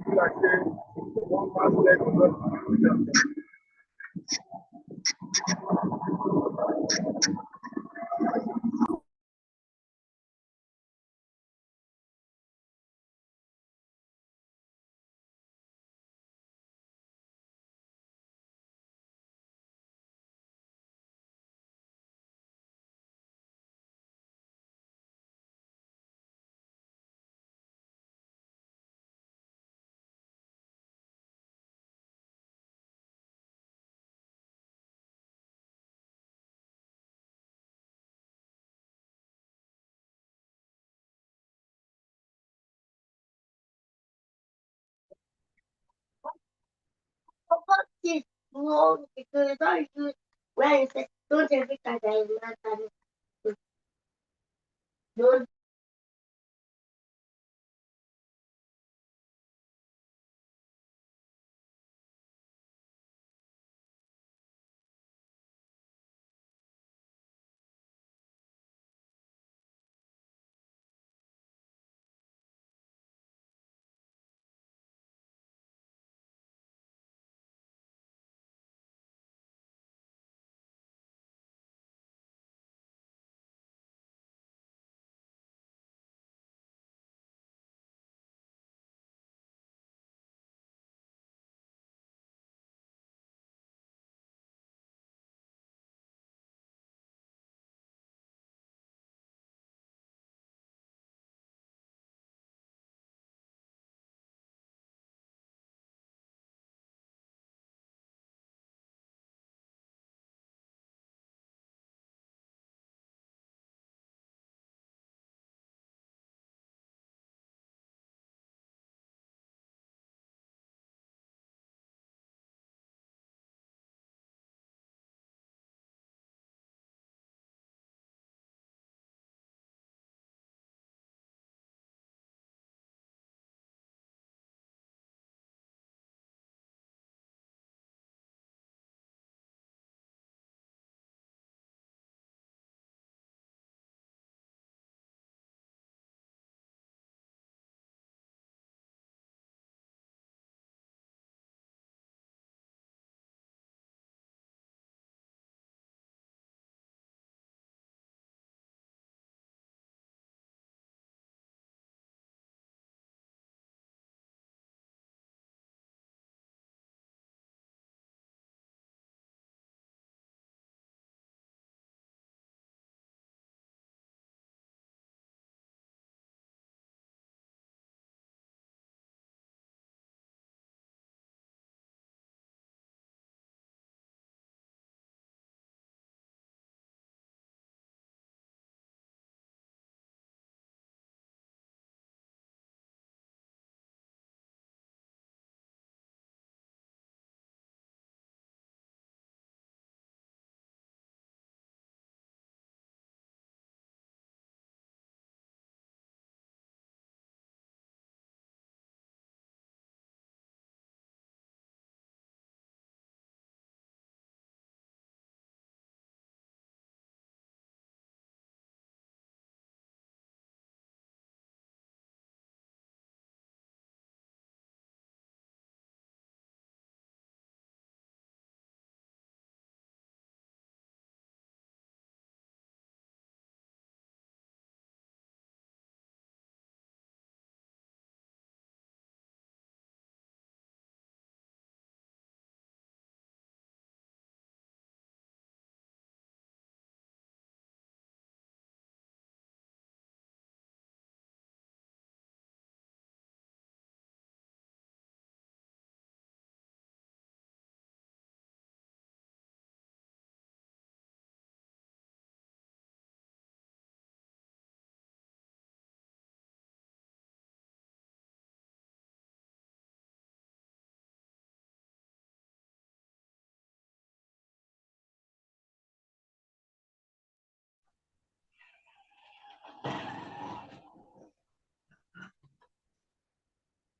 like say one pass leg or what. No, because don't use when you say don't every time that is not don't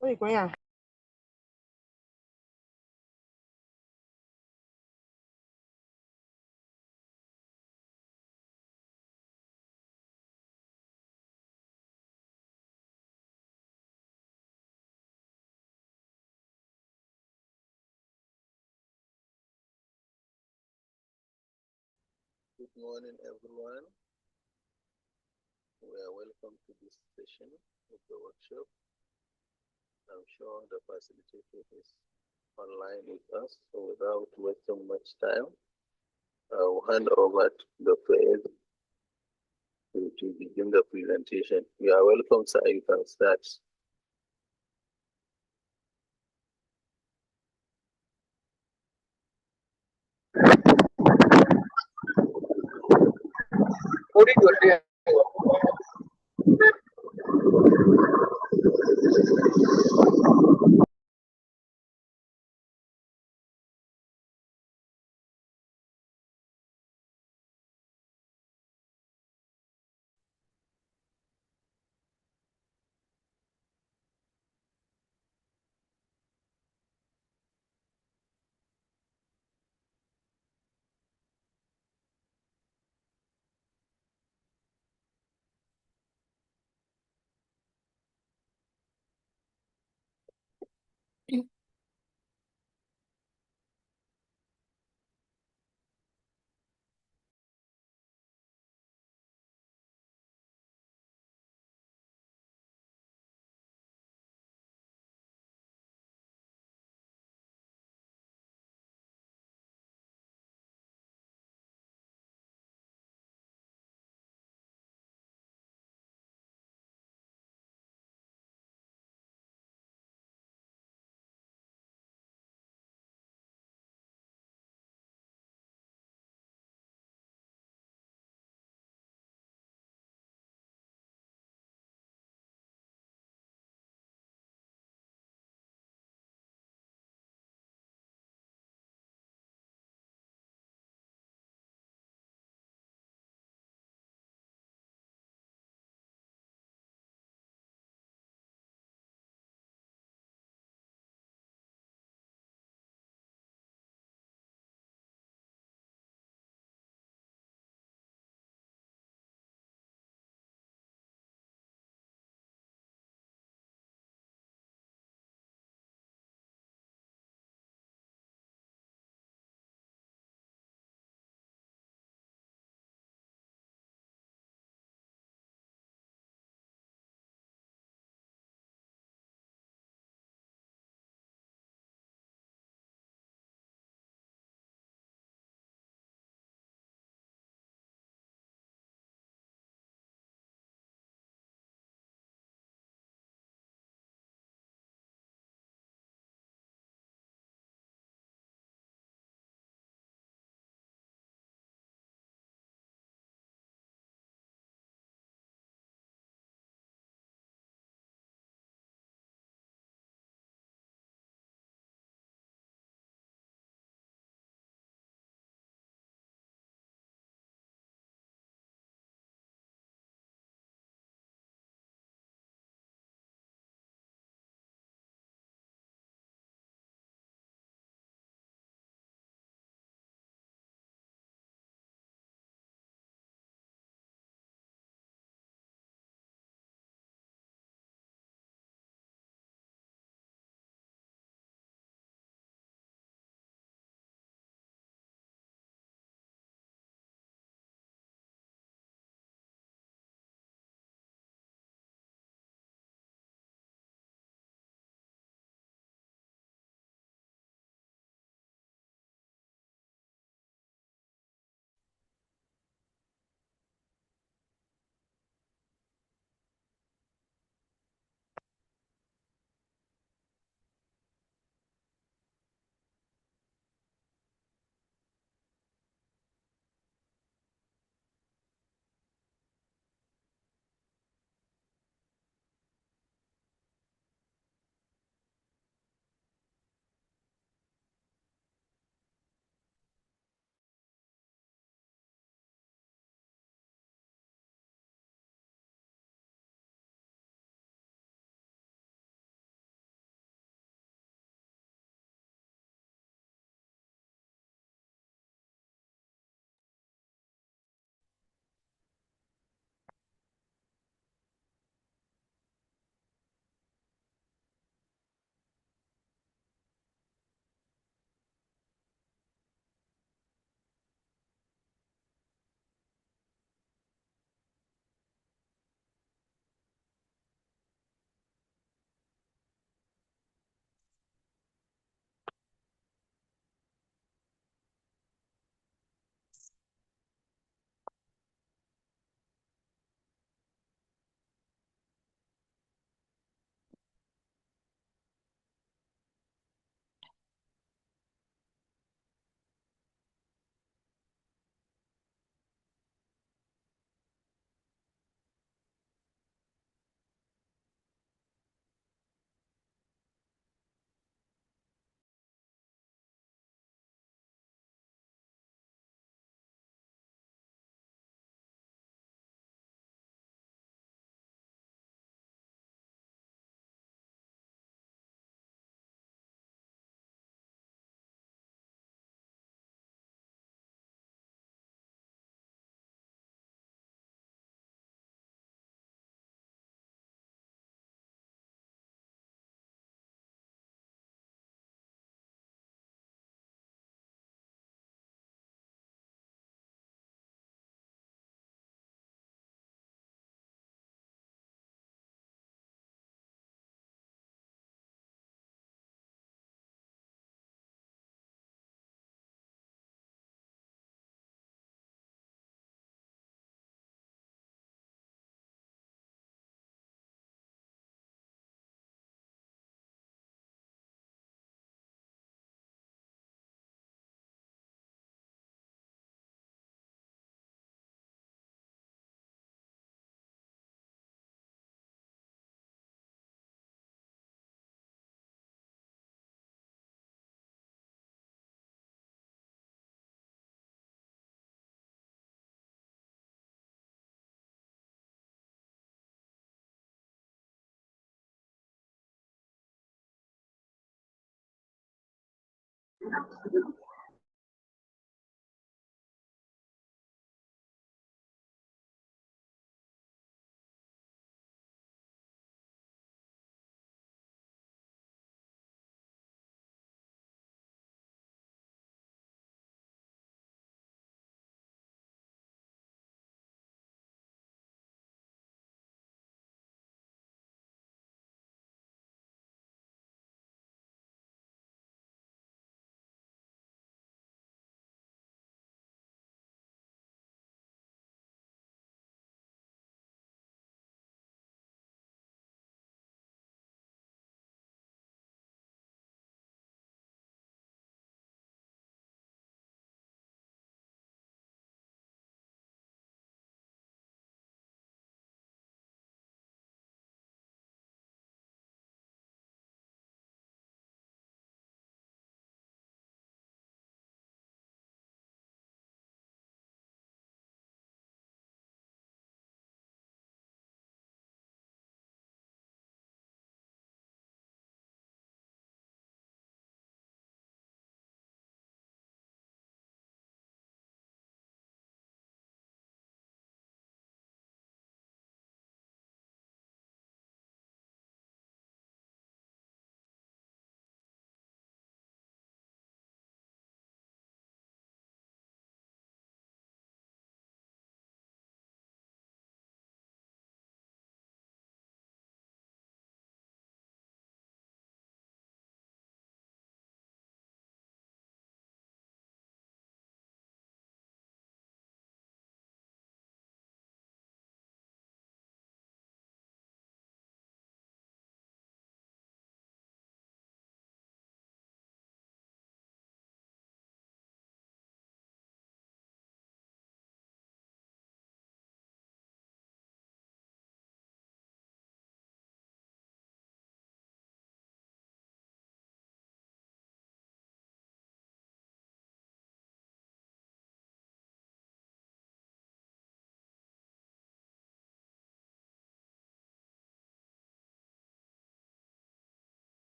Where you going? Ah? Good morning, everyone. We are welcome to this session of the workshop. I'm sure the facilitator is online with us, so without wasting much time, I'll hand over to the Fred to begin the presentation. You are welcome, sir. You can start. Auditorium.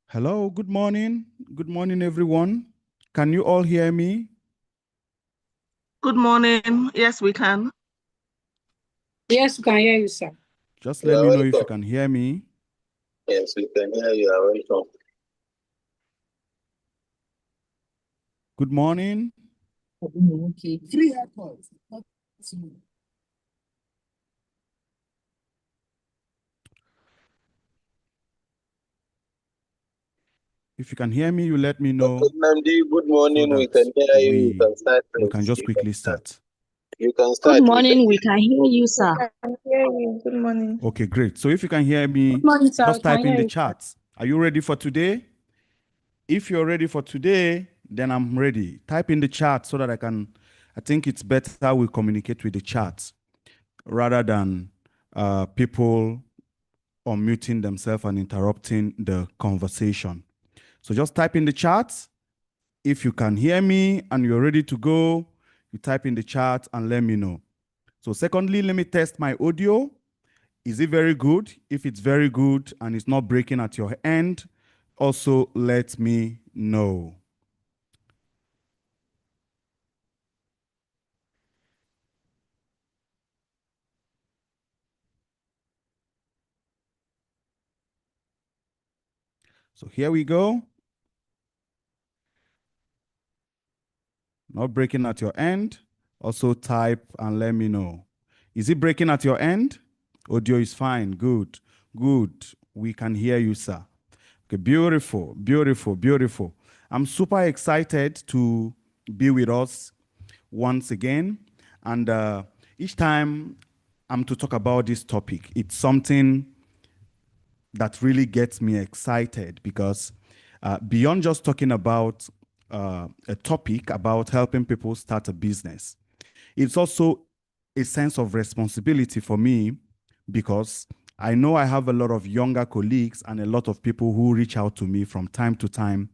Hello, good morning. Good morning, everyone. Can you all hear me? Good morning. Yes, we can. Yes, we can hear you, sir. Just let Yeah, me know if you welcome. can hear me. Yes, we can hear you. You are welcome. Good morning. Okay. 3 haircuts. If you can hear me, you let me know. Okay, Namdi, good morning. So We can hear you. You can start. we can just You quickly start. You can start. Good morning. We can hear you, sir. I can hear you. Good morning. Okay, great. So if you can hear me, Good morning, sir. just We can type in hear the you, sir. chat. Are you ready for today? If you're ready for today, then I'm ready. Type in the chat so that I think it's better we communicate with the chat rather than people unmuting themselves and interrupting the conversation. So just type in the chat. If you can hear me and you're ready to go, you type in the chat and let me know. So secondly, let me test my audio. Is it very good? If it's very good and it's not breaking at your end, also let me know. So here we go. Not breaking at your end. Also type and let me know. Is it breaking at your end? Audio is fine. Good. Good. We can hear you, sir. Okay, beautiful, beautiful, beautiful. I'm super excited to be with us once again. And each time I'm to talk about this topic, it's something that really gets me excited because beyond just talking about a topic about helping people start a business, it's also a sense of responsibility for me because I know I have a lot of younger colleagues and a lot of people who reach out to me from time to time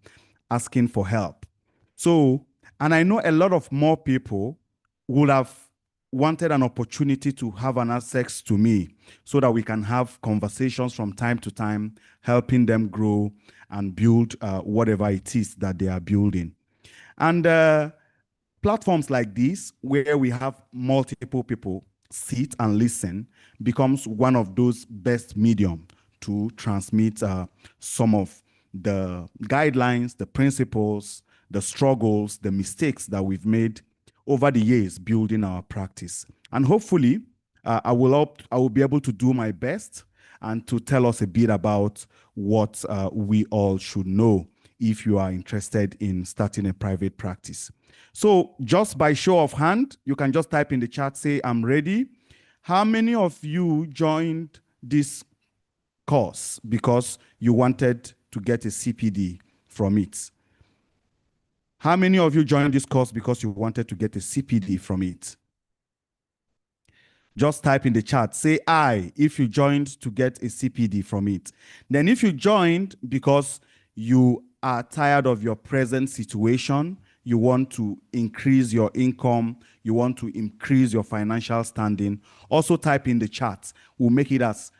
asking for help. So, and I know a lot of more people would have wanted an opportunity to have an access to me so that we can have conversations from time to time, helping them grow and build whatever it is that they are building. And platforms like this, where we have multiple people sit and listen, becomes one of those best medium to transmit some of the guidelines, the principles, the struggles, the mistakes that we've made over the years building our practice. And hopefully, I will be able to do my best and to tell us a bit about what we all should know if you are interested in starting a private practice. So just by show of hand, you can just type in the chat, say, I'm ready. How many of you joined this course because you wanted to get a CPD from it? How many of you joined this course because you wanted to get a CPD from it? Just type in the chat, say I if you joined to get a CPD from it. Then if you joined because you are tired of your present situation, you want to increase your income, you want to increase your financial standing, also type in the chat. We'll make it as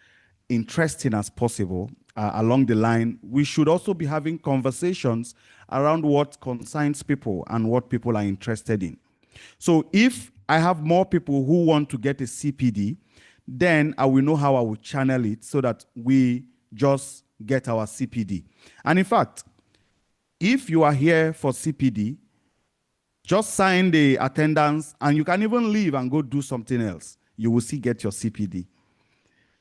interesting as possible along the line. We should also be having conversations around what concerns people and what people are interested in. So if I have more people who want to get a CPD, then I will know how I will channel it so that we just get our CPD. And in fact, if you are here for CPD, just sign the attendance and you can even leave and go do something else. You will still get your CPD.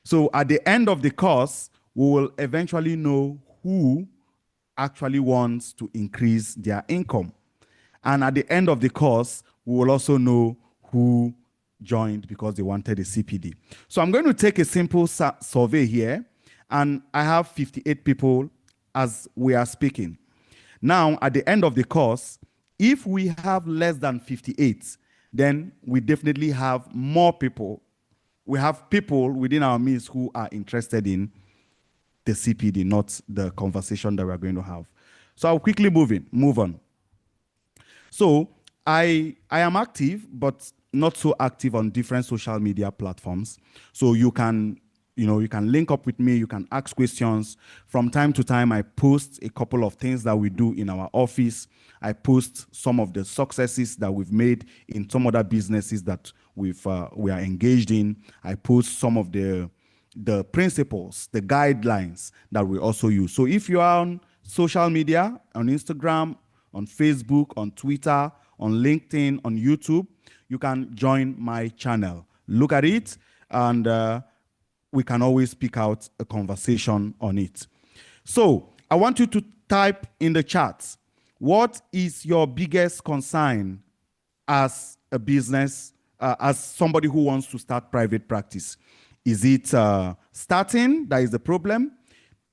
So at the end of the course, we will eventually know who actually wants to increase their income. And at the end of the course, we will also know who joined because they wanted a CPD. So I'm going to take a simple survey here, and I have 58 people as we are speaking. Now, at the end of the course, if we have less than 58, then we definitely have more people. We have people within our midst who are interested in the CPD, not the conversation that we're going to have. So I'll quickly move on. So I am active, but not so active on different social media platforms. So you can link up with me, you can ask questions. From time to time, I post a couple of things that we do in our office. I post some of the successes that we've made in some other businesses that we are engaged in. I post some of the the principles, the guidelines that we also use. So if you are on social media, on Instagram, on Facebook, on Twitter, on LinkedIn, on YouTube, you can join my channel. Look at it, and we can always pick out a conversation on it. So I want you to type in the chat, what is your biggest concern as a business, as somebody who wants to start private practice? Is it starting that is the problem?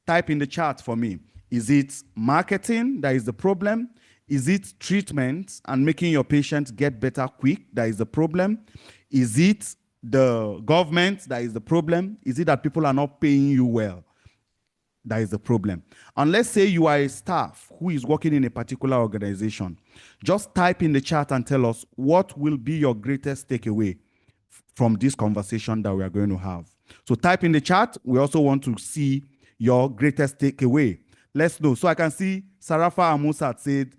Type in the chat for me. Is it marketing that is the problem? Is it treatment and making your patients get better quick that is the problem? Is it the government that is the problem? Is it that people are not paying you well? That is the problem. And let's say you are a staff who is working in a particular organization. Just type in the chat and tell us what will be your greatest takeaway from this conversation that we are going to have. So type in the chat. We also want to see your greatest takeaway. Let's know. So I can see Sarafa Amusat said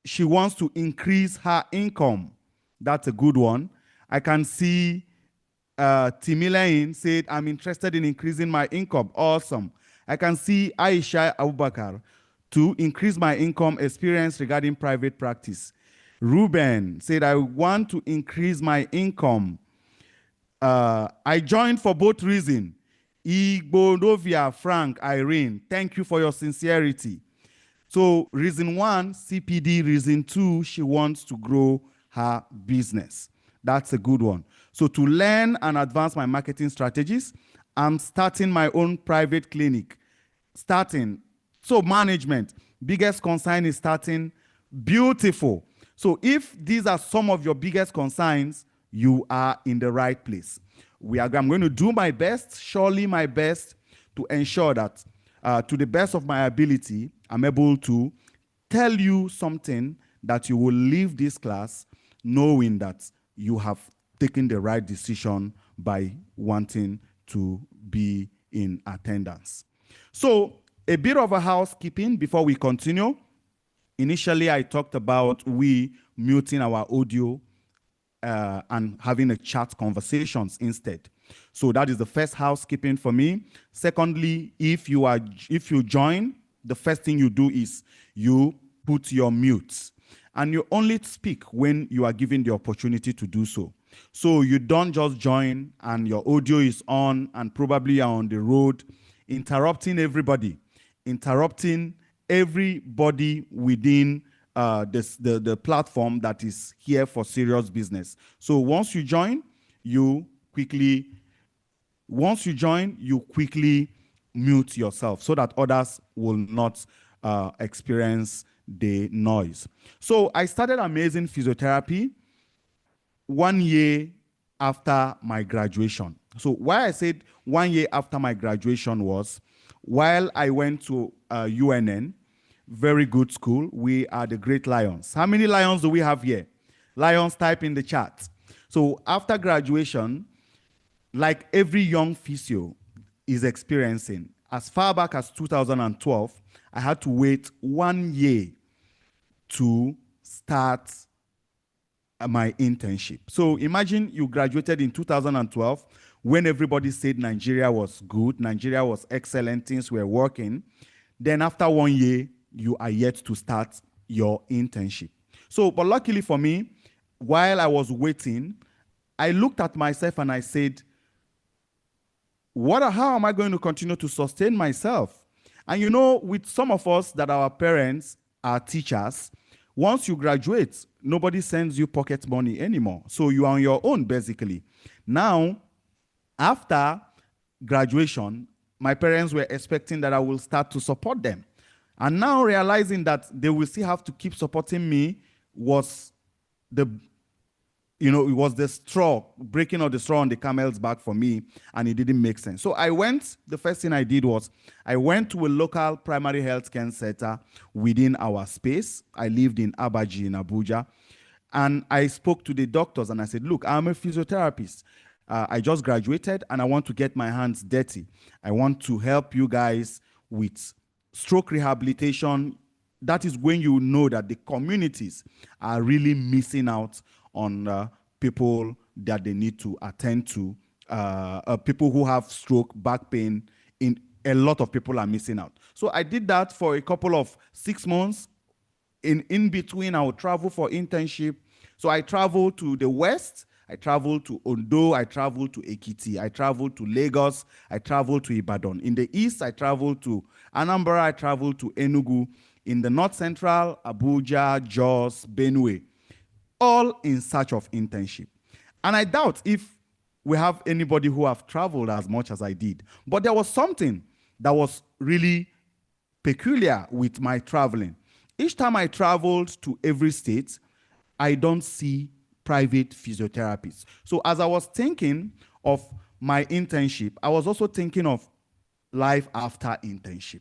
she wants to increase her income. That's a good one. I can see Timilain said, I'm interested in increasing my income. Awesome. I can see Aisha Abubakar, to increase my income experience regarding private practice. Ruben said, I want to increase my income. I joined for both reasons. Igbonovia, Frank, Irene, thank you for your sincerity. So reason one, CPD. Reason two, she wants to grow her business. That's a good one. So to learn and advance my marketing strategies, I'm starting my own private clinic. So management, biggest concern is starting. Beautiful. So if these are some of your biggest concerns, you are in the right place. I'm going to do my best, surely my best, to ensure that to the best of my ability, I'm able to tell you something that you will leave this class knowing that you have taken the right decision by wanting to be in attendance. So a bit of a housekeeping before we continue. Initially, I talked about we muting our audio and having a chat conversations instead. So that is the first housekeeping for me. Secondly, if you join, the first thing you do is you put your mute, and you only speak when you are given the opportunity to do so. So you don't just join and your audio is on and probably are on the road, interrupting everybody within the platform that is here for serious business. So once you join, you quickly mute yourself so that others will not experience the noise. So I started Amazing Physiotherapy 1 year after my graduation. So why I said 1 year after my graduation was while I went to UNN, very good school. We are the Great Lions. How many lions do we have here? Lions, type in the chat. So after graduation, like every young physio is experiencing, as far back as 2012, I had to wait 1 year to start my internship. So imagine you graduated in 2012 when everybody said Nigeria was good, Nigeria was excellent, things were working. Then after 1 year, you are yet to start your internship. So, but luckily for me, while I was waiting, I looked at myself and I said, how am I going to continue to sustain myself? And you know, with some of us that our parents are teachers, once you graduate, nobody sends you pocket money anymore. So you are on your own, basically. Now, after graduation, my parents were expecting that I will start to support them. And now realizing that they will still have to keep supporting me was the straw, breaking of the straw on the camel's back for me, and it didn't make sense. So the first thing I did was I went to a local primary health care center within our space. I lived in Abaji in Abuja, and I spoke to the doctors and I said, look, I'm a physiotherapist. I just graduated and I want to get my hands dirty. I want to help you guys with stroke rehabilitation. That is when you know that the communities are really missing out on people that they need to attend to people who have stroke, back pain. A lot of people are missing out. So I did that for a couple of 6 months. In between, I would travel for internship. So I traveled to the West, I traveled to Ondo, I traveled to Ekiti, I traveled to Lagos, I traveled to Ibadan. In the East, I traveled to Anambra, I traveled to Enugu. In the North Central, Abuja, Jos, Benue, all in search of internship. And I doubt if we have anybody who have traveled as much as I did. But there was something that was really peculiar with my traveling. Each time I traveled to every state, I don't see private physiotherapists. So as I was thinking of my internship, I was also thinking of life after internship.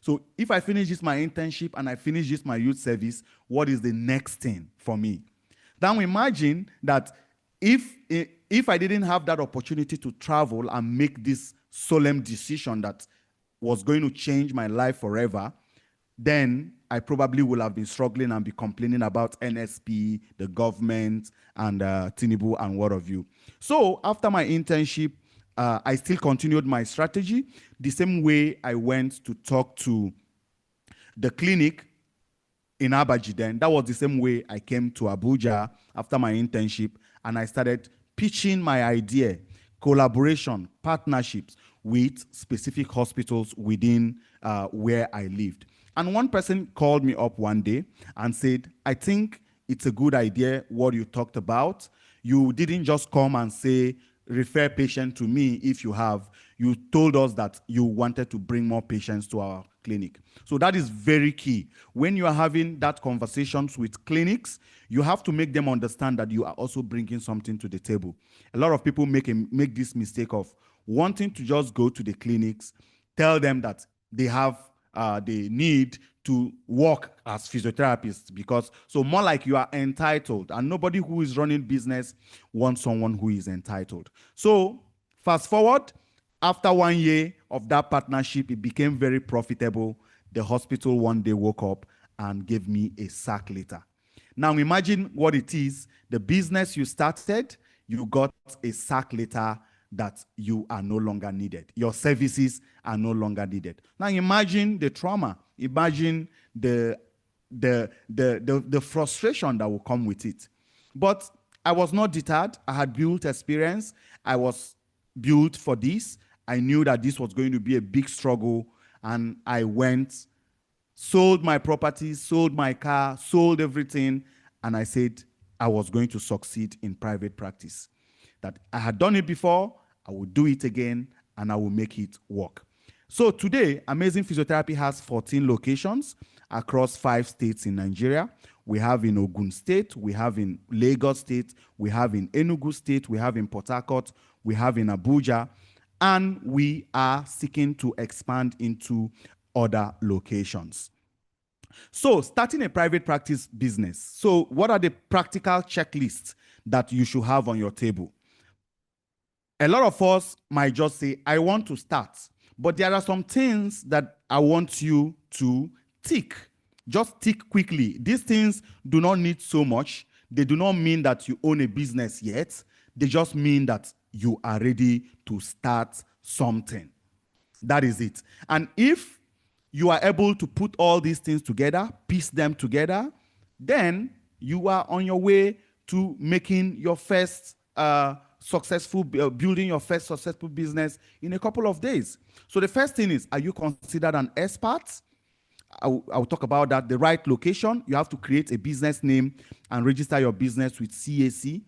So if I finish this my internship and I finish this my youth service, what is the next thing for me? Now imagine that if I didn't have that opportunity to travel and make this solemn decision that was going to change my life forever, then I probably would have been struggling and be complaining about NSP, the government, and Tinubu and what have you. So after my internship, I still continued my strategy the same way I went to talk to the clinic in Abaji then. That was the same way I came to Abuja after my internship, and I started pitching my idea, collaboration, partnerships with specific hospitals within where I lived. And one person called me up one day and said, I think it's a good idea what you talked about. You didn't just come and say, refer patient to me if you have. You told us that you wanted to bring more patients to our clinic. So that is very key. When you are having that conversations with clinics, you have to make them understand that you are also bringing something to the table. A lot of people make this mistake of wanting to just go to the clinics, tell them that they have they need to work as physiotherapists, because so more like you are entitled, and nobody who is running business wants someone who is entitled. So fast forward, after 1 year of that partnership, it became very profitable. The hospital one day woke up and gave me a sack letter. Now imagine what it is. The business you started, you got a sack letter that you are no longer needed. Your services are no longer needed. Now imagine the trauma. Imagine the frustration that will come with it. But I was not deterred. I had built experience. I was built for this. I knew that this was going to be a big struggle, and I went, sold my property, sold my car, sold everything, and I said I was going to succeed in private practice. That I had done it before, I will do it again, and I will make it work. So today, Amazing Physiotherapy has 14 locations across 5 states in Nigeria. We have in Ogun State, we have in Lagos State, we have in Enugu State, we have in Port Harcourt, we have in Abuja, and we are seeking to expand into other locations. So starting a private practice business. So what are the practical checklists that you should have on your table? A lot of us might just say, I want to start, but there are some things that I want you to tick. Just tick quickly. These things do not need so much. They do not mean that you own a business yet. They just mean that you are ready to start something. That is it. And if you are able to put all these things together, piece them together, then you are on your way to making your first building your first successful business in a couple of days. So the first thing is, are you considered an expert? I'll talk about that. The right location. You have to create a business name and register your business with CAC.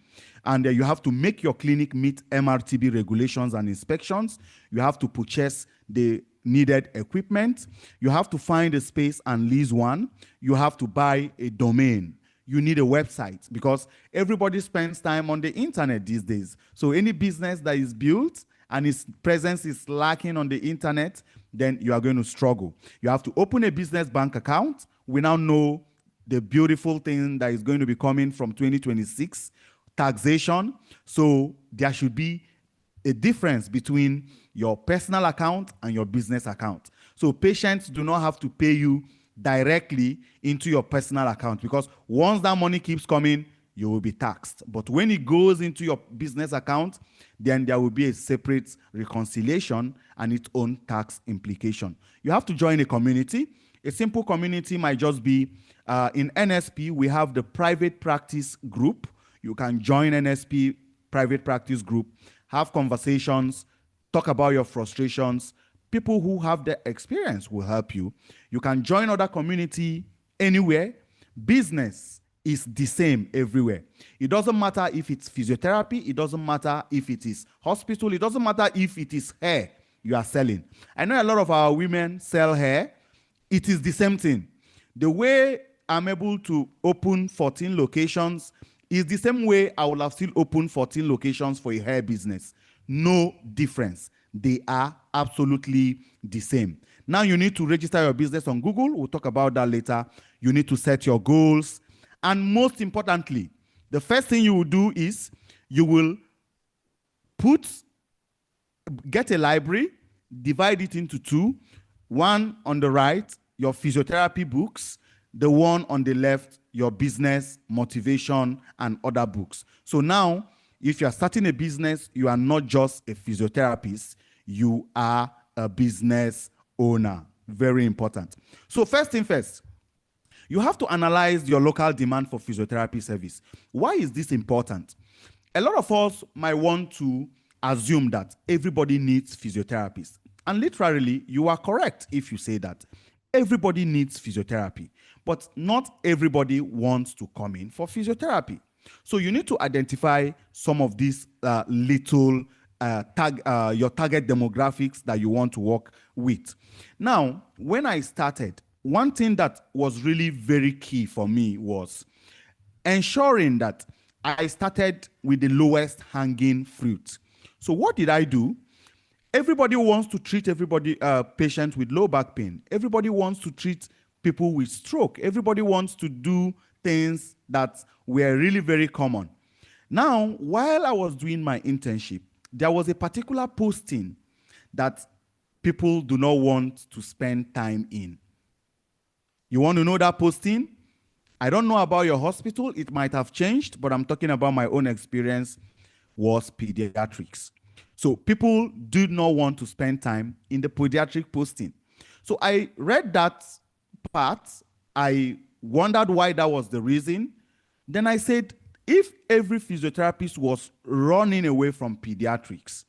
And you have to make your clinic meet MRTB regulations and inspections. You have to purchase the needed equipment. You have to find a space and lease one. You have to buy a domain. You need a website, because everybody spends time on the internet these days. So any business that is built and its presence is lacking on the internet, then you are going to struggle. You have to open a business bank account. We now know the beautiful thing that is going to be coming from 2026, taxation. So there should be a difference between your personal account and your business account. So patients do not have to pay you directly into your personal account, because once that money keeps coming, you will be taxed. But when it goes into your business account, then there will be a separate reconciliation and its own tax implication. You have to join a community. A simple community might just be, in NSP, we have the private practice group. You can join NSP private practice group, have conversations, talk about your frustrations. People who have the experience will help you. You can join other community anywhere. Business is the same everywhere. It doesn't matter if it's physiotherapy. It doesn't matter if it is hospital. It doesn't matter if it is hair you are selling. I know a lot of our women sell hair. It is the same thing. The way I'm able to open 14 locations is the same way I would have still opened 14 locations for a hair business. No difference. They are absolutely the same. Now you need to register your business on Google. We'll talk about that later. You need to set your goals. And most importantly, the first thing you will do is you will get a library, divide it into two. One on the right, your physiotherapy books. The one on the left, your business, motivation, and other books. So now, if you are starting a business, you are not just a physiotherapist, you are a business owner. Very important. So first thing first, you have to analyze your local demand for physiotherapy service. Why is this important? A lot of us might want to assume that everybody needs physiotherapists. And literally, you are correct if you say that. Everybody needs physiotherapy, but not everybody wants to come in for physiotherapy. So you need to identify some of these your target demographics that you want to work with. Now, when I started, one thing that was really very key for me was ensuring that I started with the lowest hanging fruit. So what did I do? Everybody wants to treat patients with low back pain. Everybody wants to treat people with stroke. Everybody wants to do things that were really very common. Now, while I was doing my internship, there was a particular posting that people do not want to spend time in. You want to know that posting? I don't know about your hospital. It might have changed, but I'm talking about my own experience, was pediatrics. So people do not want to spend time in the pediatric posting. So I read that part. I wondered why that was the reason. Then I said, if every physiotherapist was running away from pediatrics,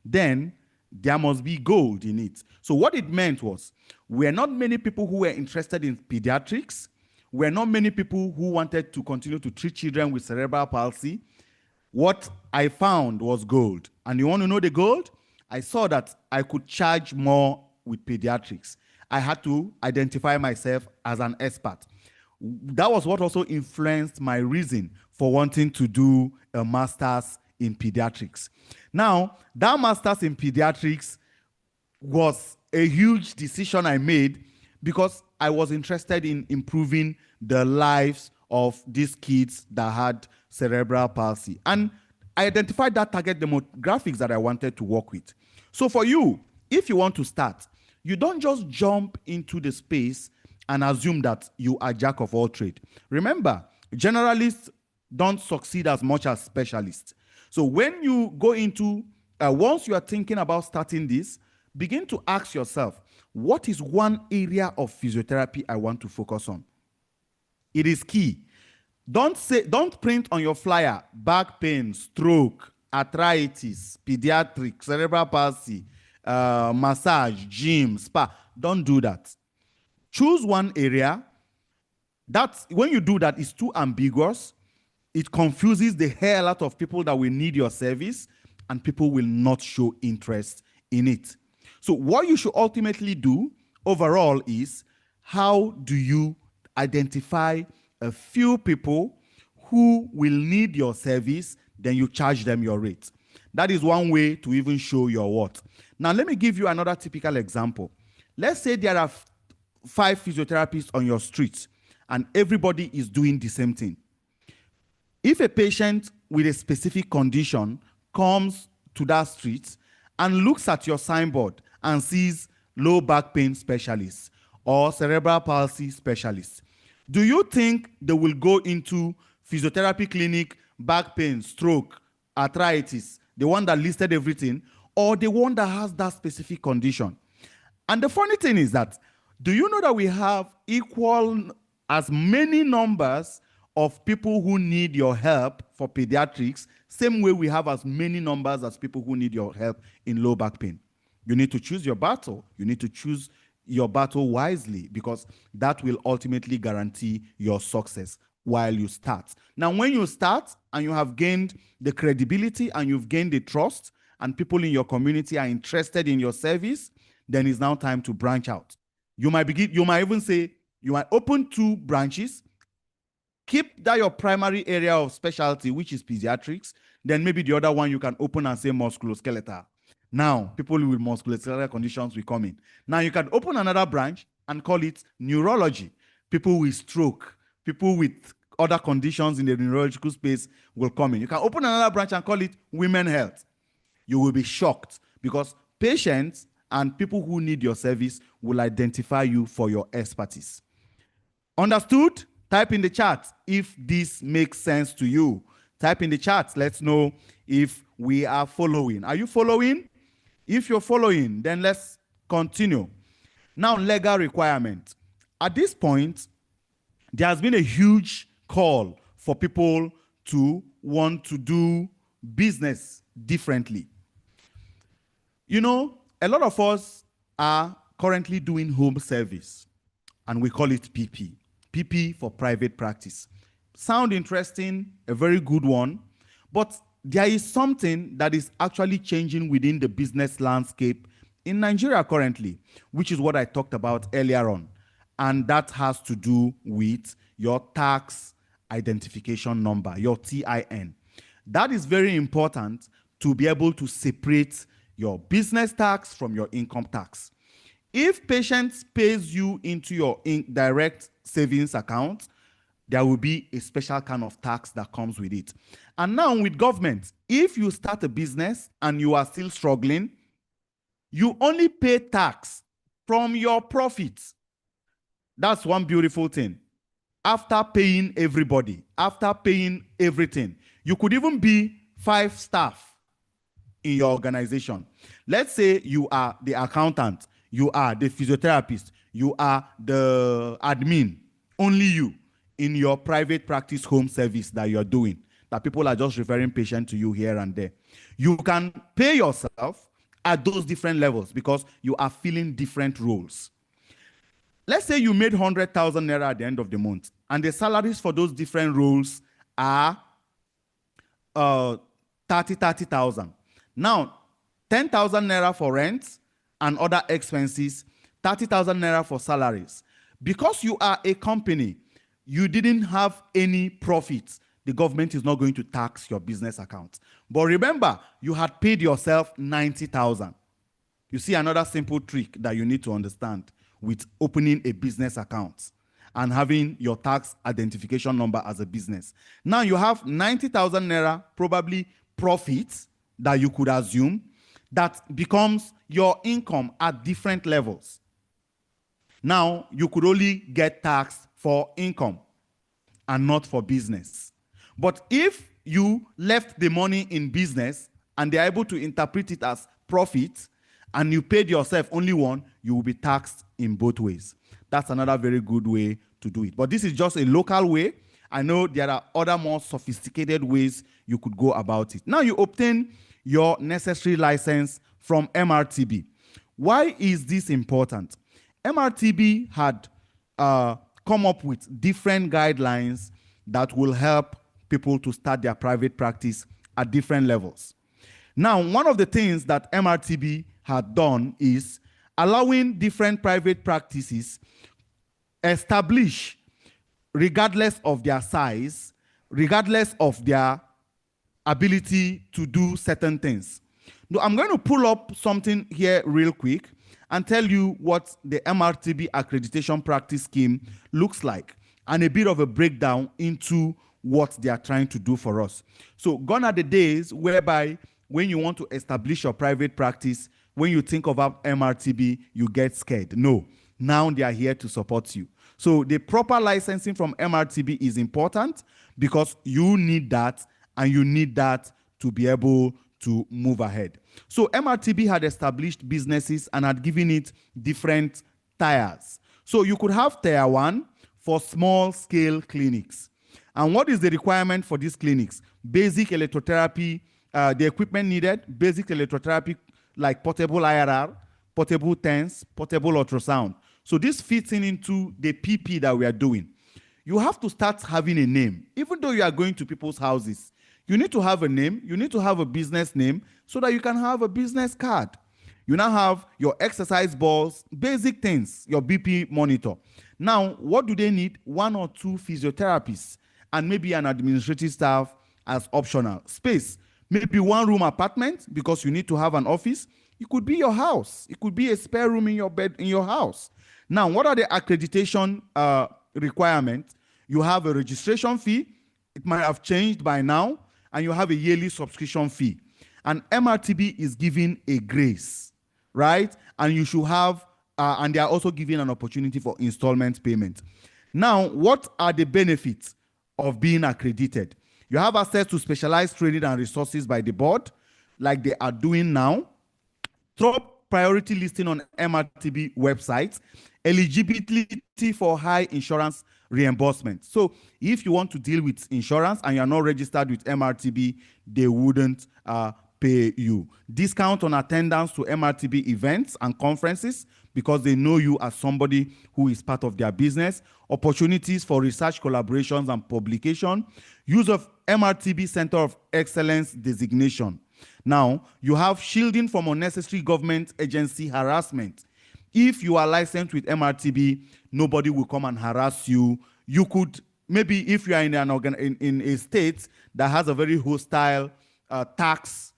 then there must be gold in it. So what it meant was, were not many people who were interested in pediatrics, were not many people who wanted to continue to treat children with cerebral palsy. What I found was gold. And you want to know the gold? I saw that I could charge more with pediatrics. I had to identify myself as an expert. That was what also influenced my reason for wanting to do a master's in pediatrics. Now, that master's in pediatrics was a huge decision I made because I was interested in improving the lives of these kids that had cerebral palsy. And I identified that target demographics that I wanted to work with. So for you, if you want to start, you don't just jump into the space and assume that you are jack of all trade. Remember, generalists don't succeed as much as specialists. So when you go into, once you are thinking about starting this, begin to ask yourself, what is one area of physiotherapy I want to focus on? It is key. Don't print on your flyer, back pain, stroke, arthritis, pediatric, cerebral palsy, massage, gym, spa. Don't do that. Choose one area. That's when you do that, it's too ambiguous. It confuses the hell out of people that will need your service, and people will not show interest in it. So what you should ultimately do overall is, how do you identify a few people who will need your service, then you charge them your rate. That is one way to even show your worth. Now, let me give you another typical example. Let's say there are 5 physiotherapists on your street, and everybody is doing the same thing. If a patient with a specific condition comes to that street and looks at your signboard and sees low back pain specialist or cerebral palsy specialist, do you think they will go into physiotherapy clinic, back pain, stroke, arthritis, the one that listed everything, or the one that has that specific condition. And the funny thing is that, do you know that we have equal as many numbers of people who need your help for pediatrics, same way we have as many numbers as people who need your help in low back pain? You need to choose your battle. You need to choose your battle wisely, because that will ultimately guarantee your success while you start. Now, when you start and you have gained the credibility and you've gained the trust and people in your community are interested in your service, then it's now time to branch out. You might even say, you might open 2 branches, keep that your primary area of specialty, which is pediatrics, then maybe the other one you can open and say musculoskeletal. Now, people with musculoskeletal conditions will come in. Now, you can open another branch and call it neurology. People with stroke, people with other conditions in the neurological space will come in. You can open another branch and call it women health. You will be shocked, because patients and people who need your service will identify you for your expertise. Understood? Type in the chat if this makes sense to you. Type in the chat. Let's know if we are following. Are you following? If you're following, then let's continue. Now, legal requirement. At this point, there has been a huge call for people to want to do business differently. You know, a lot of us are currently doing home service, and we call it PP. PP for private practice. Sound interesting, a very good one, but there is something that is actually changing within the business landscape in Nigeria currently, which is what I talked about earlier on. And that has to do with your tax identification number, your TIN. That is very important to be able to separate your business tax from your income tax. If Patience pays you into your direct savings account, there will be a special kind of tax that comes with it. And now with government, if you start a business and you are still struggling, you only pay tax from your profits. That's one beautiful thing. After paying everybody, after paying everything, you could even be 5 staff in your organization. Let's say you are the accountant, you are the physiotherapist, you are the admin, only you in your private practice home service that you're doing, that people are just referring patients to you here and there. You can pay yourself at those different levels because you are filling different roles. Let's say you made 100,000 naira at the end of the month, and the salaries for those different roles are 30,000. Now, 10,000 naira for rent and other expenses, 30,000 naira for salaries. Because you are a company, you didn't have any profits, the government is not going to tax your business account. But remember, you had paid yourself 90,000. You see another simple trick that you need to understand with opening a business account and having your tax identification number as a business. Now you have 90,000 naira, probably profits that you could assume, that becomes your income at different levels. Now you could only get taxed for income and not for business. But if you left the money in business and they're able to interpret it as profit, and you paid yourself only one, you will be taxed in both ways. That's another very good way to do it. But this is just a local way. I know there are other more sophisticated ways you could go about it. Now you obtain your necessary license from MRTB. Why is this important? MRTB had come up with different guidelines that will help people to start their private practice at different levels. Now, one of the things that MRTB had done is allowing different private practices establish, regardless of their size, regardless of their ability to do certain things. Now, I'm going to pull up something here real quick and tell you what the MRTB accreditation practice scheme looks like, and a bit of a breakdown into what they are trying to do for us. So gone are the days whereby when you want to establish your private practice, when you think about MRTB, you get scared. No, now they are here to support you. So the proper licensing from MRTB is important because you need that, and you need that to be able to move ahead. So MRTB had established businesses and had given it different tiers. So you could have tier 1 for small scale clinics. And what is the requirement for these clinics? Basic electrotherapy, the equipment needed, basic electrotherapy like portable IRR, portable TENS, portable ultrasound. So this fits into the PP that we are doing. You have to start having a name. Even though you are going to people's houses, you need to have a name, you need to have a business name so that you can have a business card. You now have your exercise balls, basic things, your BP monitor. Now, what do they need? 1 or 2 physiotherapists and maybe an administrative staff as optional. Space, maybe 1-room apartment because you need to have an office. It could be your house. It could be a spare room in your bed in your house. Now, what are the accreditation requirements? You have a registration fee. It might have changed by now. And you have a yearly subscription fee. And MRTB is giving a grace, right? And you should have, and they are also giving an opportunity for installment payment. Now, what are the benefits of being accredited? You have access to specialized training and resources by the board, like they are doing now. Top priority listing on MRTB website, eligibility for high insurance reimbursement. So if you want to deal with insurance and you're not registered with MRTB, they wouldn't pay you. Discount on attendance to MRTB events and conferences because they know you as somebody who is part of their business. Opportunities for research collaborations and publication. Use of MRTB Center of Excellence designation. Now, you have shielding from unnecessary government agency harassment. If you are licensed with MRTB, nobody will come and harass you. You could, maybe if you are in a state that has a very hostile tax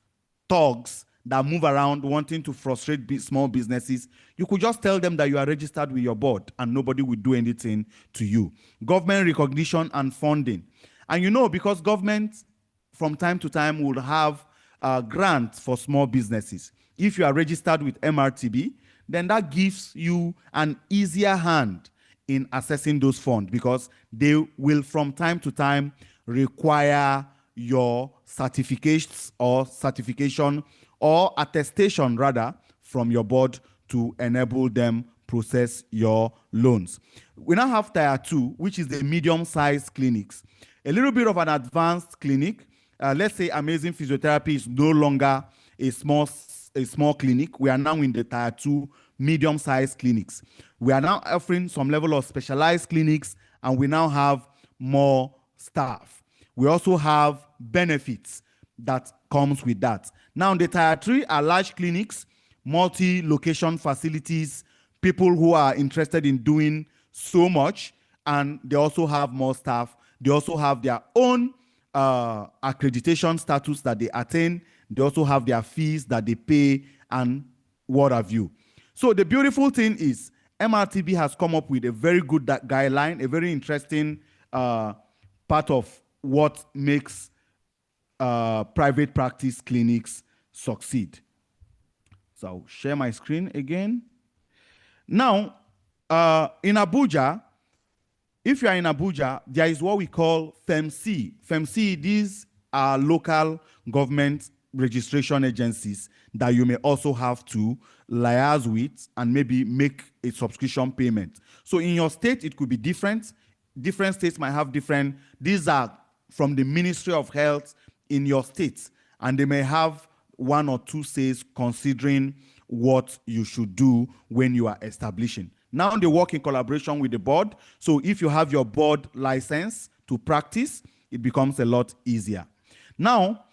thugs that move around wanting to frustrate small businesses, you could just tell them that you are registered with your board and nobody will do anything to you. Government recognition and funding. And you know, because government from time to time will have grants for small businesses. If you are registered with MRTB, then that gives you an easier hand in accessing those funds because they will from time to time require your certificates or certification or attestation rather from your board to enable them process your loans. We now have tier 2, which is the medium-sized clinics. A little bit of an advanced clinic. Let's say Amazing Physiotherapy is no longer a small clinic. We are now in the tier 2 medium-sized clinics. We are now offering some level of specialized clinics, and we now have more staff. We also have benefits that comes with that. Now, the tier 3 are large clinics, multi-location facilities, people who are interested in doing so much, and they also have more staff. They also have their own accreditation status that they attain. They also have their fees that they pay and what have you. So the beautiful thing is MRTB has come up with a very good guideline, a very interesting part of what makes private practice clinics succeed. So I'll share my screen again. Now, in Abuja, if you are in Abuja, there is what we call FEMC. FEMC, these are local government registration agencies that you may also have to liaise with and maybe make a subscription payment. So in your state, it could be different. Different states might have different. These are from the Ministry of Health in your state, and they may have 1 or 2 says considering what you should do when you are establishing. Now they work in collaboration with the board. So if you have your board license to practice, it becomes a lot easier. Now,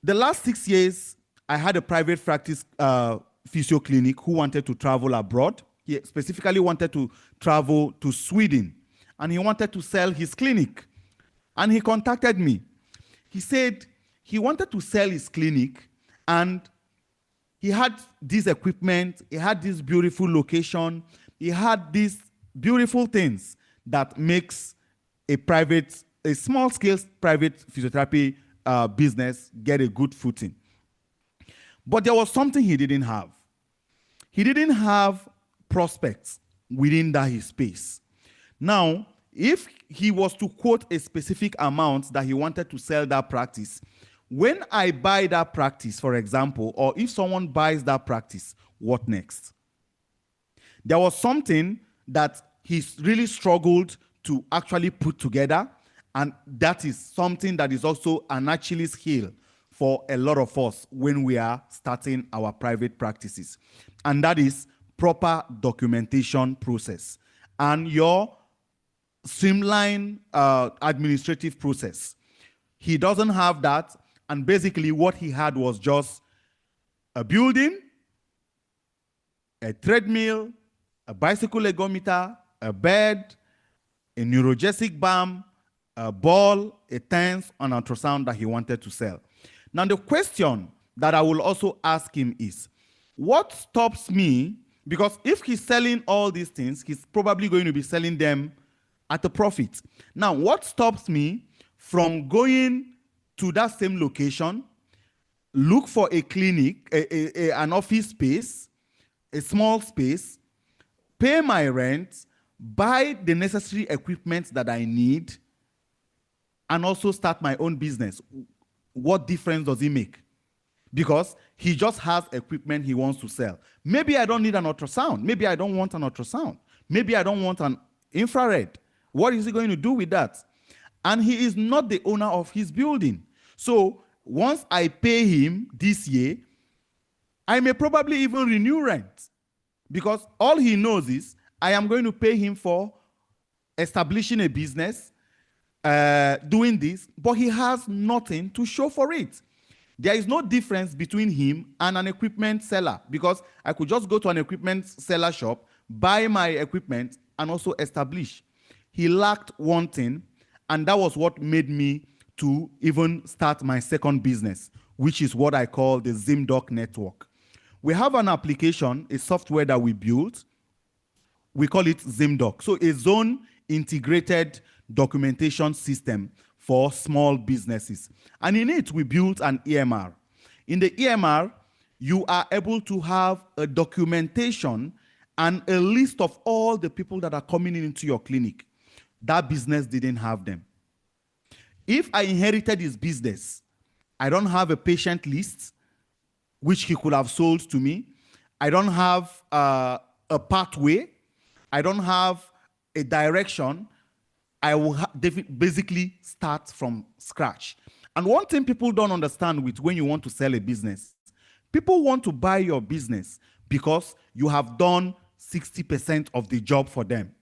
the last 6 years, I had a private practice physio clinic who wanted to travel abroad. He specifically wanted to travel to Sweden, and he wanted to sell his clinic. And he contacted me. He said he wanted to sell his clinic, and he had this equipment, he had this beautiful location, he had these beautiful things that makes a small-scale private physiotherapy business get a good footing. But there was something he didn't have. He didn't have prospects within that his space. Now, if he was to quote a specific amount that he wanted to sell that practice, when I buy that practice, for example, or if someone buys that practice, what next? There was something that he's really struggled to actually put together, and that is something that is also an Achilles heel for a lot of us when we are starting our private practices, and that is proper documentation process and your streamlined administrative process. He doesn't have that, and basically what he had was just a building, a treadmill, a bicycle ergometer, a bed, a neurogesic balm, a ball, a TENS, an ultrasound that he wanted to sell. Now, the question that I will also ask him is, what stops me? Because if he's selling all these things, he's probably going to be selling them at a profit. Now, what stops me from going to that same location, look for a clinic, an office space, a small space, pay my rent, buy the necessary equipment that I need, and also start my own business? What difference does it make? Because he just has equipment he wants to sell. Maybe I don't need an ultrasound. Maybe I don't want an ultrasound. Maybe I don't want an infrared. What is he going to do with that? And he is not the owner of his building. So once I pay him this year, I may probably even renew rent, because all he knows is I am going to pay him for establishing a business, doing this, but he has nothing to show for it. There is no difference between him and an equipment seller, because I could just go to an equipment seller shop, buy my equipment, and also establish. He lacked one thing, and that was what made me to even start my second business, which is what I call the ZimDoc network. We have an application, a software that we built. We call it ZimDoc. So a zone integrated documentation system for small businesses. And in it, we built an EMR. In the EMR, you are able to have a documentation and a list of all the people that are coming into your clinic. That business didn't have them. If I inherited his business, I don't have a patient list, which he could have sold to me. I don't have a pathway. I don't have a direction. I will basically start from scratch. And one thing people don't understand with when you want to sell a business, people want to buy your business because you have done 60% of the job for them.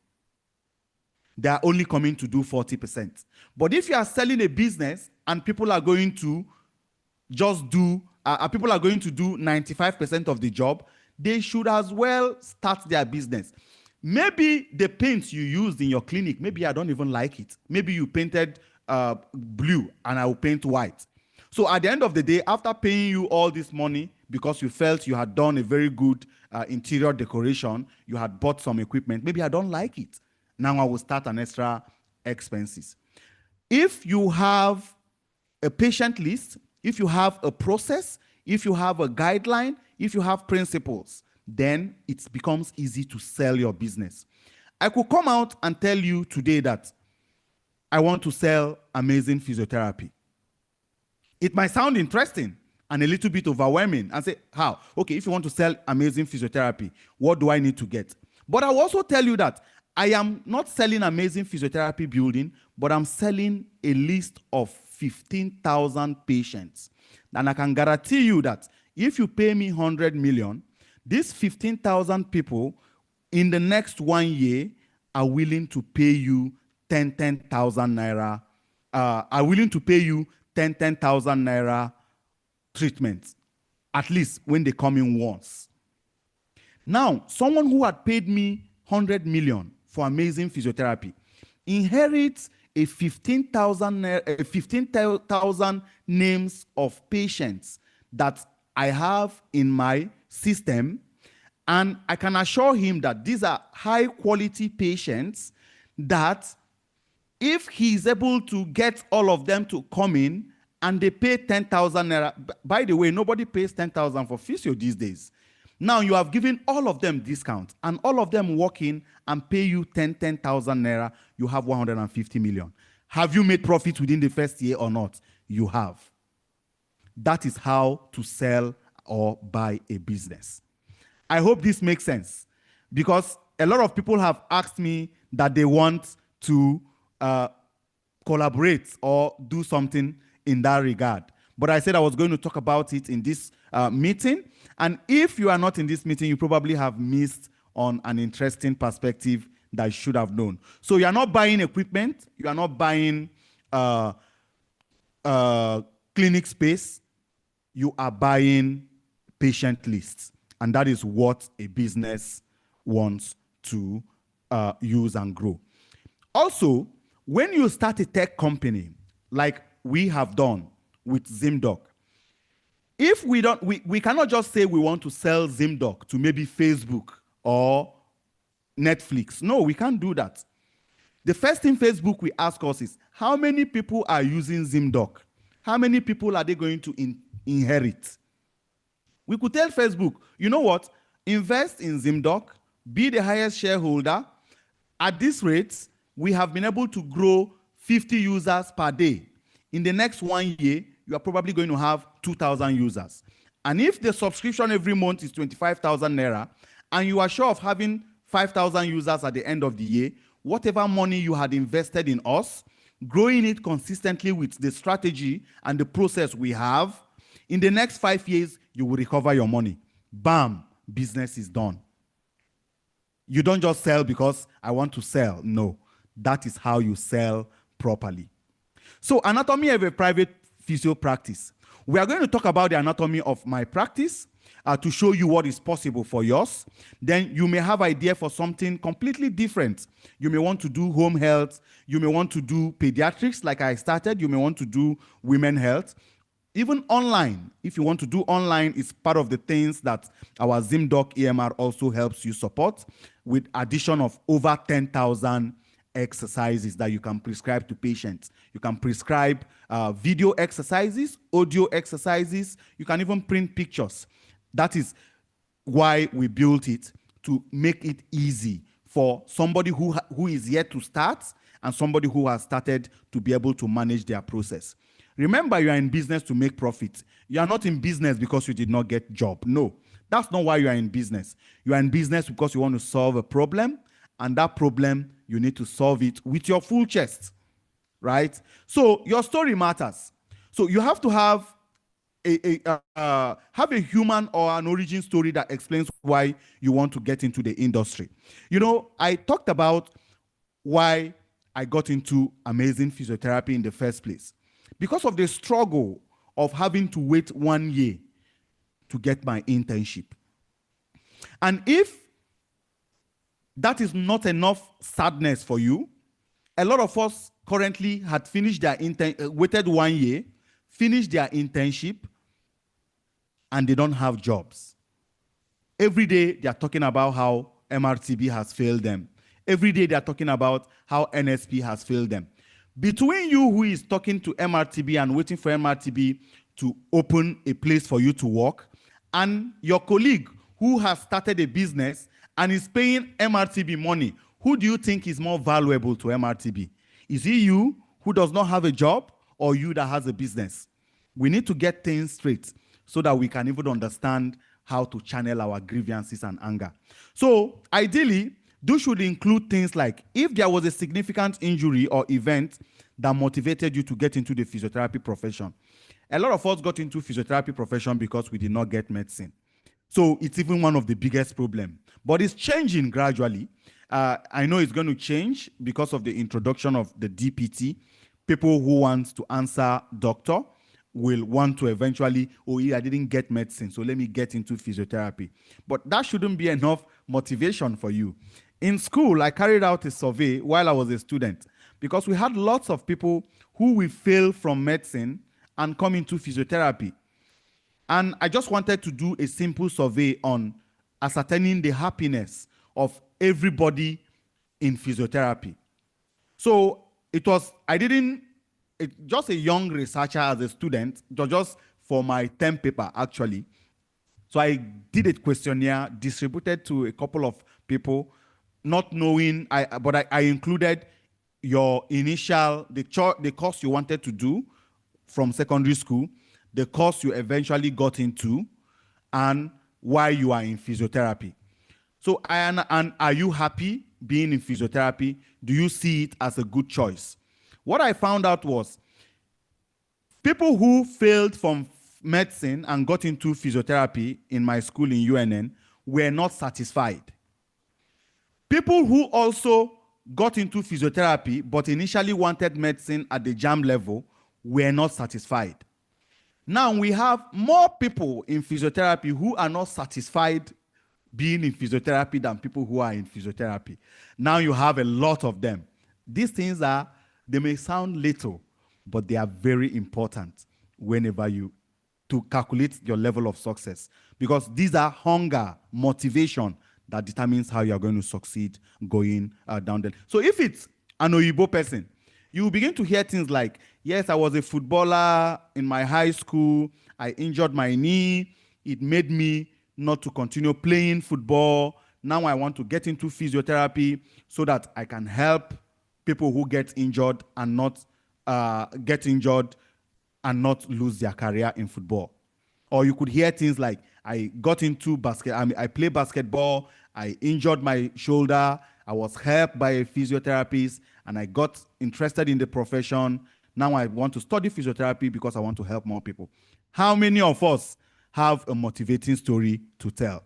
They are only coming to do 40%. But if you are selling a business and people are going to just do, people are going to do 95% of the job, they should as well start their business. Maybe the paint you used in your clinic, maybe I don't even like it. Maybe you painted blue and I will paint white. So at the end of the day, after paying you all this money because you felt you had done a very good interior decoration, you had bought some equipment, maybe I don't like it. Now I will start an extra expenses. If you have a patient list, if you have a process, if you have a guideline, if you have principles, then it becomes easy to sell your business. I could come out and tell you today that I want to sell amazing physiotherapy. It might sound interesting and a little bit overwhelming and say, how? Okay, if you want to sell amazing physiotherapy, what do I need to get? But I will also tell you that I am not selling amazing physiotherapy building, but I'm selling a list of 15,000 patients. And I can guarantee you that if you pay me 100 million, these 15,000 people in the next 1 year are willing to pay you 10,000 naira, are willing to pay you 10,000 naira treatments, at least when they come in once. Now, someone who had paid me 100 million for amazing physiotherapy inherits a 15,000 names of patients that I have in my system, and I can assure him that these are high quality patients that if he's able to get all of them to come in and they pay 10,000 naira, by the way, nobody pays 10,000 for physio these days. Now you have given all of them discount, and all of them walk in and pay you 10,000 naira. You have 150 million. Have you made profit within the first year or not? You have. That is how to sell or buy a business. I hope this makes sense, because a lot of people have asked me that they want to collaborate or do something in that regard. But I said I was going to talk about it in this meeting. And if you are not in this meeting, you probably have missed on an interesting perspective that you should have known. So you are not buying equipment. You are not buying clinic space. You are buying patient lists. And that is what a business wants to use and grow. Also, when you start a tech company, like we have done with ZimDoc, if we don't, we cannot just say we want to sell ZimDoc to maybe Facebook or Netflix. No, we can't do that. The first thing Facebook will ask us is, how many people are using ZimDoc? How many people are they going to inherit? We could tell Facebook, you know what? Invest in ZimDoc, be the highest shareholder. At this rate, we have been able to grow 50 users per day. In the next 1 year, you are probably going to have 2,000 users. And if the subscription every month is 25,000 naira, and you are sure of having 5,000 users at the end of the year, whatever money you had invested in us, growing it consistently with the strategy and the process we have, in the next 5 years, you will recover your money. Bam, business is done. You don't just sell because I want to sell. No, that is how you sell properly. So anatomy of a private physio practice. We are going to talk about the anatomy of my practice to show you what is possible for yours. Then you may have idea for something completely different. You may want to do home health. You may want to do pediatrics like I started. You may want to do women health. Even online, if you want to do online, it's part of the things that our ZimDoc EMR also helps you support, with addition of over 10,000 exercises that you can prescribe to patients. You can prescribe video exercises, audio exercises. You can even print pictures. That is why we built it, to make it easy for somebody who is yet to start and somebody who has started to be able to manage their process. Remember, you are in business to make profit. You are not in business because you did not get job. No, that's not why you are in business. You are in business because you want to solve a problem, and that problem, you need to solve it with your full chest, right? So your story matters. So you have to have a human or an origin story that explains why you want to get into the industry. You know, I talked about why I got into Amazing Physiotherapy in the first place. Because of the struggle of having to wait 1 year to get my internship. And if that is not enough sadness for you, a lot of us currently had finished their waited 1 year, finished their internship, and they don't have jobs. Every day they are talking about how MRTB has failed them. Every day they are talking about how NSP has failed them. Between you who is talking to MRTB and waiting for MRTB to open a place for you to work, and your colleague who has started a business and is paying MRTB money, who do you think is more valuable to MRTB? Is it you who does not have a job, or you that has a business? We need to get things straight so that we can even understand how to channel our grievances and anger. So ideally, those should include things like, if there was a significant injury or event that motivated you to get into the physiotherapy profession. A lot of us got into physiotherapy profession because we did not get medicine. So it's even one of the biggest problems. But it's changing gradually. I know it's going to change because of the introduction of the DPT. People who want to answer doctor will want to eventually, oh yeah, I didn't get medicine, so let me get into physiotherapy. But that shouldn't be enough motivation for you. In school, I carried out a survey while I was a student, because we had lots of people who will fail from medicine and come into physiotherapy. And I just wanted to do a simple survey on ascertaining the happiness of everybody in physiotherapy. So it was, just a young researcher as a student, just for my term paper actually. So I did a questionnaire, distributed to a couple of people, not knowing, but I included your initial, the course you wanted to do from secondary school, the course you eventually got into, and why you are in physiotherapy. So, and are you happy being in physiotherapy? Do you see it as a good choice? What I found out was people who failed from medicine and got into physiotherapy in my school in UNN were not satisfied. People who also got into physiotherapy but initially wanted medicine at the JAM level were not satisfied. Now we have more people in physiotherapy who are not satisfied being in physiotherapy than people who are in physiotherapy. Now you have a lot of them. These things they may sound little, but they are very important whenever to calculate your level of success, because these are hunger, motivation that determines how you're going to succeed going down there. So if it's an Oyibo person, you begin to hear things like, yes, I was a footballer in my high school, I injured my knee, it made me not to continue playing football. Now I want to get into physiotherapy so that I can help people who get injured and not lose their career in football. Or you could hear things like, I got into I play basketball, I injured my shoulder, I was helped by a physiotherapist, and I got interested in the profession. Now I want to study physiotherapy because I want to help more people. How many of us have a motivating story to tell?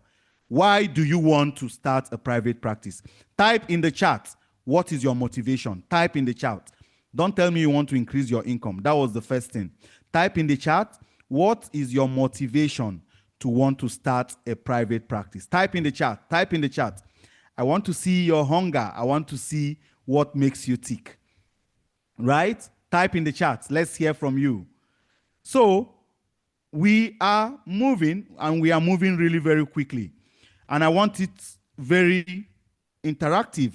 Why do you want to start a private practice? Type in the chat, what is your motivation? Type in the chat. Don't tell me you want to increase your income. That was the first thing. Type in the chat, what is your motivation to want to start a private practice? Type in the chat. Type in the chat. I want to see your hunger. I want to see what makes you tick. Right? Type in the chat. Let's hear from you. So we are moving, and we are moving really very quickly. And I want it very interactive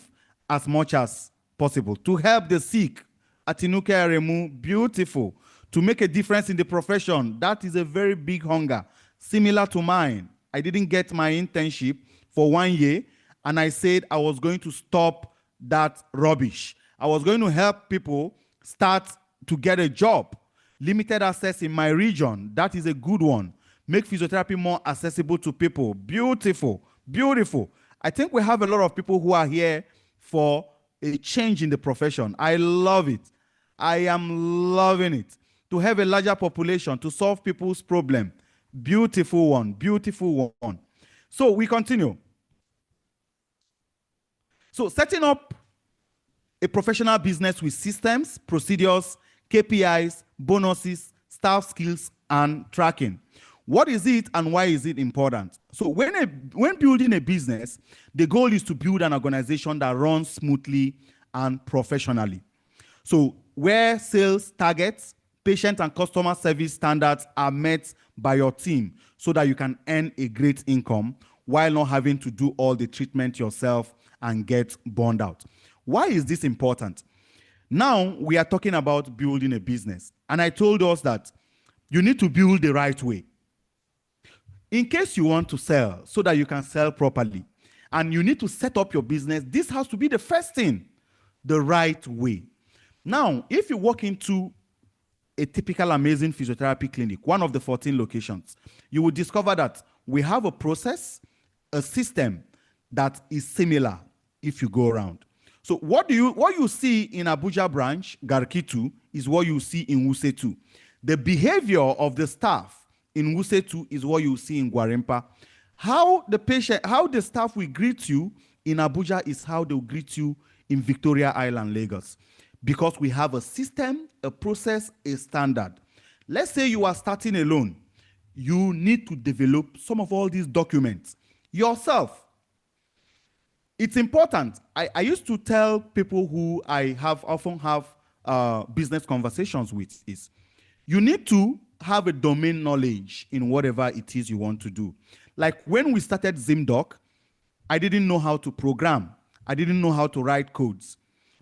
as much as possible to help the sick. Atinuke Aremu, beautiful. To make a difference in the profession, that is a very big hunger, similar to mine. I didn't get my internship for 1 year, and I said I was going to stop that rubbish. I was going to help people start to get a job. Limited access in my region, that is a good one. Make physiotherapy more accessible to people. Beautiful, beautiful. I think we have a lot of people who are here for a change in the profession. I love it. I am loving it. To have a larger population, to solve people's problem. Beautiful one, beautiful one. So we continue. So setting up a professional business with systems, procedures, KPIs, bonuses, staff skills, and tracking. What is it and why is it important? So when building a business, the goal is to build an organization that runs smoothly and professionally. So where sales targets, patient and customer service standards are met by your team so that you can earn a great income while not having to do all the treatment yourself and get burned out. Why is this important? Now we are talking about building a business. And I told us that you need to build the right way. In case you want to sell so that you can sell properly, and you need to set up your business, this has to be the first thing, the right way. Now, if you walk into a typical amazing physiotherapy clinic, one of the 14 locations, you will discover that we have a process, a system that is similar if you go around. So what you see in Abuja branch, Garki 2, is what you see in Wuse 2. The behavior of the staff in Wuse 2 is what you see in Gwarimpa. How the staff will greet you in Abuja is how they'll greet you in Victoria Island, Lagos. Because we have a system, a process, a standard. Let's say you are starting alone. You need to develop some of all these documents yourself. It's important. I used to tell people who I often have business conversations with is, you need to have a domain knowledge in whatever it is you want to do. Like when we started ZimDoc, I didn't know how to program. I didn't know how to write codes.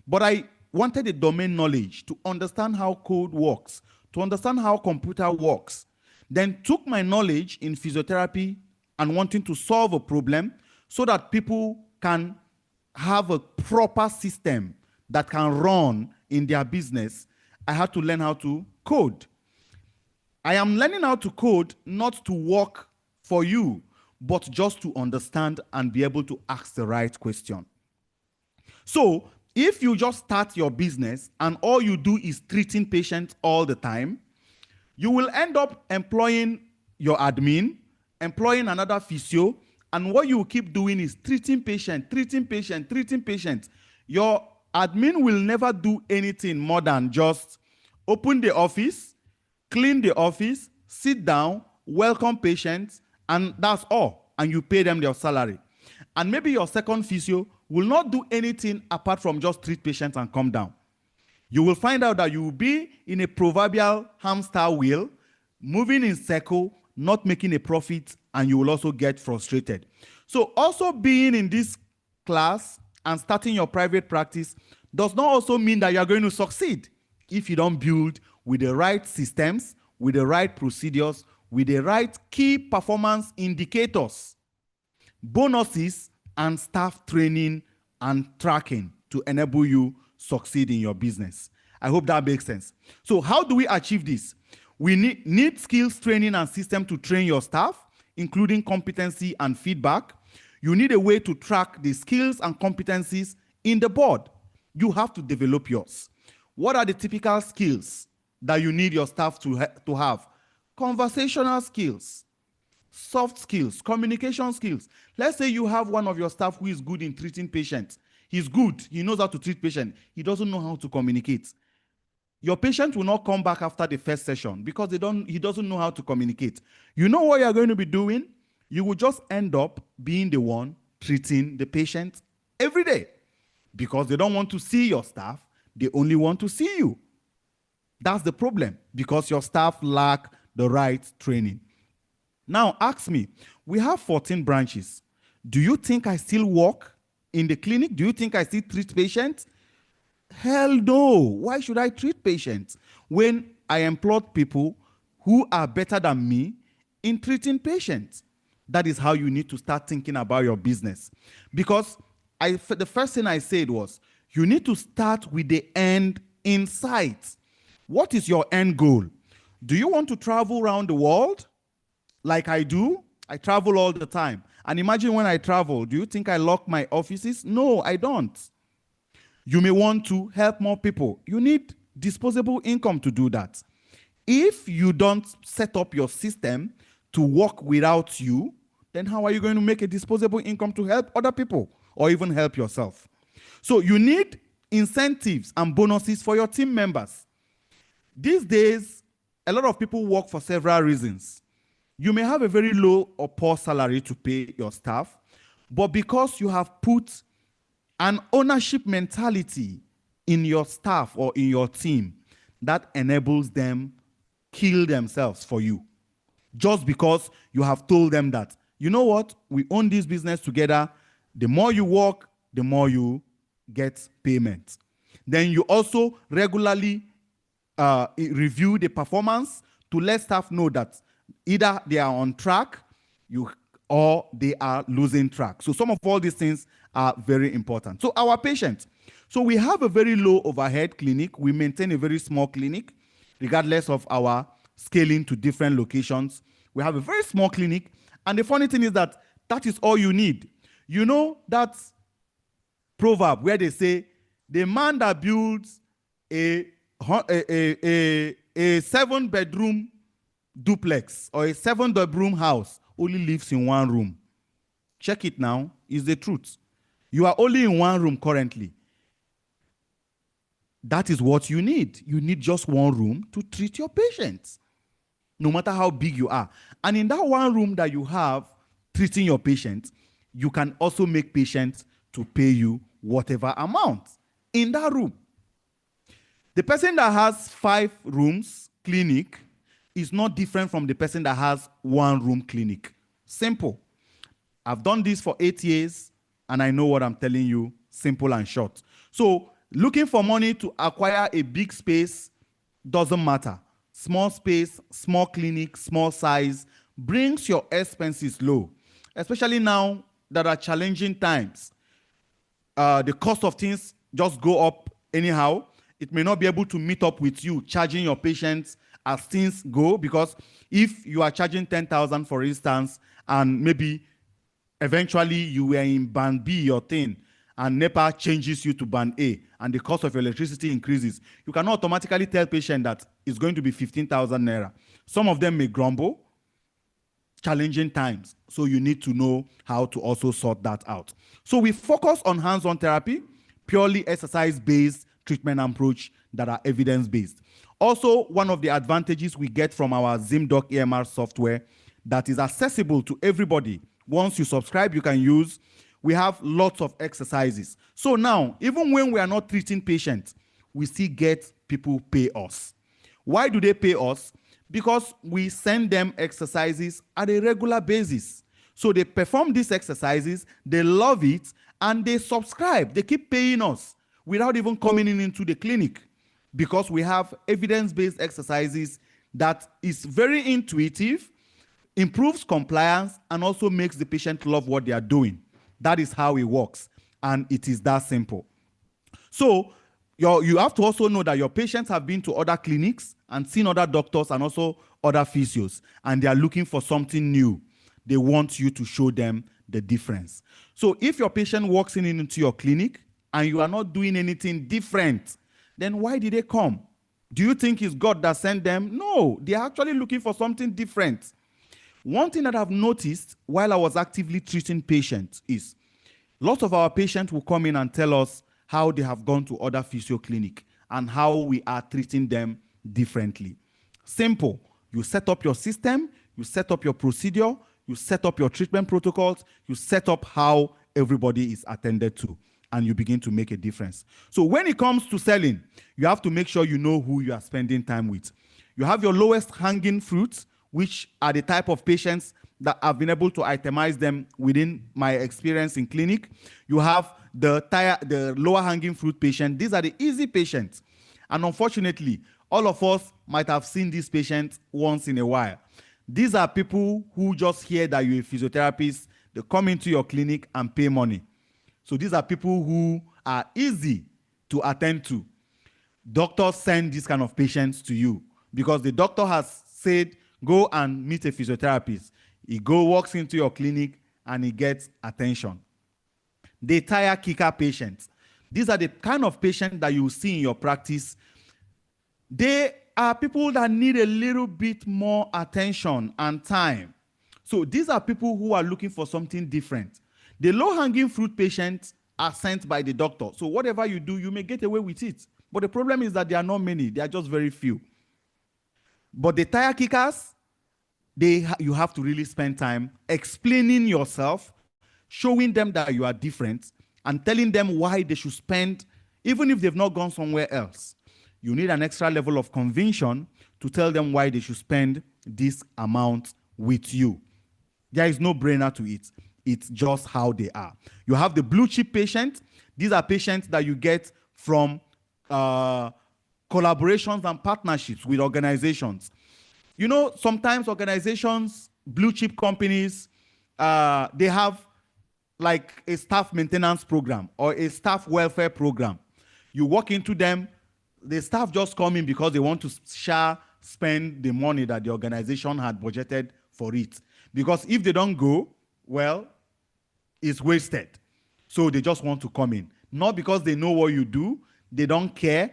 But I wanted a domain knowledge to understand how code works, to understand how computer works. Then took my knowledge in physiotherapy and wanting to solve a problem so that people can have a proper system that can run in their business, I had to learn how to code. I am learning how to code not to work for you, but just to understand and be able to ask the right question. So if you just start your business and all you do is treating patients all the time, you will end up employing your admin, employing another physio, and what you will keep doing is treating patients. Your admin will never do anything more than just open the office, clean the office, sit down, welcome patients, and that's all. And you pay them their salary. And maybe your second physio will not do anything apart from just treat patients and come down. You will find out that you will be in a proverbial hamster wheel, moving in circle, not making a profit, and you will also get frustrated. So also being in this class and starting your private practice does not also mean that you are going to succeed if you don't build with the right systems, with the right procedures, with the right key performance indicators, bonuses, and staff training and tracking to enable you succeed in your business. I hope that makes sense. So how do we achieve this? We need skills training and system to train your staff, including competency and feedback. You need a way to track the skills and competencies in the board. You have to develop yours. What are the typical skills that you need your staff to have? Conversational skills, soft skills, communication skills. Let's say you have one of your staff who is good in treating patients. He's good. He knows how to treat patients. He doesn't know how to communicate. Your patient will not come back after the first session because he doesn't know how to communicate. You know what you're going to be doing? You will just end up being the one treating the patient every day because they don't want to see your staff. They only want to see you. That's the problem because your staff lack the right training. Now ask me, we have 14 branches. Do you think I still work in the clinic? Do you think I still treat patients? Hell no. Why should I treat patients when I employ people who are better than me in treating patients? That is how you need to start thinking about your business. Because the first thing I said was, you need to start with the end in sight. What is your end goal? Do you want to travel around the world like I do? I travel all the time. And imagine when I travel, do you think I lock my offices? No, I don't. You may want to help more people. You need disposable income to do that. If you don't set up your system to work without you, then how are you going to make a disposable income to help other people or even help yourself? So you need incentives and bonuses for your team members. These days, a lot of people work for several reasons. You may have a very low or poor salary to pay your staff, but because you have put an ownership mentality in your staff or in your team, that enables them kill themselves for you. Just because you have told them that, you know what, we own this business together. The more you work, the more you get payment. Then you also regularly review the performance to let staff know that either they are on track or they are losing track. So some of all these things are very important. So our patients. So we have a very low overhead clinic. We maintain a very small clinic, regardless of our scaling to different locations. We have a very small clinic. And the funny thing is that is all you need. You know that proverb where they say, the man that builds a 7-bedroom duplex or a 7-bedroom house only lives in one room. Check it now. It's the truth. You are only in one room currently. That is what you need. You need just one room to treat your patients, no matter how big you are. And in that one room that you have treating your patients, you can also make patients to pay you whatever amount in that room. The person that has 5 rooms clinic is not different from the person that has 1-room clinic. Simple. I've done this for 8 years, and I know what I'm telling you, simple and short. So looking for money to acquire a big space doesn't matter. Small space, small clinic, small size brings your expenses low. especially now that are challenging times. The cost of things just go up anyhow. It may not be able to meet up with you charging your patients as things go, because if you are charging 10,000, for instance, and maybe eventually you were in band B, your thing, and NEPA changes you to band A, and the cost of your electricity increases, you cannot automatically tell patient that it's going to be 15,000 naira. Some of them may grumble. Challenging times, so you need to know how to also sort that out. So we focus on hands-on therapy, purely exercise-based treatment approach that are evidence-based. Also, one of the advantages we get from our ZimDoc EMR software that is accessible to everybody. Once you subscribe, you can use. We have lots of exercises. So now, even when we are not treating patients, we still get people pay us. Why do they pay us? Because we send them exercises at a regular basis. So they perform these exercises, they love it, and they subscribe. They keep paying us without even coming into the clinic, because we have evidence-based exercises that is very intuitive, improves compliance, and also makes the patient love what they are doing. That is how it works, and it is that simple. So you have to also know that your patients have been to other clinics and seen other doctors and also other physios, and they are looking for something new. They want you to show them the difference. So if your patient walks into your clinic and you are not doing anything different, then why did they come? Do you think it's God that sent them? No, they are actually looking for something different. One thing that I've noticed while I was actively treating patients is lots of our patients will come in and tell us how they have gone to other physio clinic and how we are treating them differently. Simple. You set up your system, you set up your procedure, you set up your treatment protocols, you set up how everybody is attended to, and you begin to make a difference. So when it comes to selling, you have to make sure you know who you are spending time with. You have your lowest hanging fruits, which are the type of patients that I've been able to itemize them within my experience in clinic. You have the lower hanging fruit patient. These are the easy patients. And unfortunately, all of us might have seen these patients once in a while. These are people who just hear that you're a physiotherapist, they come into your clinic and pay money. So these are people who are easy to attend to. Doctors send these kind of patients to you because the doctor has said, go and meet a physiotherapist. He walks into your clinic and he gets attention. The tire kicker patients. These are the kind of patients that you see in your practice. They are people that need a little bit more attention and time. So these are people who are looking for something different. The low-hanging fruit patients are sent by the doctor. So whatever you do, you may get away with it. But the problem is that there are not many. There are just very few. But the tire kickers, you have to really spend time explaining yourself, showing them that you are different, and telling them why they should spend, even if they've not gone somewhere else. You need an extra level of conviction to tell them why they should spend this amount with you. There is no brainer to it. It's just how they are. You have the blue chip patient. These are patients that you get from collaborations and partnerships with organizations. You know, sometimes organizations, blue chip companies, they have like a staff maintenance program or a staff welfare program. You walk into them, the staff just come in because they want to spend the money that the organization had budgeted for it. Because if they don't go, well, it's wasted. So they just want to come in. Not because they know what you do, they don't care.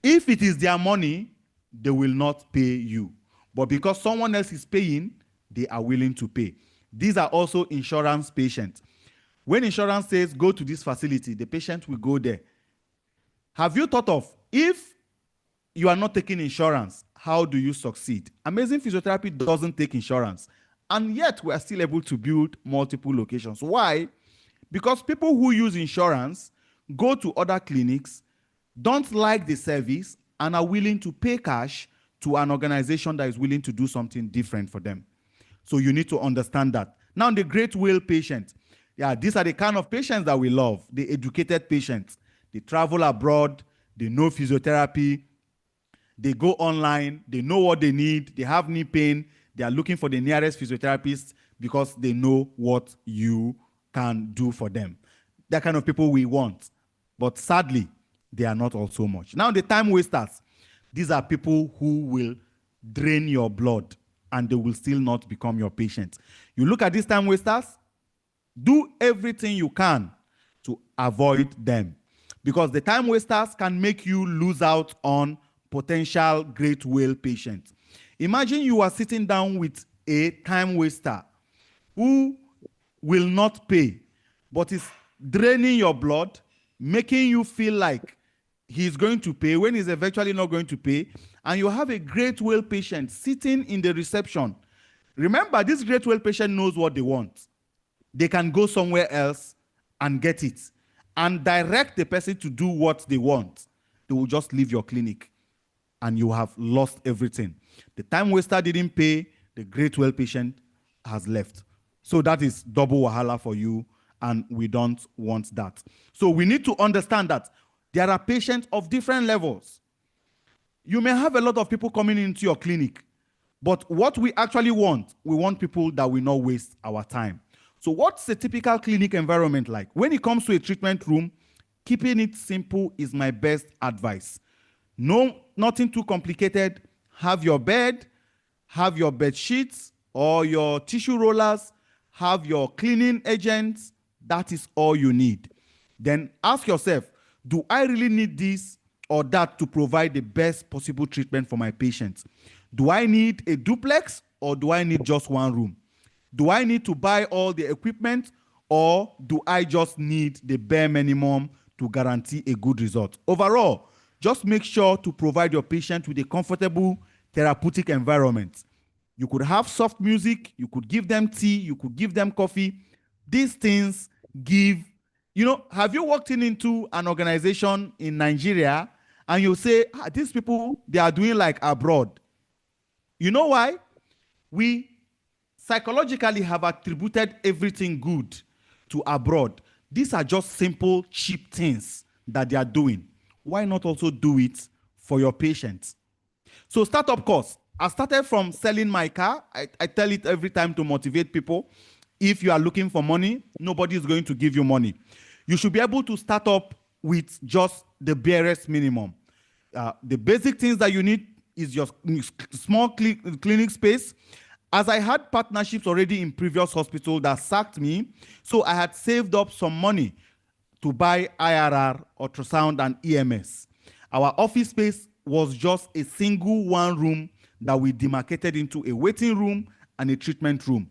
If it is their money, they will not pay you. But because someone else is paying, they are willing to pay. These are also insurance patients. When insurance says go to this facility, the patient will go there. Have you thought of, if you are not taking insurance, how do you succeed? Amazing Physiotherapy doesn't take insurance. And yet we are still able to build multiple locations. Why? Because people who use insurance go to other clinics, don't like the service, and are willing to pay cash to an organization that is willing to do something different for them. So you need to understand that. Now, the great will patient. Yeah, these are the kind of patients that we love, the educated patients. They travel abroad, they know physiotherapy, they go online, they know what they need, they have knee pain, they are looking for the nearest physiotherapist. because they know what you can do for them. That kind of people we want. But sadly, they are not all so much. Now, the time wasters, these are people who will drain your blood and they will still not become your patient. You look at these time wasters, do everything you can to avoid them, because the time wasters can make you lose out on potential great will patients. Imagine you are sitting down with a time waster who will not pay, but is draining your blood, making you feel like he's going to pay when he's eventually not going to pay, and you have a great will patient sitting in the reception. Remember, this great will patient knows what they want. They can go somewhere else and get it and direct the person to do what they want. They will just leave your clinic and you have lost everything. The time waster didn't pay, the great well patient has left. So that is double wahala for you, and we don't want that. So we need to understand that there are patients of different levels. You may have a lot of people coming into your clinic, but what we actually want, we want people that will not waste our time. So what's a typical clinic environment like? When it comes to a treatment room, keeping it simple is my best advice. No, nothing too complicated. Have your bed, have your bed sheets or your tissue rollers, have your cleaning agents. That is all you need. Then ask yourself, do I really need this or that to provide the best possible treatment for my patients? Do I need a duplex or do I need just one room? Do I need to buy all the equipment or do I just need the bare minimum to guarantee a good result? Overall, just make sure to provide your patient with a comfortable therapeutic environment. You could have soft music, you could give them tea, you could give them coffee. These things give, have you walked into an organization in Nigeria and you say, these people, they are doing like abroad? You know why? We psychologically have attributed everything good to abroad. These are just simple, cheap things that they are doing. Why not also do it for your patients? So startup costs. I started from selling my car. I tell it every time to motivate people. If you are looking for money, nobody is going to give you money. You should be able to start up with just the barest minimum. The basic things that you need is your small clinic space. As I had partnerships already in previous hospital that sacked me, so I had saved up some money to buy IRR, ultrasound, and EMS. Our office space was just a single one room that we demarcated into a waiting room and a treatment room.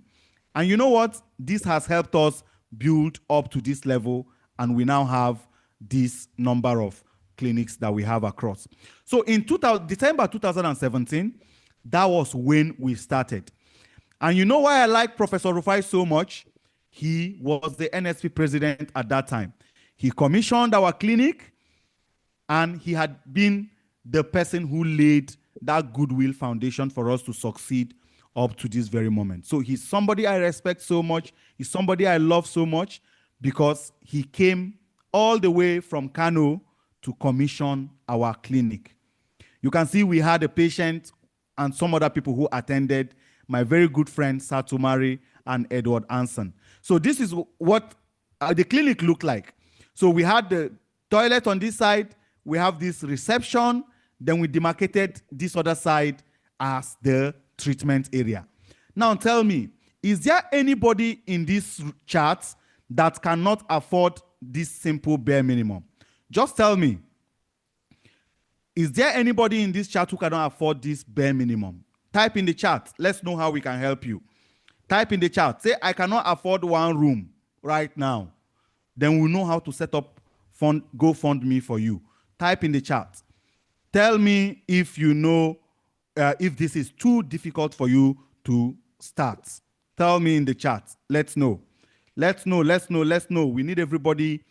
And you know what? This has helped us build up to this level, and we now have this number of clinics that we have across. So in December 2017, that was when we started. And you know why I like Professor Rufai so much? He was the NSP president at that time. He commissioned our clinic, and he had been the person who laid that goodwill foundation for us to succeed up to this very moment. So he's somebody I respect so much. He's somebody I love so much because he came all the way from Kano to commission our clinic. You can see we had a patient and some other people who attended, my very good friend Satumari and Edward Anson. So this is what the clinic looked like. So we had the toilet on this side, we have this reception, then we demarcated this other side as the treatment area. Now tell me, is there anybody in this chart that cannot afford this simple bare minimum? Just tell me, is there anybody in this chart who cannot afford this bare minimum? Type in the chat. Let's know how we can help you. Type in the chat. Say, I cannot afford one room right now. Then we'll know how to set up GoFundMe for you. Type in the chat. Tell me if you know if this is too difficult for you to start. Tell me in the chat. Let's know. Let's know. Let's know. Let's know. We need everybody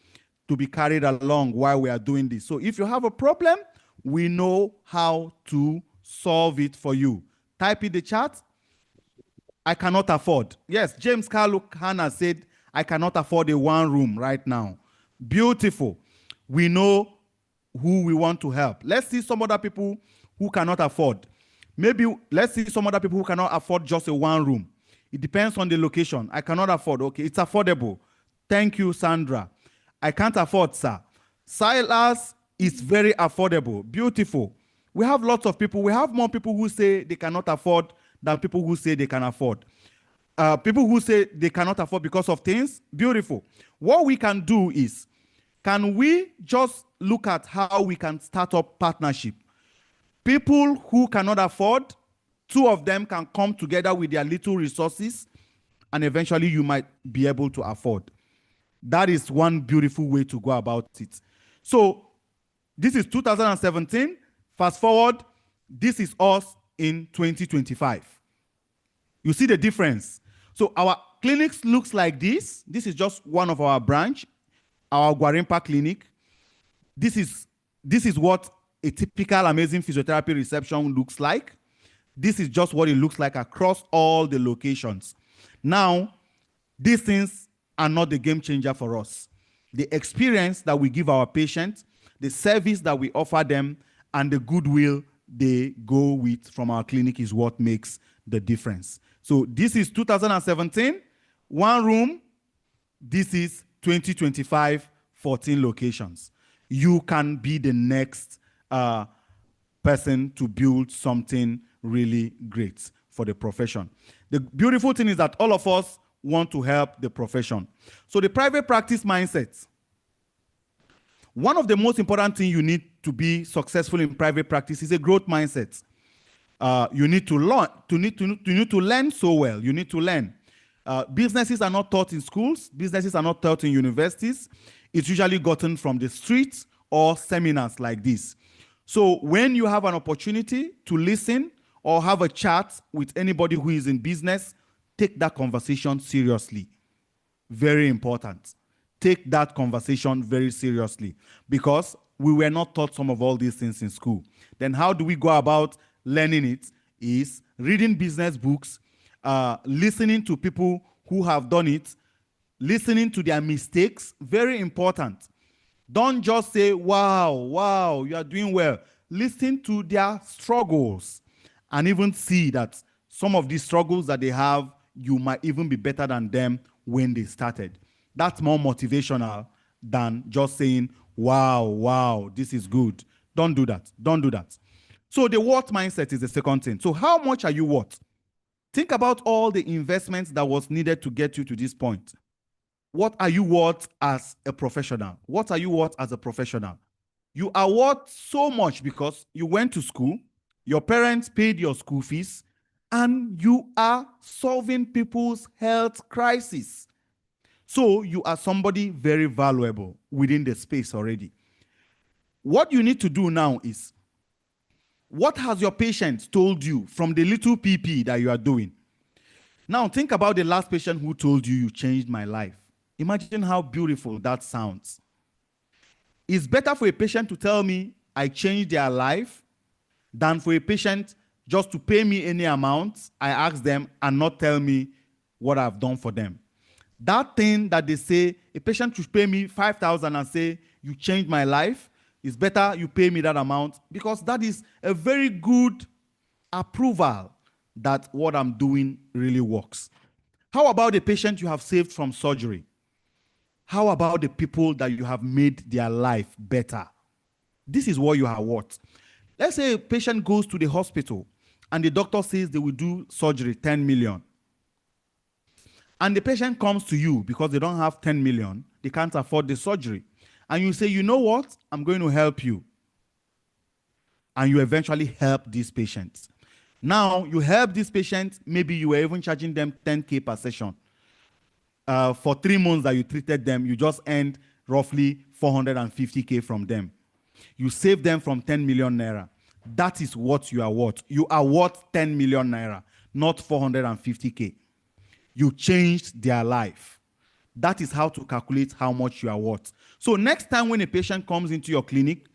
to be carried along while we are doing this. So if you have a problem, we know how to solve it for you. Type in the chat. I cannot afford. Yes, James Carlo Hanna said, I cannot afford a one room right now. Beautiful. We know who we want to help. Let's see some other people who cannot afford. Maybe let's see some other people who cannot afford just a one room. It depends on the location. I cannot afford. Okay, it's affordable. Thank you, Sandra. I can't afford, sir. Silas is very affordable. Beautiful. We have lots of people. We have more people who say they cannot afford than people who say they can afford. People who say they cannot afford because of things. Beautiful. What we can do is, can we just look at how we can start up partnership? People who cannot afford, two of them can come together with their little resources, and eventually you might be able to afford. That is one beautiful way to go about it. So this is 2017. Fast forward, this is us in 2025. You see the difference. So our clinics looks like this. This is just one of our branch, our Gwarimpa clinic. This is what a typical amazing physiotherapy reception looks like. This is just what it looks like across all the locations. Now, these things are not the game changer for us. The experience that we give our patients, the service that we offer them, and the goodwill they go with from our clinic is what makes the difference. So this is 2017, one room. This is 2025, 14 locations. You can be the next person to build something really great for the profession. The beautiful thing is that all of us want to help the profession. So the private practice mindset. One of the most important things you need to be successful in private practice is a growth mindset. You need to learn. You need to learn so well. You need to learn. Businesses are not taught in schools. Businesses are not taught in universities. It's usually gotten from the streets or seminars like this. So when you have an opportunity to listen or have a chat with anybody who is in business, take that conversation seriously. Very important. Take that conversation very seriously, because we were not taught some of all these things in school. Then how do we go about learning it? Is reading business books, listening to people who have done it, listening to their mistakes. Very important. Don't just say, wow, you are doing well. Listen to their struggles and even see that some of these struggles that they have, you might even be better than them when they started. That's more motivational than just saying, wow, this is good. Don't do that. Don't do that. So the what mindset is the second thing. So how much are you worth? Think about all the investments that was needed to get you to this point. What are you worth as a professional? What are you worth as a professional? You are worth so much because you went to school, your parents paid your school fees, and you are solving people's health crisis. So you are somebody very valuable within the space already. What you need to do now is, what has your patient told you from the little PP that you are doing? Now think about the last patient who told you, you changed my life. Imagine how beautiful that sounds. It's better for a patient to tell me I changed their life than for a patient just to pay me any amount I ask them and not tell me what I've done for them. That thing that they say, a patient should pay me 5,000 and say, you changed my life, it's better you pay me that amount, because that is a very good approval that what I'm doing really works. How about the patient you have saved from surgery? How about the people that you have made their life better? This is what you are worth. Let's say a patient goes to the hospital and the doctor says they will do surgery, 10 million. And the patient comes to you because they don't have 10 million, they can't afford the surgery. And you say, you know what? I'm going to help you. And you eventually help these patients. Now, you help these patients, maybe you were even charging them 10K per session. For 3 months that you treated them, you just earned roughly 450K from them. You save them from 10 million naira. That is what you are worth. You are worth 10 million naira, not 450K. You changed their life. That is how to calculate how much you are worth. So next time when a patient comes into your clinic,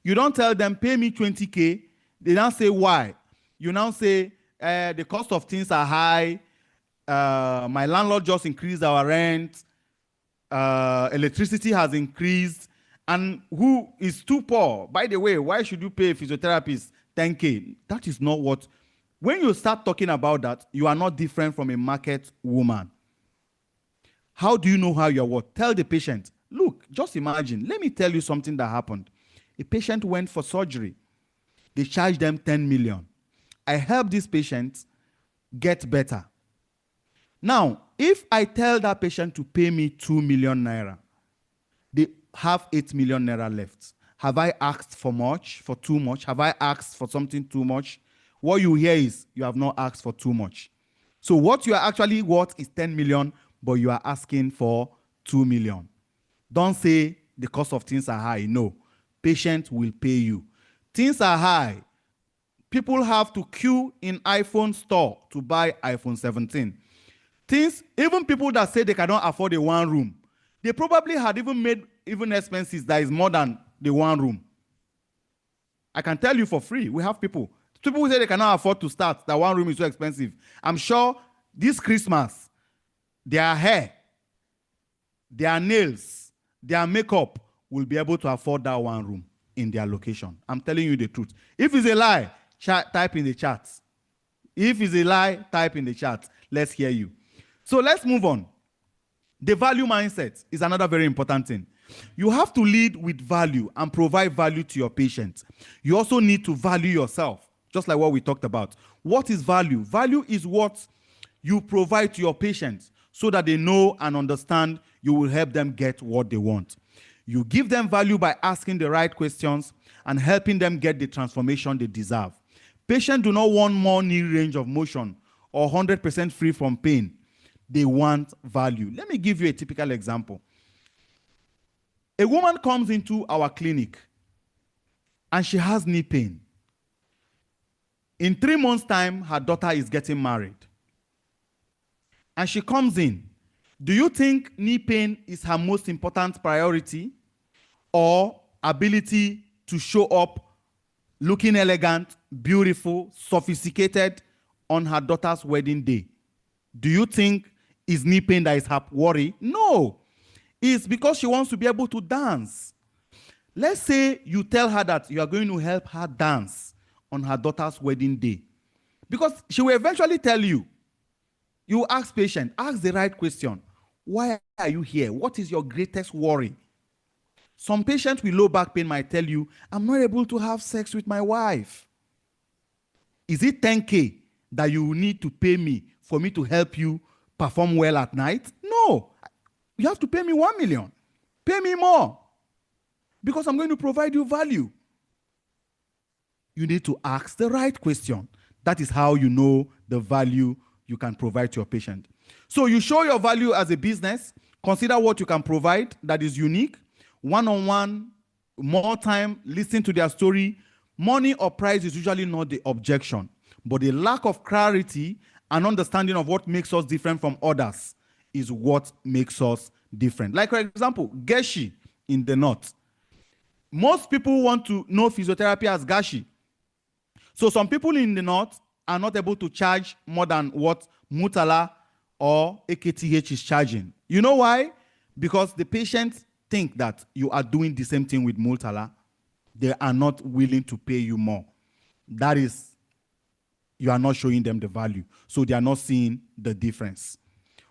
you don't tell them, pay me 20K. They now say, why? You now say, the cost of things are high. My landlord just increased our rent. Electricity has increased. And who is too poor? By the way, why should you pay a physiotherapist 10K? That is not what When you start talking about that, you are not different from a market woman. How do you know how you're what? Tell the patient, look, just imagine, let me tell you something that happened. A patient went for surgery. They charged them 10 million. I helped this patient get better. Now, if I tell that patient to pay me 2 million naira, they have 8 million naira left. Have I asked for much, for too much? Have I asked for something too much? What you hear is you have not asked for too much. So what you are actually worth is 10 million, but you are asking for 2 million. Don't say the cost of things are high. No, patient will pay you. Things are high. People have to queue in iPhone store to buy iPhone 17. Things, even people that say they cannot afford a one room, they probably had even made even expenses that is more than the one room. I can tell you for free, we have people who say they cannot afford to start, that one room is so expensive. I'm sure this Christmas, their hair, their nails, their makeup will be able to afford that one room in their location. I'm telling you the truth. If it's a lie, type in the chat. If it's a lie, type in the chat. Let's hear you. So let's move on. The value mindset is another very important thing. You have to lead with value and provide value to your patients. You also need to value yourself, just like what we talked about. What is value? Value is what you provide to your patients so that they know and understand you will help them get what they want. You give them value by asking the right questions and helping them get the transformation they deserve. Patients do not want more knee range of motion or 100% free from pain. They want value. Let me give you a typical example. A woman comes into our clinic and she has knee pain. In 3 months' time, her daughter is getting married. And she comes in. Do you think knee pain is her most important priority, or ability to show up looking elegant, beautiful, sophisticated on her daughter's wedding day? Do you think it's knee pain that is her worry? No. It's because she wants to be able to dance. Let's say you tell her that you are going to help her dance on her daughter's wedding day. Because she will eventually tell you. You ask patient, ask the right question. Why are you here? What is your greatest worry? Some patients with low back pain might tell you, I'm not able to have sex with my wife. Is it 10K that you need to pay me for me to help you perform well at night? No. You have to pay me 1 million. Pay me more. Because I'm going to provide you value. You need to ask the right question. That is how you know the value you can provide to your patient. So you show your value as a business. Consider what you can provide that is unique. One-on-one, more time, listen to their story. Money or price is usually not the objection, but the lack of clarity and understanding of what makes us different from others is what makes us different. Like, for example, Geshi in the north. Most people want to know physiotherapy as Gashi. So some people in the north are not able to charge more than what Murtala or AKTH is charging. You know why? Because the patients think that you are doing the same thing with Murtala. They are not willing to pay you more. That is, you are not showing them the value. So they are not seeing the difference.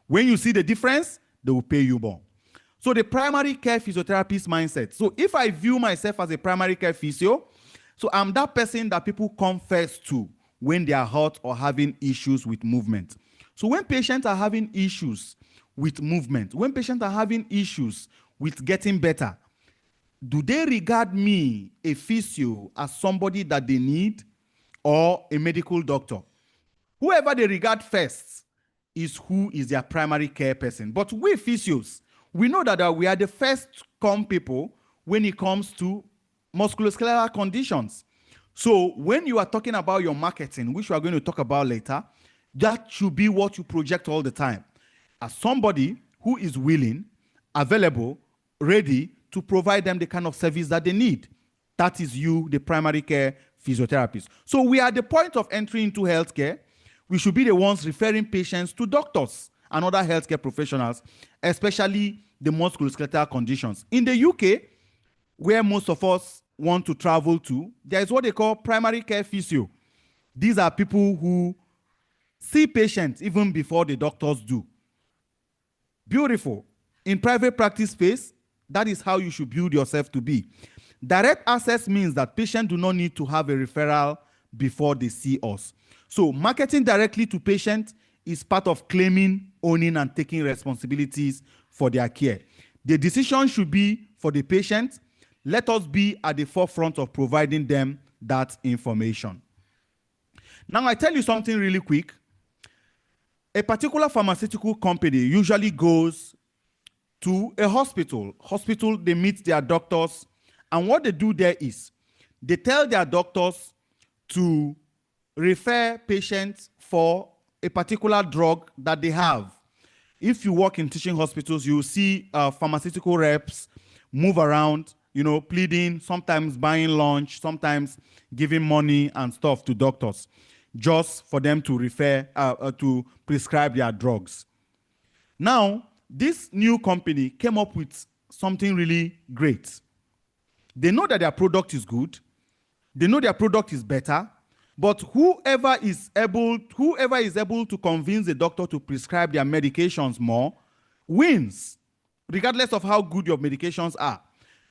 When you see the difference, they will pay you more. So the primary care physiotherapist mindset. So if I view myself as a primary care physio, so I'm that person that people come first to when they are hurt or having issues with movement. So when patients are having issues with movement, when patients are having issues with getting better, do they regard me, a physio, as somebody that they need or a medical doctor? Whoever they regard first is who is their primary care person. But we physios, we know that we are the first come people when it comes to musculoskeletal conditions. So when you are talking about your marketing, which we are going to talk about later, that should be what you project all the time. As somebody who is willing, available, ready to provide them the kind of service that they need. That is you, the primary care physiotherapist. So we are at the point of entry into healthcare. We should be the ones referring patients to doctors and other healthcare professionals, especially the musculoskeletal conditions. In the UK, where most of us want to travel to, there is what they call primary care physio. These are people who see patients even before the doctors do. Beautiful. In private practice space, that is how you should build yourself to be. Direct access means that patients do not need to have a referral before they see us. So marketing directly to patients is part of claiming, owning, and taking responsibilities for their care. The decision should be for the patient. Let us be at the forefront of providing them that information. Now, I tell you something really quick. A particular pharmaceutical company usually goes to a hospital. Hospital, they meet their doctors, and what they do there is they tell their doctors to refer patients for a particular drug that they have. If you work in teaching hospitals, you will see pharmaceutical reps move around, pleading, sometimes buying lunch, sometimes giving money and stuff to doctors, just for them to refer, to prescribe their drugs. Now, this new company came up with something really great. They know that their product is good. They know their product is better. But whoever is able to convince the doctor to prescribe their medications more wins, regardless of how good your medications are.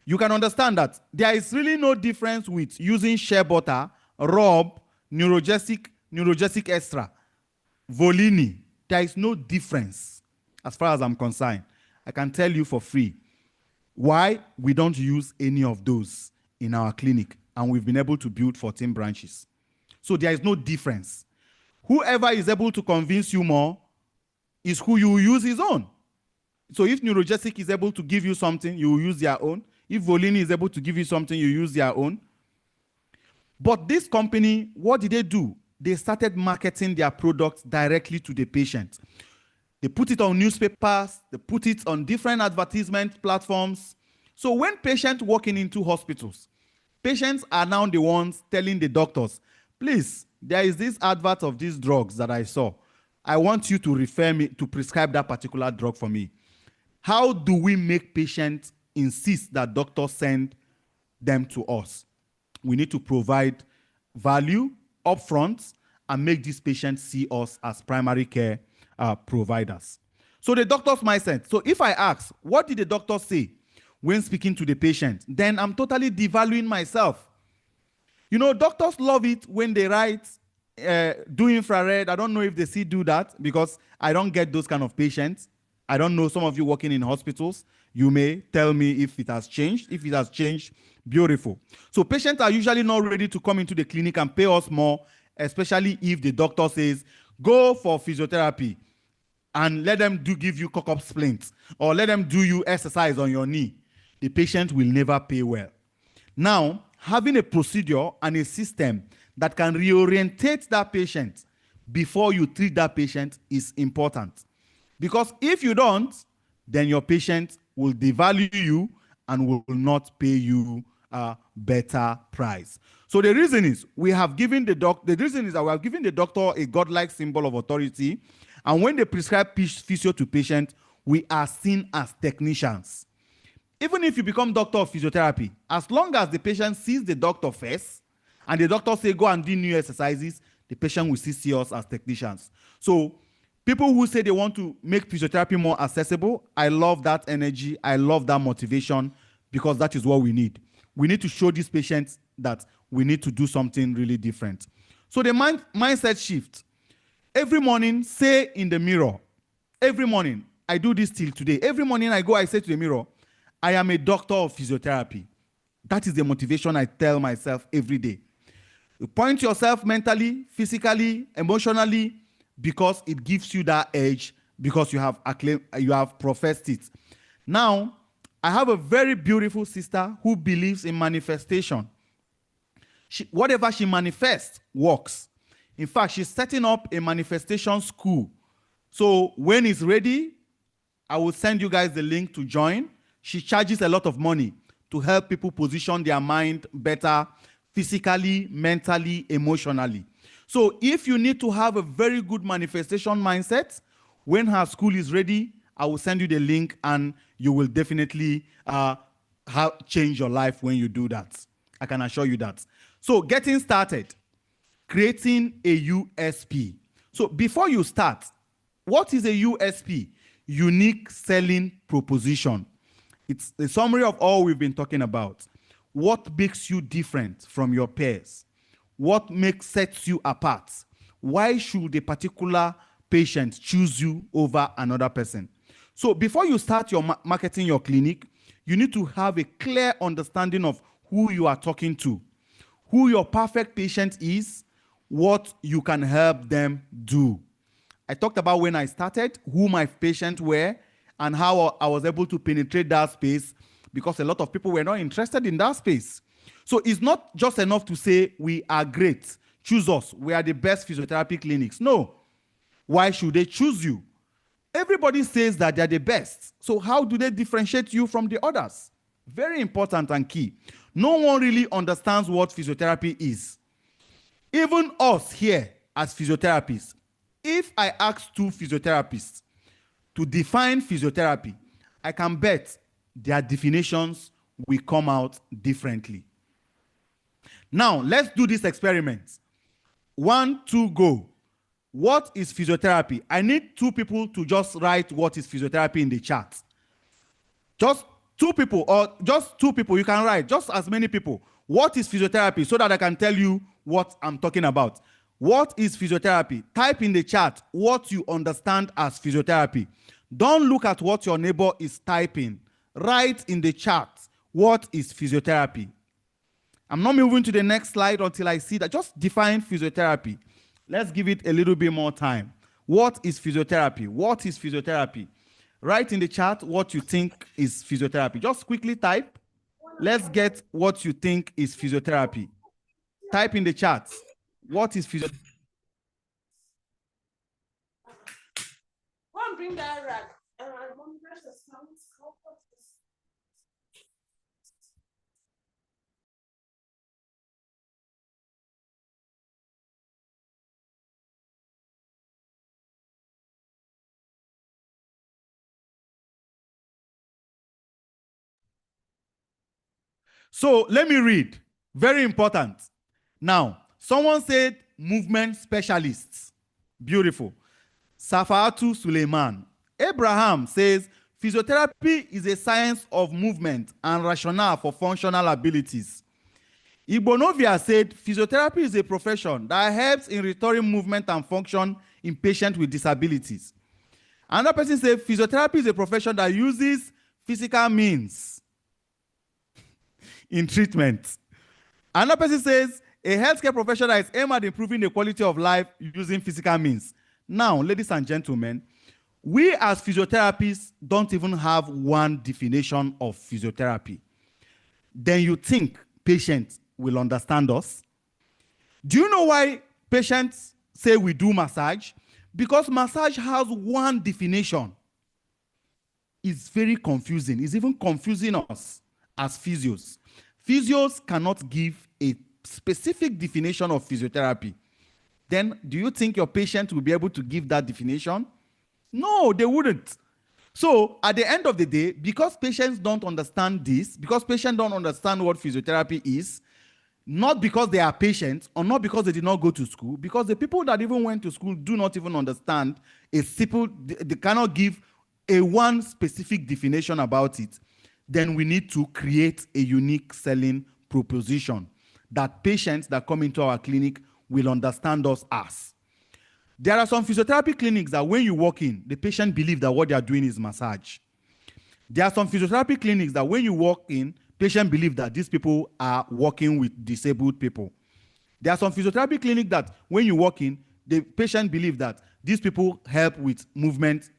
You can understand that there is really no difference with using shea butter, Rob, Neurogesic Extra, Volini. There is no difference as far as I'm concerned. I can tell you for free why we don't use any of those in our clinic, and we've been able to build 14 branches. So there is no difference. Whoever is able to convince you more is who you use his own. So if Neurogesic is able to give you something, you will use their own. If Volini is able to give you something, you use their own. But this company, what did they do? They started marketing their products directly to the patient. They put it on newspapers, they put it on different advertisement platforms. So when patients walking into hospitals, patients are now the ones telling the doctors, please, there is this advert of these drugs that I saw. I want you to refer me to prescribe that particular drug for me. How do we make patients insist that doctors send them to us? We need to provide value upfront and make these patients see us as primary care providers. So the doctor's mindset. So if I ask, what did the doctor say when speaking to the patient? Then I'm totally devaluing myself. Doctors love it when they write, do infrared. I don't know if they still do that because I don't get those kind of patients. I don't know, some of you working in hospitals, you may tell me if it has changed. If it has changed, beautiful. So patients are usually not ready to come into the clinic and pay us more, especially if the doctor says, go for physiotherapy and let them give you cock-up splints or let them do you exercise on your knee. The patient will never pay well. Now, having a procedure and a system that can reorientate that patient before you treat that patient is important. Because if you don't, then your patient will devalue you and will not pay you a better price. So the reason is we have given the doctor a godlike symbol of authority, and when they prescribe physio to patient, we are seen as technicians. Even if you become doctor of physiotherapy, as long as the patient sees the doctor first, and the doctor say go and do new exercises, the patient will still see us as technicians. So people who say they want to make physiotherapy more accessible, I love that energy. I love that motivation because that is what we need. We need to show these patients that we need to do something really different. So the mindset shift. Every morning, say in the mirror. Every morning, I do this till today. Every morning I go, I say to the mirror, I am a doctor of physiotherapy. That is the motivation I tell myself every day. You point yourself mentally, physically, emotionally, because it gives you that edge, because you have professed it. Now, I have a very beautiful sister who believes in manifestation. Whatever she manifests works. In fact, she's setting up a manifestation school. So when it's ready, I will send you guys the link to join. She charges a lot of money to help people position their mind better, physically, mentally, emotionally. So if you need to have a very good manifestation mindset, when her school is ready, I will send you the link and you will definitely change your life when you do that. I can assure you that. So getting started. creating a USP. So before you start, what is a USP? Unique selling proposition. It's a summary of all we've been talking about. What makes you different from your peers? What sets you apart? Why should a particular patient choose you over another person? So before you start your marketing your clinic, you need to have a clear understanding of who you are talking to, who your perfect patient is, what you can help them do. I talked about when I started, who my patients were, and how I was able to penetrate that space because a lot of people were not interested in that space. So it's not just enough to say we are great, choose us, we are the best physiotherapy clinics. No. Why should they choose you? Everybody says that they're the best. So how do they differentiate you from the others? Very important and key. No one really understands what physiotherapy is. Even us here as physiotherapists, if I ask 2 physiotherapists to define physiotherapy, I can bet their definitions will come out differently. Now, let's do this experiment. 1, 2, go. What is physiotherapy? I need 2 people to just write what is physiotherapy in the chat. Just 2 people, or just 2 people, you can write, just as many people. What is physiotherapy, so that I can tell you what I'm talking about. What is physiotherapy? Type in the chat what you understand as physiotherapy. Don't look at what your neighbor is typing. Write in the chat what is physiotherapy. I'm not moving to the next slide until I see that. Just define physiotherapy. Let's give it a little bit more time. What is physiotherapy? What is physiotherapy? Write in the chat what you think is physiotherapy. Just quickly type. Let's get what you think is physiotherapy. Type in the chat. What is physiotherapy? One, bring that rag. So let me read. Very important. Now, someone said movement specialists. Beautiful. Safaatu Suleiman. Abraham says physiotherapy is a science of movement and rationale for functional abilities. Igbonovia said physiotherapy is a profession that helps in restoring movement and function in patients with disabilities. Another person said physiotherapy is a profession that uses physical means in treatment. Another person says a healthcare profession that is aimed at improving the quality of life using physical means. Now, ladies and gentlemen, we as physiotherapists don't even have one definition of physiotherapy. Then you think patients will understand us? Do you know why patients say we do massage? Because massage has one definition. It's very confusing. It's even confusing us as physios. Physios cannot give a specific definition of physiotherapy. Then do you think your patient will be able to give that definition? No, they wouldn't. So at the end of the day, because patients don't understand this, because patients don't understand what physiotherapy is, not because they are patients or not because they did not go to school, because the people that even went to school do not even understand a simple, they cannot give a one specific definition about it, then we need to create a unique selling proposition that patients that come into our clinic will understand us as. There are some physiotherapy clinics that when you walk in, the patient believes that what they are doing is massage. There are some physiotherapy clinics that when you walk in, patients believe that these people are working with disabled people. There are some physiotherapy clinics that when you walk in, the patient believe that these people help with movement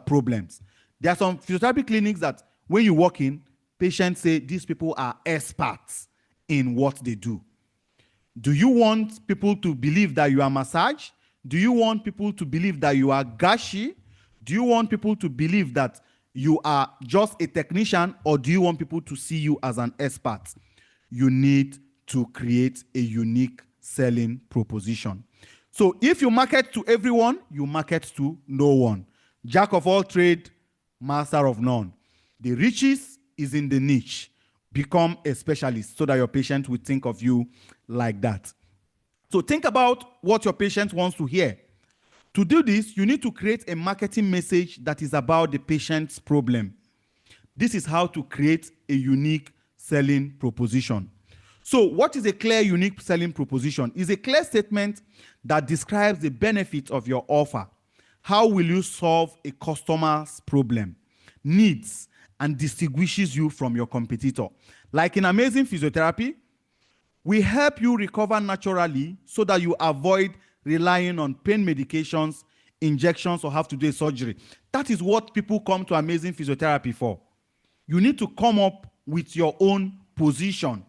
problems. There are some physiotherapy clinics that when you walk in, patients say these people are experts in what they do. Do you want people to believe that you are massage? Do you want people to believe that you are gashi? Do you want people to believe that you are just a technician, or do you want people to see you as an expert? You need to create a unique selling proposition. So if you market to everyone, you market to no one. Jack of all trades, master of none. The riches is in the niche. Become a specialist so that your patient will think of you like that. So think about what your patient wants to hear. To do this, you need to create a marketing message that is about the patient's problem. This is how to create a unique selling proposition. So what is a clear, unique selling proposition? It's a clear statement that describes the benefits of your offer. How will you solve a customer's problem, needs, and distinguishes you from your competitor? Like in Amazing Physiotherapy, we help you recover naturally so that you avoid relying on pain medications, injections, or have to do a surgery. That is what people come to Amazing Physiotherapy for. You need to come up with your own position.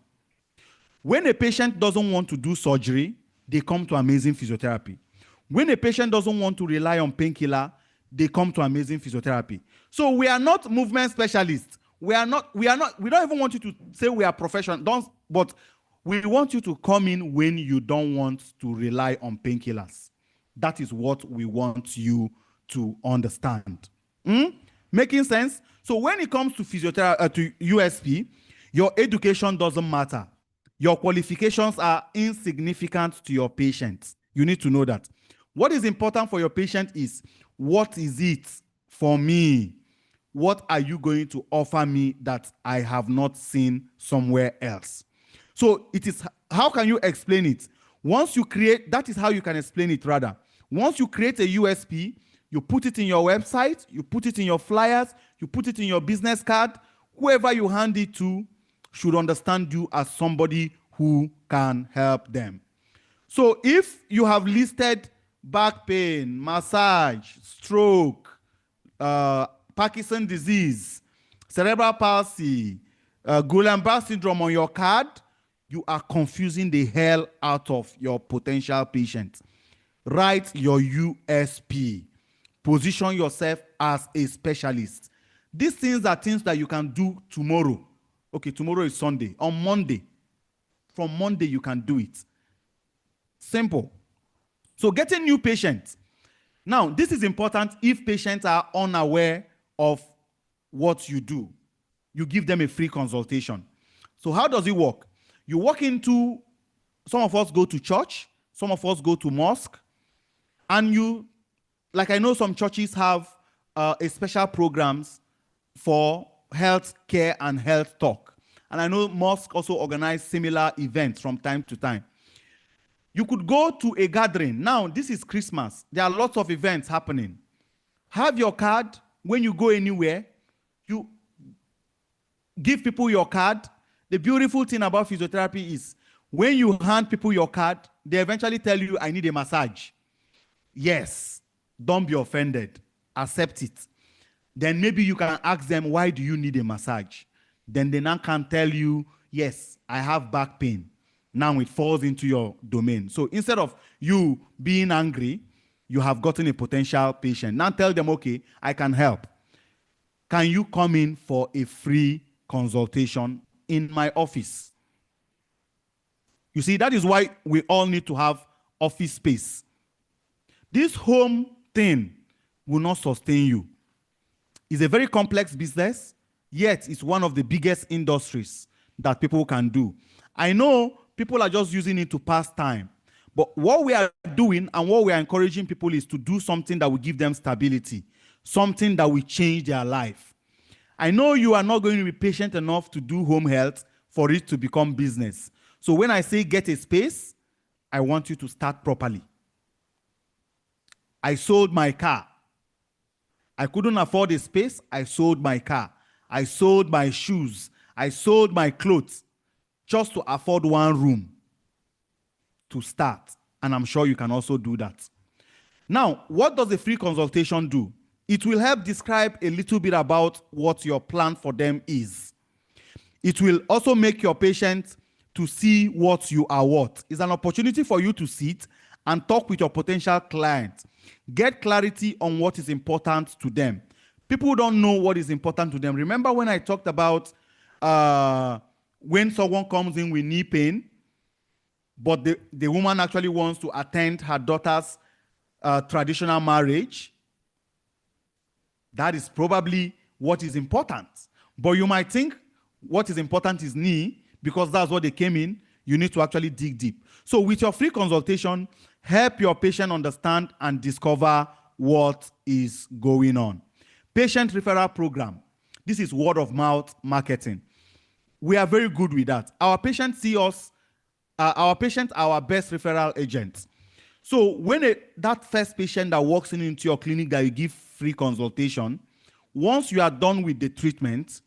When a patient doesn't want to do surgery, they come to Amazing Physiotherapy. When a patient doesn't want to rely on painkiller, they come to Amazing Physiotherapy. So we are not movement specialists. We don't even want you to say we are professional, but we want you to come in when you don't want to rely on painkillers. That is what we want you to understand. Making sense? So when it comes to physiotherapy, to USP, your education doesn't matter. Your qualifications are insignificant to your patients. You need to know that. What is important for your patient is, what is it for me? What are you going to offer me that I have not seen somewhere else? So it is, how can you explain it? Once you create, that is how you can explain it rather. Once you create a USP, you put it in your website, you put it in your flyers, you put it in your business card. Whoever you hand it to should understand you as somebody who can help them. So if you have listed back pain, massage, stroke, Parkinson's disease, cerebral palsy, Guillain-Barré syndrome on your card, you are confusing the hell out of your potential patient. Write your USP. Position yourself as a specialist. These things are things that you can do tomorrow. Okay, tomorrow is Sunday. On Monday, from Monday, you can do it. Simple. So getting new patients. Now, this is important if patients are unaware of what you do. You give them a free consultation. So how does it work? You walk into, some of us go to church, some of us go to mosque, and you, like I know some churches have a special programs for health care and health talk. And I know mosque also organize similar events from time to time. You could go to a gathering. Now, this is Christmas. There are lots of events happening. Have your card. When you go anywhere, you give people your card. The beautiful thing about physiotherapy is when you hand people your card, they eventually tell you, I need a massage. Yes, don't be offended. Accept it. Then maybe you can ask them, why do you need a massage? Then they now can tell you, yes, I have back pain. Now it falls into your domain. So instead of you being angry, you have gotten a potential patient. Now tell them, okay, I can help. Can you come in for a free consultation in my office? You see, that is why we all need to have office space. This home thing will not sustain you. It's a very complex business, yet it's one of the biggest industries that people can do. I know people are just using it to pass time, but what we are doing and what we are encouraging people is to do something that will give them stability, something that will change their life. I know you are not going to be patient enough to do home health for it to become business. So when I say get a space, I want you to start properly. I sold my car. I couldn't afford a space. I sold my car. I sold my shoes. I sold my clothes just to afford one room to start. And I'm sure you can also do that. Now, what does a free consultation do? It will help describe a little bit about what your plan for them is. It will also make your patient to see what you are worth. It's an opportunity for you to sit and talk with your potential client. Get clarity on what is important to them. People don't know what is important to them. Remember when I talked about when someone comes in with knee pain, but the woman actually wants to attend her daughter's traditional marriage? That is probably what is important. But you might think what is important is knee, because that's what they came in. you need to actually dig deep. So with your free consultation, help your patient understand and discover what is going on. Patient referral program. This is word of mouth marketing. We are very good with that. Our patients see us, our patients are our best referral agents. So when that first patient that walks into your clinic that you give free consultation, once you are done with the treatment,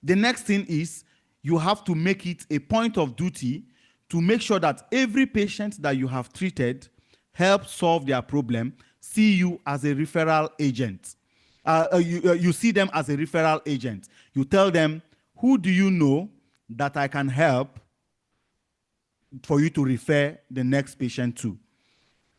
the next thing is you have to make it a point of duty to make sure that every patient that you have treated help solve their problem, see you as a referral agent. You see them as a referral agent. You tell them, who do you know that I can help for you to refer the next patient to?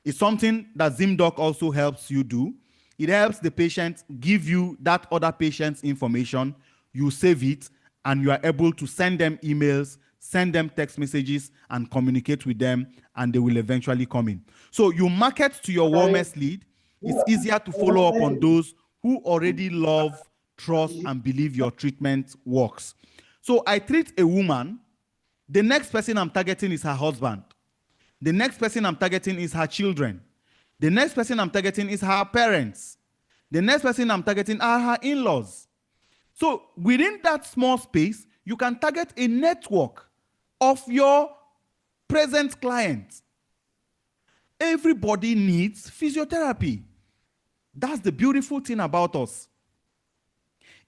It's something that ZimDoc also helps you do. It helps the patient give you that other patient's information. You save it, and you are able to send them emails, send them text messages, and communicate with them, and they will eventually come in. So you market to your warmest lead. It's easier to follow up on those who already love, trust, and believe your treatment works. So I treat a woman. The next person I'm targeting is her husband. The next person I'm targeting is her children. The next person I'm targeting is her parents. The next person I'm targeting are her in-laws. So within that small space, you can target a network of your present clients. Everybody needs physiotherapy. That's the beautiful thing about us.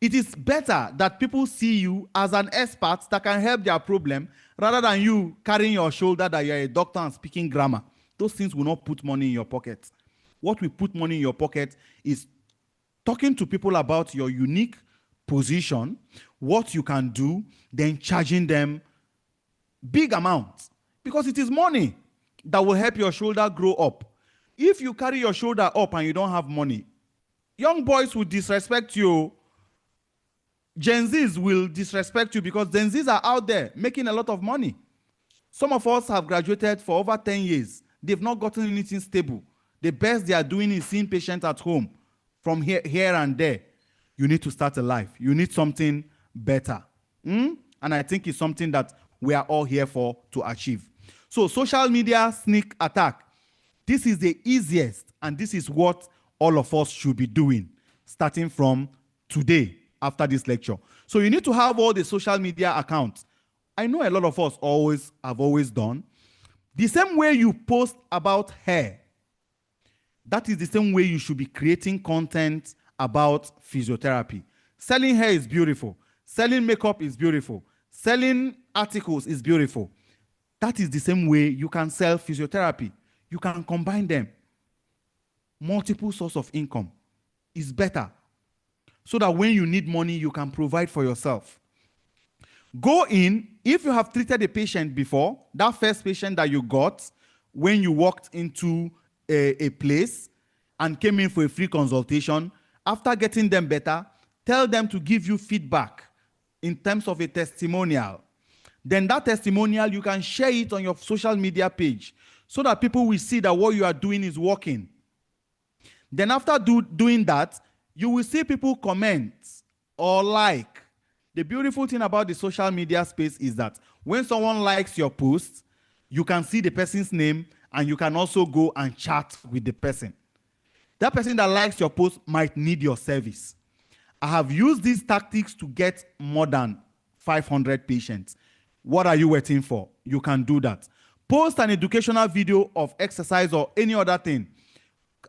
It is better that people see you as an expert that can help their problem rather than you carrying your shoulder that you're a doctor and speaking grammar. Those things will not put money in your pocket. What will put money in your pocket is talking to people about your unique position, what you can do, then charging them big amounts, because it is money that will help your shoulder grow up. If you carry your shoulder up and you don't have money, young boys will disrespect you. Gen Zs will disrespect you because Gen Zs are out there making a lot of money. Some of us have graduated for over 10 years. They've not gotten anything stable. The best they are doing is seeing patients at home from here and there. You need to start a life. You need something better. And I think it's something that we are all here for to achieve. So social media sneak attack. This is the easiest, and this is what all of us should be doing starting from today after this lecture. So you need to have all the social media accounts. I know a lot of us have always done. The same way you post about hair, that is the same way you should be creating content about physiotherapy. Selling hair is beautiful. Selling makeup is beautiful. Selling articles is beautiful. That is the same way you can sell physiotherapy. You can combine them. Multiple source of income is better, so that when you need money, you can provide for yourself. Go in, if you have treated a patient before, that first patient that you got when you walked into a place and came in for a free consultation, after getting them better, tell them to give you feedback in terms of a testimonial. Then that testimonial, you can share it on your social media page so that people will see that what you are doing is working. Then after doing that, you will see people comment or like. The beautiful thing about the social media space is that when someone likes your post, you can see the person's name and you can also go and chat with the person. That person that likes your post might need your service. I have used these tactics to get more than 500 patients. What are you waiting for? You can do that. Post an educational video of exercise or any other thing.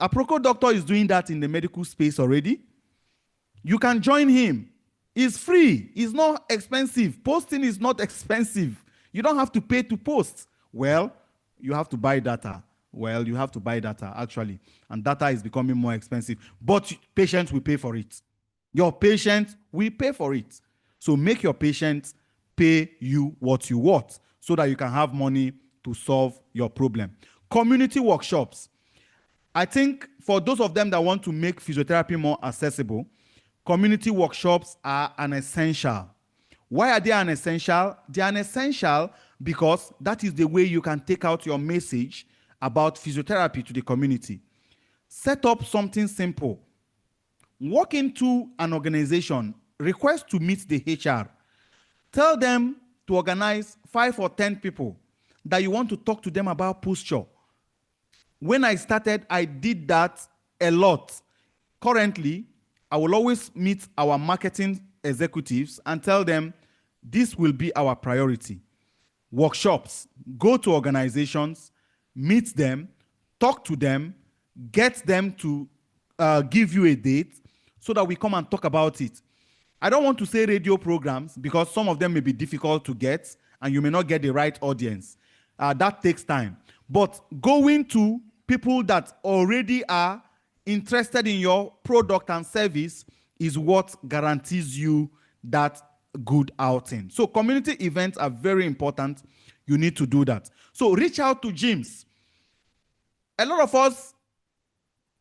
Aproko Doctor is doing that in the medical space already. You can join him. It's free. It's not expensive. Posting is not expensive. You don't have to pay to post. Well, you have to buy data. Well, you have to buy data, actually. And data is becoming more expensive. But patients will pay for it. Your patients will pay for it. So make your patients pay you what you want so that you can have money to solve your problem. Community workshops. I think for those of them that want to make physiotherapy more accessible, community workshops are an essential. Why are they an essential? They are an essential because that is the way you can take out your message about physiotherapy to the community. Set up something simple. Walk into an organization, request to meet the HR. Tell them to organize 5 or 10 people. that you want to talk to them about posture. When I started, I did that a lot. Currently, I will always meet our marketing executives and tell them this will be our priority. Workshops, go to organizations, meet them, talk to them, get them to give you a date so that we come and talk about it. I don't want to say radio programs because some of them may be difficult to get and you may not get the right audience. That takes time. But going to people that already are interested in your product and service is what guarantees you that good outing. So community events are very important. You need to do that. So reach out to gyms. A lot of us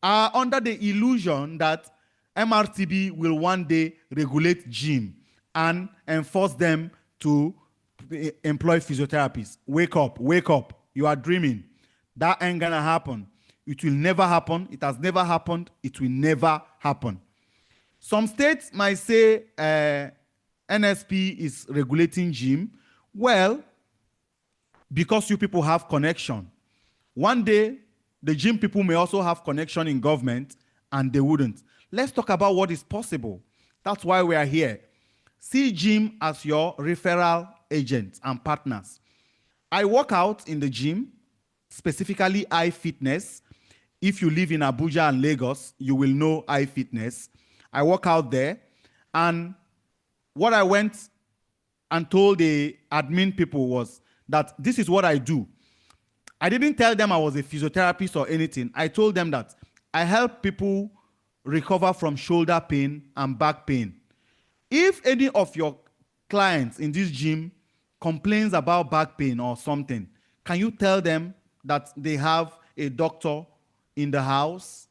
are under the illusion that MRTB will one day regulate gym and enforce them to employ physiotherapists. Wake up, wake up. You are dreaming. That ain't gonna happen. It will never happen. It has never happened. It will never happen. Some states might say NSP is regulating gym. Well, because you people have connection. One day, the gym people may also have connection in government and they wouldn't. Let's talk about what is possible. That's why we are here. See gym as your referral agents and partners. I work out in the gym, specifically iFitness. If you live in Abuja and Lagos, you will know iFitness. I work out there. And what I went and told the admin people was that this is what I do. I didn't tell them I was a physiotherapist or anything. I told them that I help people recover from shoulder pain and back pain. If any of your clients in this gym complains about back pain or something, can you tell them that they have a doctor in the house?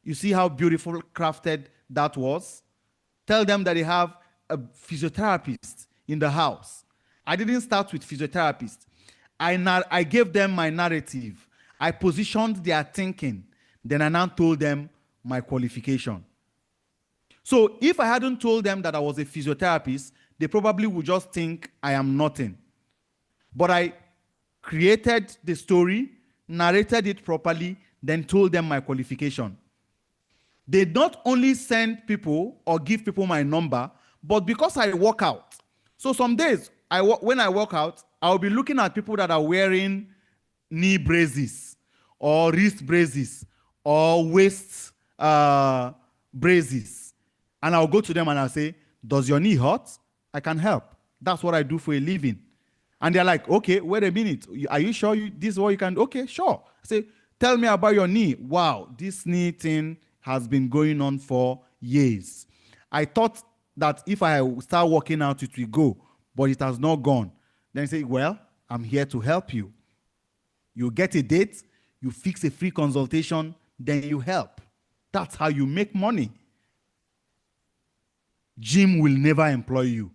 You see how beautiful crafted that was? Tell them that they have a physiotherapist in the house. I didn't start with physiotherapist. I gave them my narrative. I positioned their thinking. Then I now told them my qualification. So if I hadn't told them that I was a physiotherapist, they probably would just think I am nothing. But I created the story, narrated it properly, then told them my qualification. They not only send people or give people my number, but because I work out. So some days, when I work out, I'll be looking at people that are wearing knee braces or wrist braces or waist braces. And I'll go to them and I'll say, does your knee hurt? I can help. That's what I do for a living. And they're like, okay, wait a minute. Are you sure this is what you can do? Okay, sure. I say, tell me about your knee. Wow, this knee thing has been going on for years. I thought that if I start working out, it will go, but it has not gone. Then I say, well, I'm here to help you. You get a date, you fix a free consultation, then you help. That's how you make money. Gym will never employ you.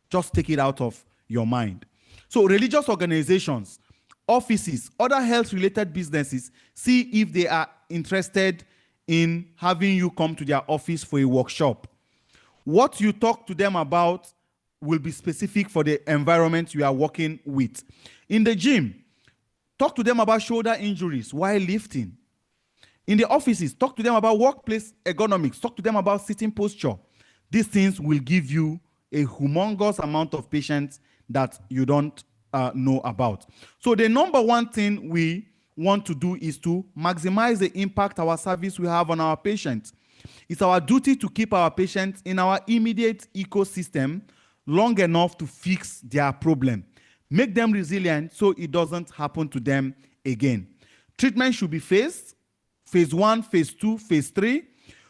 Just take it out of your mind. So religious organizations, offices, other health-related businesses, see if they are interested in having you come to their office for a workshop. What you talk to them about will be specific for the environment you are working with. In the gym, talk to them about shoulder injuries while lifting. In the offices, talk to them about workplace ergonomics. Talk to them about sitting posture. These things will give you a humongous amount of patients that you don't know about. So the number one thing we want to do is to maximize the impact our service will have on our patients. It's our duty to keep our patients in our immediate ecosystem long enough to fix their problem. Make them resilient so it doesn't happen to them again. Treatment should be phased, phase 1, phase 2, phase 3.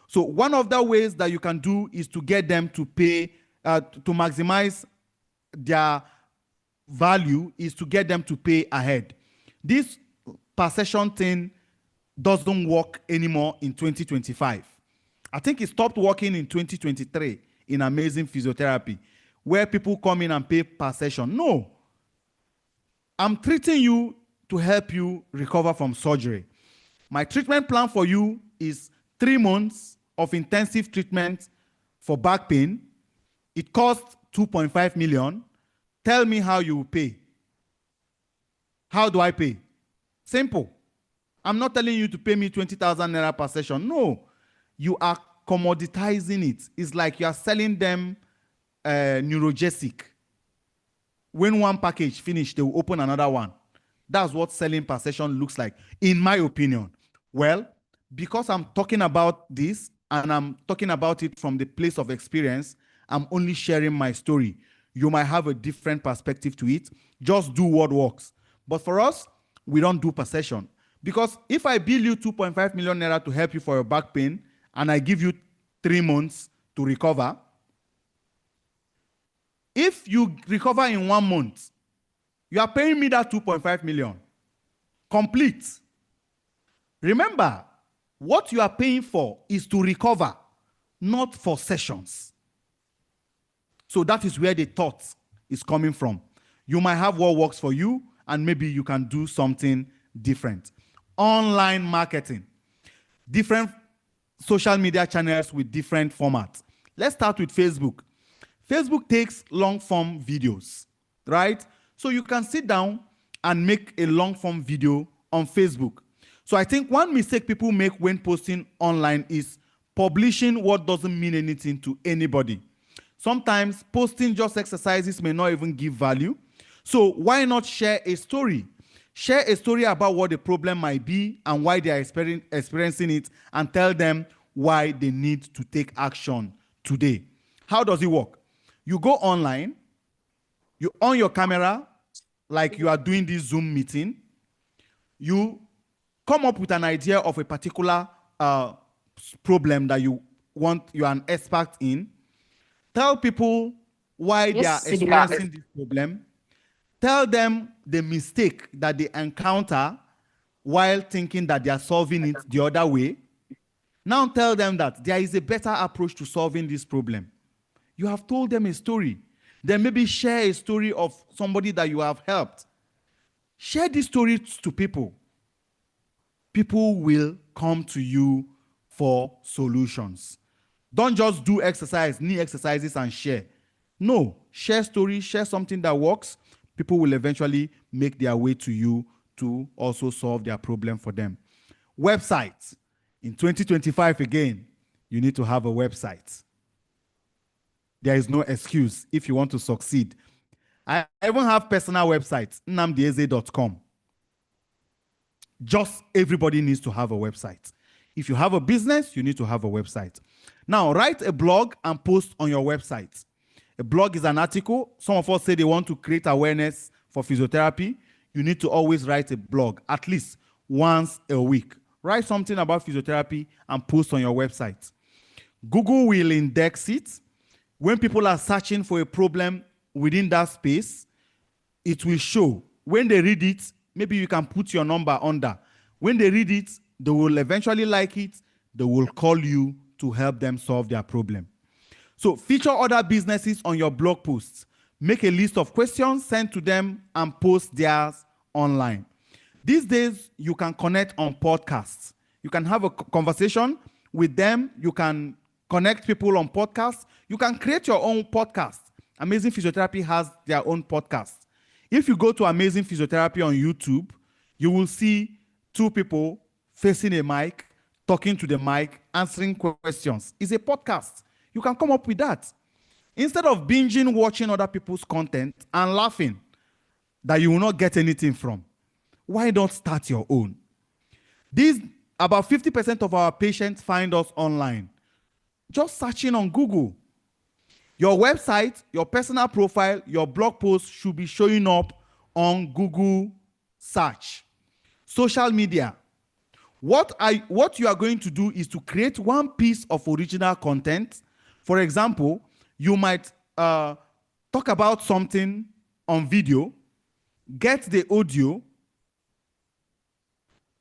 So one of the ways that you can do is to get them to pay, to maximize their value is to get them to pay ahead. This per session thing doesn't work anymore in 2025. I think it stopped working in 2023 in Amazing Physiotherapy, where people come in and pay per session. No. I'm treating you to help you recover from surgery. My treatment plan for you is 3 months of intensive treatment for back pain. It costs 2.5 million. Tell me how you will pay. How do I pay? Simple. I'm not telling you to pay me 20,000 naira per session. No, you are commoditizing it. It's like you are selling them Neurogesic. When one package finish, they will open another one. That's what selling per session looks like, in my opinion. Well, because I'm talking about this and I'm talking about it from the place of experience, I'm only sharing my story. You might have a different perspective to it. Just do what works. But for us, we don't do per session. Because if I bill you 2.5 million naira to help you for your back pain, and I give you 3 months to recover, if you recover in 1 month, you are paying me that 2.5 million. Complete. Remember, what you are paying for is to recover, not for sessions. So that is where the thought is coming from. You might have what works for you, and maybe you can do something different. Online marketing. Different social media channels with different formats. Let's start with Facebook. Facebook takes long form videos, right? So you can sit down and make a long form video on Facebook. So I think one mistake people make when posting online is publishing what doesn't mean anything to anybody. Sometimes posting just exercises may not even give value. So why not share a story? Share a story about what the problem might be and why they are experiencing it, and tell them why they need to take action today. How does it work? You go online, you on your camera, like you are doing this Zoom meeting, you come up with an idea of a particular problem that you are an expert in, tell people why they are experiencing this problem, tell them the mistake that they encounter while thinking that they are solving it the other way. Now tell them that there is a better approach to solving this problem. You have told them a story. Then maybe share a story of somebody that you have helped. Share this story to people. People will come to you for solutions. Don't just do knee exercises and share. No, share stories, share something that works. People will eventually make their way to you to also solve their problem for them. Websites. In 2025 again, you need to have a website. There is no excuse if you want to succeed. I even have personal websites, nnamdieze.com. Just everybody needs to have a website. If you have a business, you need to have a website. Now, write a blog and post on your website. A blog is an article. Some of us say they want to create awareness for physiotherapy. You need to always write a blog, at least once a week. Write something about physiotherapy and post on your website. Google will index it. When people are searching for a problem within that space, it will show. When they read it, maybe you can put your number under. When they read it, they will eventually like it. They will call you to help them solve their problem. So feature other businesses on your blog posts. Make a list of questions, send to them, and post theirs online. These days, you can connect on podcasts. You can have a conversation with them. You can connect people on podcasts. You can create your own podcast. Amazing Physiotherapy has their own podcast. If you go to Amazing Physiotherapy on YouTube, you will see 2 people facing a mic, talking to the mic, answering questions. It's a podcast. You can come up with that. Instead of binging watching other people's content and laughing that you will not get anything from, why not start your own? About 50% of our patients find us online. Just searching on Google. Your website, your personal profile, your blog post should be showing up on Google search. Social media. What you are going to do is to create one piece of original content. For example, you might talk about something on video, get the audio,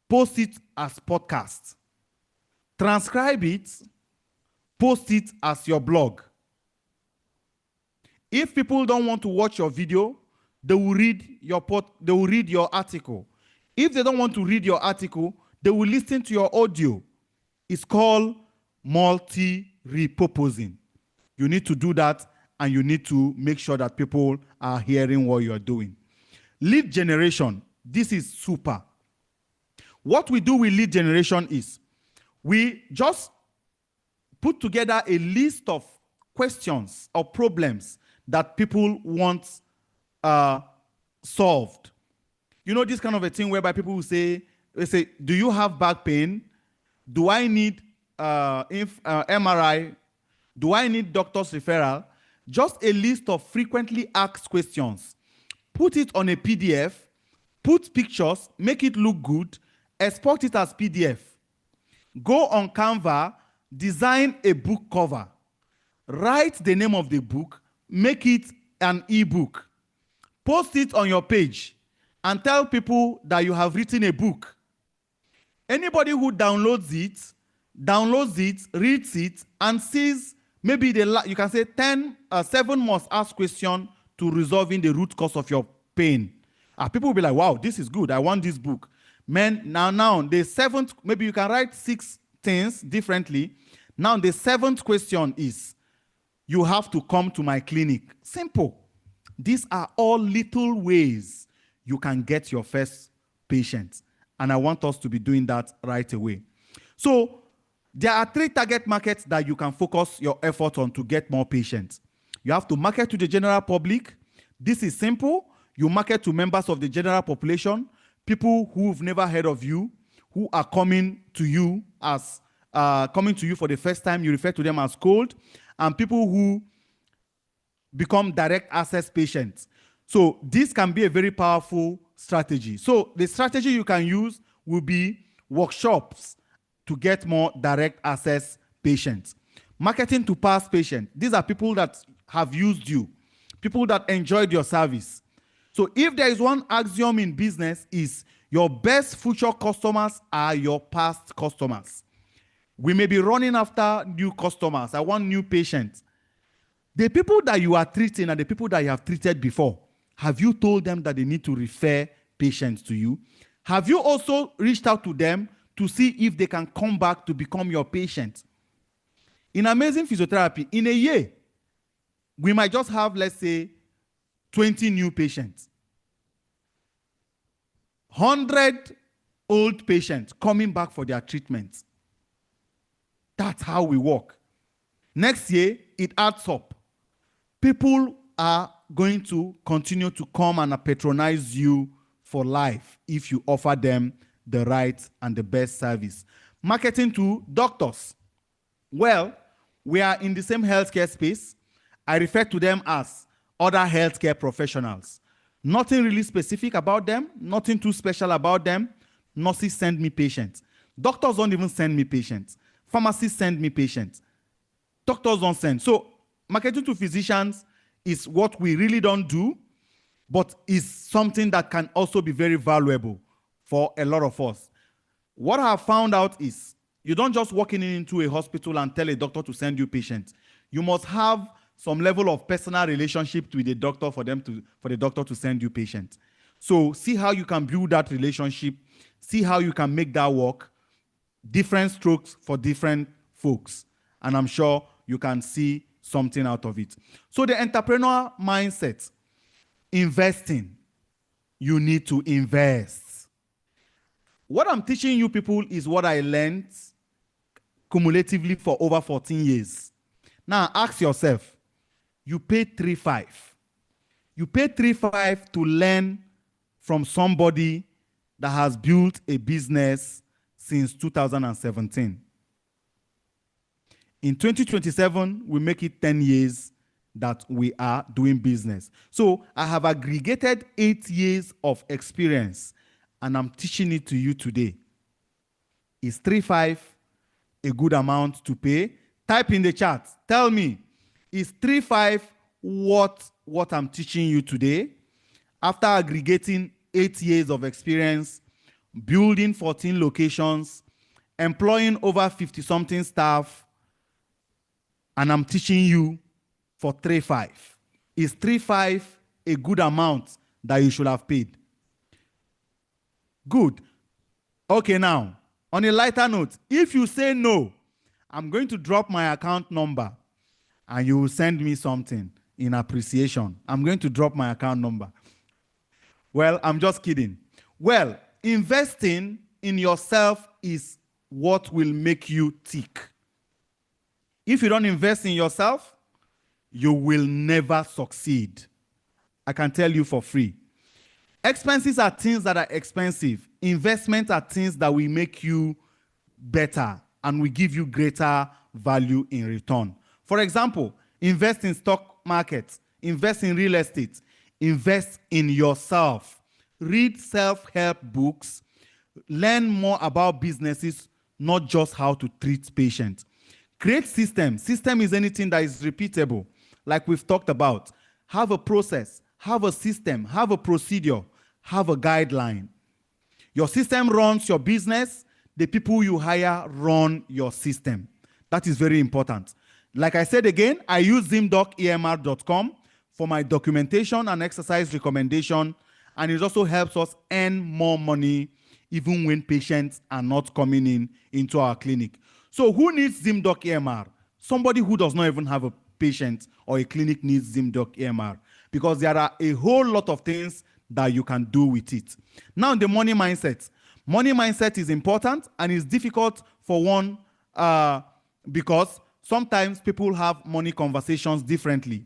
post it as podcast, transcribe it, post it as your blog. If people don't want to watch your video, they will read your article. If they don't want to read your article, they will listen to your audio. It's called multi-repurposing. You need to do that, and you need to make sure that people are hearing what you're doing. Lead generation. This is super. What we do with lead generation is we just put together a list of questions or problems that people want solved. You know, this kind of a thing whereby people will say, do you have back pain? Do I need MRI? Do I need doctor's referral? Just a list of frequently asked questions. Put it on a PDF, put pictures, make it look good, export it as PDF. Go on Canva, design a book cover. Write the name of the book, make it an ebook. Post it on your page and tell people that you have written a book. Anybody who downloads it, reads it, and sees maybe you can say 7 must ask questions to resolving the root cause of your pain. People will be like, wow, this is good. I want this book. Man, now the 7th, maybe you can write 6 things differently. Now the 7th question is, you have to come to my clinic. Simple. These are all little ways you can get your first patient. And I want us to be doing that right away. So there are 3 target markets that you can focus your effort on to get more patients. You have to market to the general public. This is simple. You market to members of the general population, people who've never heard of you, who are coming to you for the first time. You refer to them as cold, and people who become direct access patients. So this can be a very powerful strategy. So the strategy you can use will be workshops to get more direct access patients. Marketing to past patients. These are people that have used you, people that enjoyed your service. So if there is one axiom in business, is your best future customers are your past customers. We may be running after new customers. I want new patients. The people that you are treating are the people that you have treated before. Have you told them that they need to refer patients to you? Have you also reached out to them to see if they can come back to become your patient? In Amazing Physiotherapy, in a year, we might just have, let's say, 20 new patients. 100 old patients coming back for their treatments. That's how we work. Next year, it adds up. People are going to continue to come and patronize you for life if you offer them the right and the best service. Marketing to doctors. Well, we are in the same healthcare space. I refer to them as other healthcare professionals. Nothing really specific about them, nothing too special about them. Nurses send me patients. Doctors don't even send me patients. Pharmacists send me patients. Doctors don't send. So marketing to physicians is what we really don't do, but is something that can also be very valuable for a lot of us. What I have found out is you don't just walk into a hospital and tell a doctor to send you patients. You must have some level of personal relationship with the doctor for the doctor to send you patients. So see how you can build that relationship, see how you can make that work. Different strokes for different folks. And I'm sure you can see something out of it. So the entrepreneur mindset, investing, you need to invest. What I'm teaching you people is what I learned cumulatively for over 14 years. Now ask yourself, you pay 3.5. You pay 3.5 to learn from somebody that has built a business since 2017. In 2027, we make it 10 years that we are doing business. So I have aggregated 8 years of experience, and I'm teaching it to you today. Is 3.5 a good amount to pay? Type in the chat. Tell me, is 3.5 what I'm teaching you today? After aggregating 8 years of experience, building 14 locations, employing over 50-something staff, and I'm teaching you for 3.5. Is 3.5 a good amount that you should have paid? Good. Okay, now, on a lighter note, if you say no, I'm going to drop my account number and you will send me something in appreciation. I'm going to drop my account number. Well, I'm just kidding. Well, investing in yourself is what will make you tick. If you don't invest in yourself, you will never succeed. I can tell you for free. Expenses are things that are expensive. Investments are things that will make you better and will give you greater value in return. For example, invest in stock markets, invest in real estate, invest in yourself. Read self-help books, learn more about businesses, not just how to treat patients. Create systems. System is anything that is repeatable, like we've talked about. Have a process, have a system, have a procedure, have a guideline. Your system runs your business. The people you hire run your system. That is very important. Like I said again, I use ZimDocEMR.com for my documentation and exercise recommendation, and it also helps us earn more money even when patients are not coming into our clinic. So who needs ZimDocEMR? Somebody who does not even have a patient or a clinic needs ZimDocEMR, because there are a whole lot of things that you can do with it. Now, the money mindset. Money mindset is important and it's difficult for one because sometimes people have money conversations differently.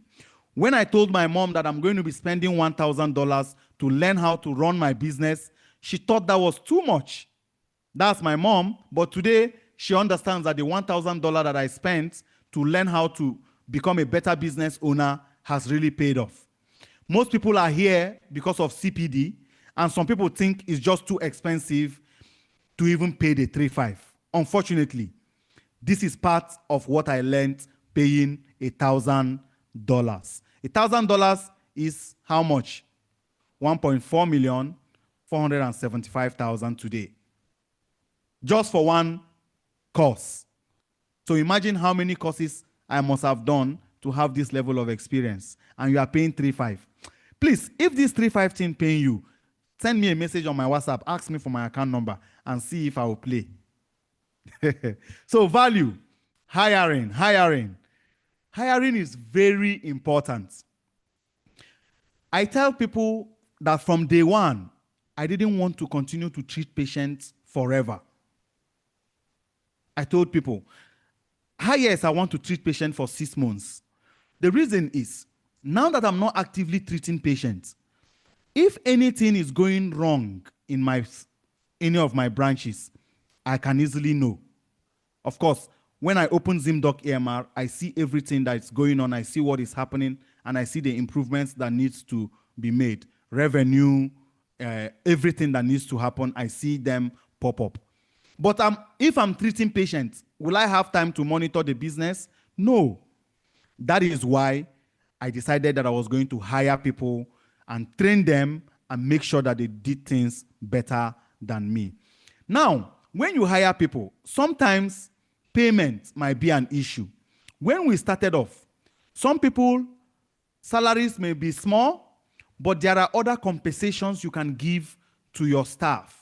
When I told my mom that I'm going to be spending $1,000 to learn how to run my business, she thought that was too much. That's my mom, but today she understands that the $1,000 that I spent to learn how to become a better business owner has really paid off. Most people are here because of CPD, and some people think it's just too expensive to even pay the 3.5. Unfortunately, this is part of what I learned paying $1,000. $1,000 is how much? 1.4,475,000 today. Just for one course. So imagine how many courses I must have done to have this level of experience, and you are paying 3.5. Please, if this 3.5 thing paying you, send me a message on my WhatsApp, ask me for my account number, and see if I will play. So value, hiring. Hiring is very important. I tell people that from day one, I didn't want to continue to treat patients forever. I told people, yes, I want to treat patients for 6 months. The reason is, now that I'm not actively treating patients, if anything is going wrong in any of my branches, I can easily know. Of course, when I open ZimDocEMR, I see everything that's going on. I see what is happening, and I see the improvements that needs to be made. Revenue, everything that needs to happen, I see them pop up. But if I'm treating patients, will I have time to monitor the business? No. That is why I decided that I was going to hire people and train them and make sure that they did things better than me. Now, when you hire people, sometimes payment might be an issue. When we started off, some people, salaries may be small, but there are other compensations you can give to your staff.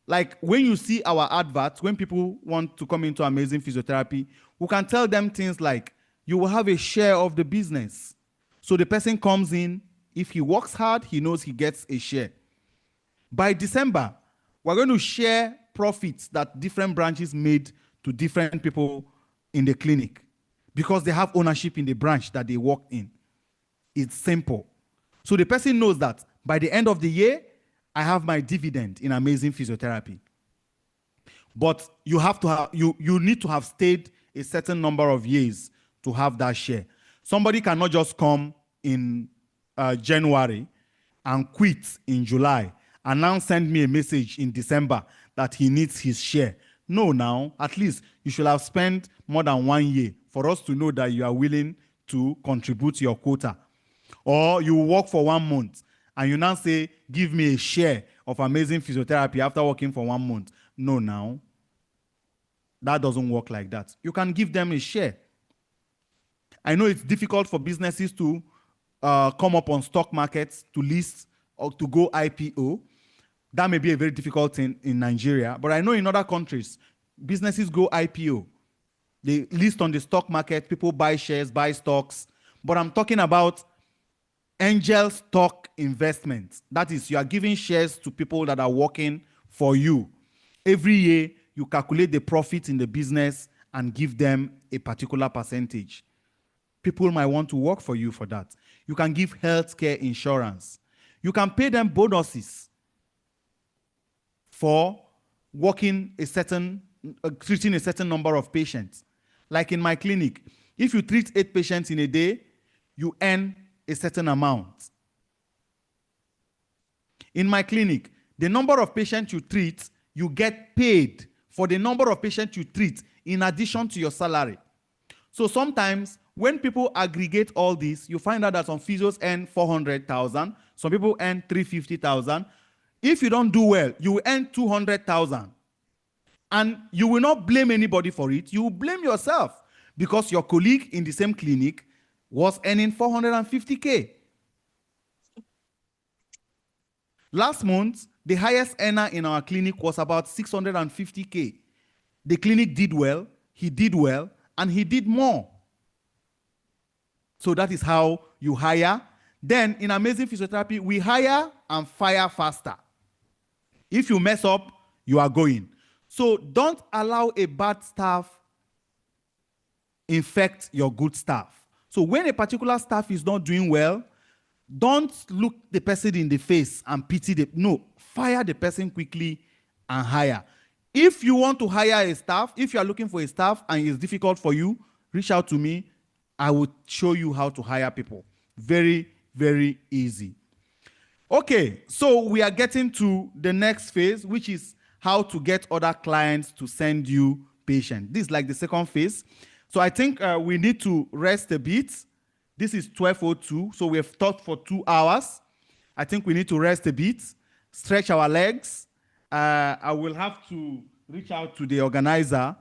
Like when you see our adverts, when people want to come into Amazing Physiotherapy, we can tell them things like, you will have a share of the business. So the person comes in, if he works hard, he knows he gets a share. By December, we're going to share profits that different branches made to different people in the clinic because they have ownership in the branch that they work in. It's simple. So the person knows that by the end of the year, I have my dividend in Amazing Physiotherapy. But you have to have, you need to have stayed a certain number of years to have that share. Somebody cannot just come in January and quit in July and now send me a message in December that he needs his share. No, now, at least you should have spent more than 1 year for us to know that you are willing to contribute your quota. Or you work for 1 month and you now say, give me a share of Amazing Physiotherapy after working for 1 month. No, now, that doesn't work like that. You can give them a share. I know it's difficult for businesses to come up on stock markets, to list or to go IPO. That may be a very difficult thing in Nigeria, but I know in other countries, businesses go IPO. They list on the stock market, people buy shares, buy stocks. But I'm talking about angel stock investment. That is, you are giving shares to people that are working for you. Every year, you calculate the profit in the business and give them a particular percentage. People might want to work for you for that. You can give healthcare insurance. You can pay them bonuses for treating a certain number of patients. Like in my clinic, if you treat 8 patients in a day, you earn a certain amount. In my clinic, the number of patients you treat, you get paid for the number of patients you treat in addition to your salary. So sometimes when people aggregate all this, you find out that some physios earn 400,000, some people earn 350,000. If you don't do well, you will earn 200,000. And you will not blame anybody for it. You will blame yourself because your colleague in the same clinic was earning 450K. Last month, the highest earner in our clinic was about 650K. The clinic did well, he did well, and he did more. So that is how you hire. Then in Amazing Physiotherapy, we hire and fire faster. If you mess up, you are going. So don't allow a bad staff infect your good staff. So when a particular staff is not doing well, don't look the person in the face and pity them. No, fire the person quickly and hire. If you want to hire a staff, if you are looking for a staff and it's difficult for you, reach out to me. I will show you how to hire people. Very, very easy. Okay, so we are getting to the next phase, which is how to get other clients to send you patients. This is like the second phase. So I think we need to rest a bit. This is 12:02, so we have talked for 2 hours. I think we need to rest a bit, stretch our legs. I will have to reach out to the organizer,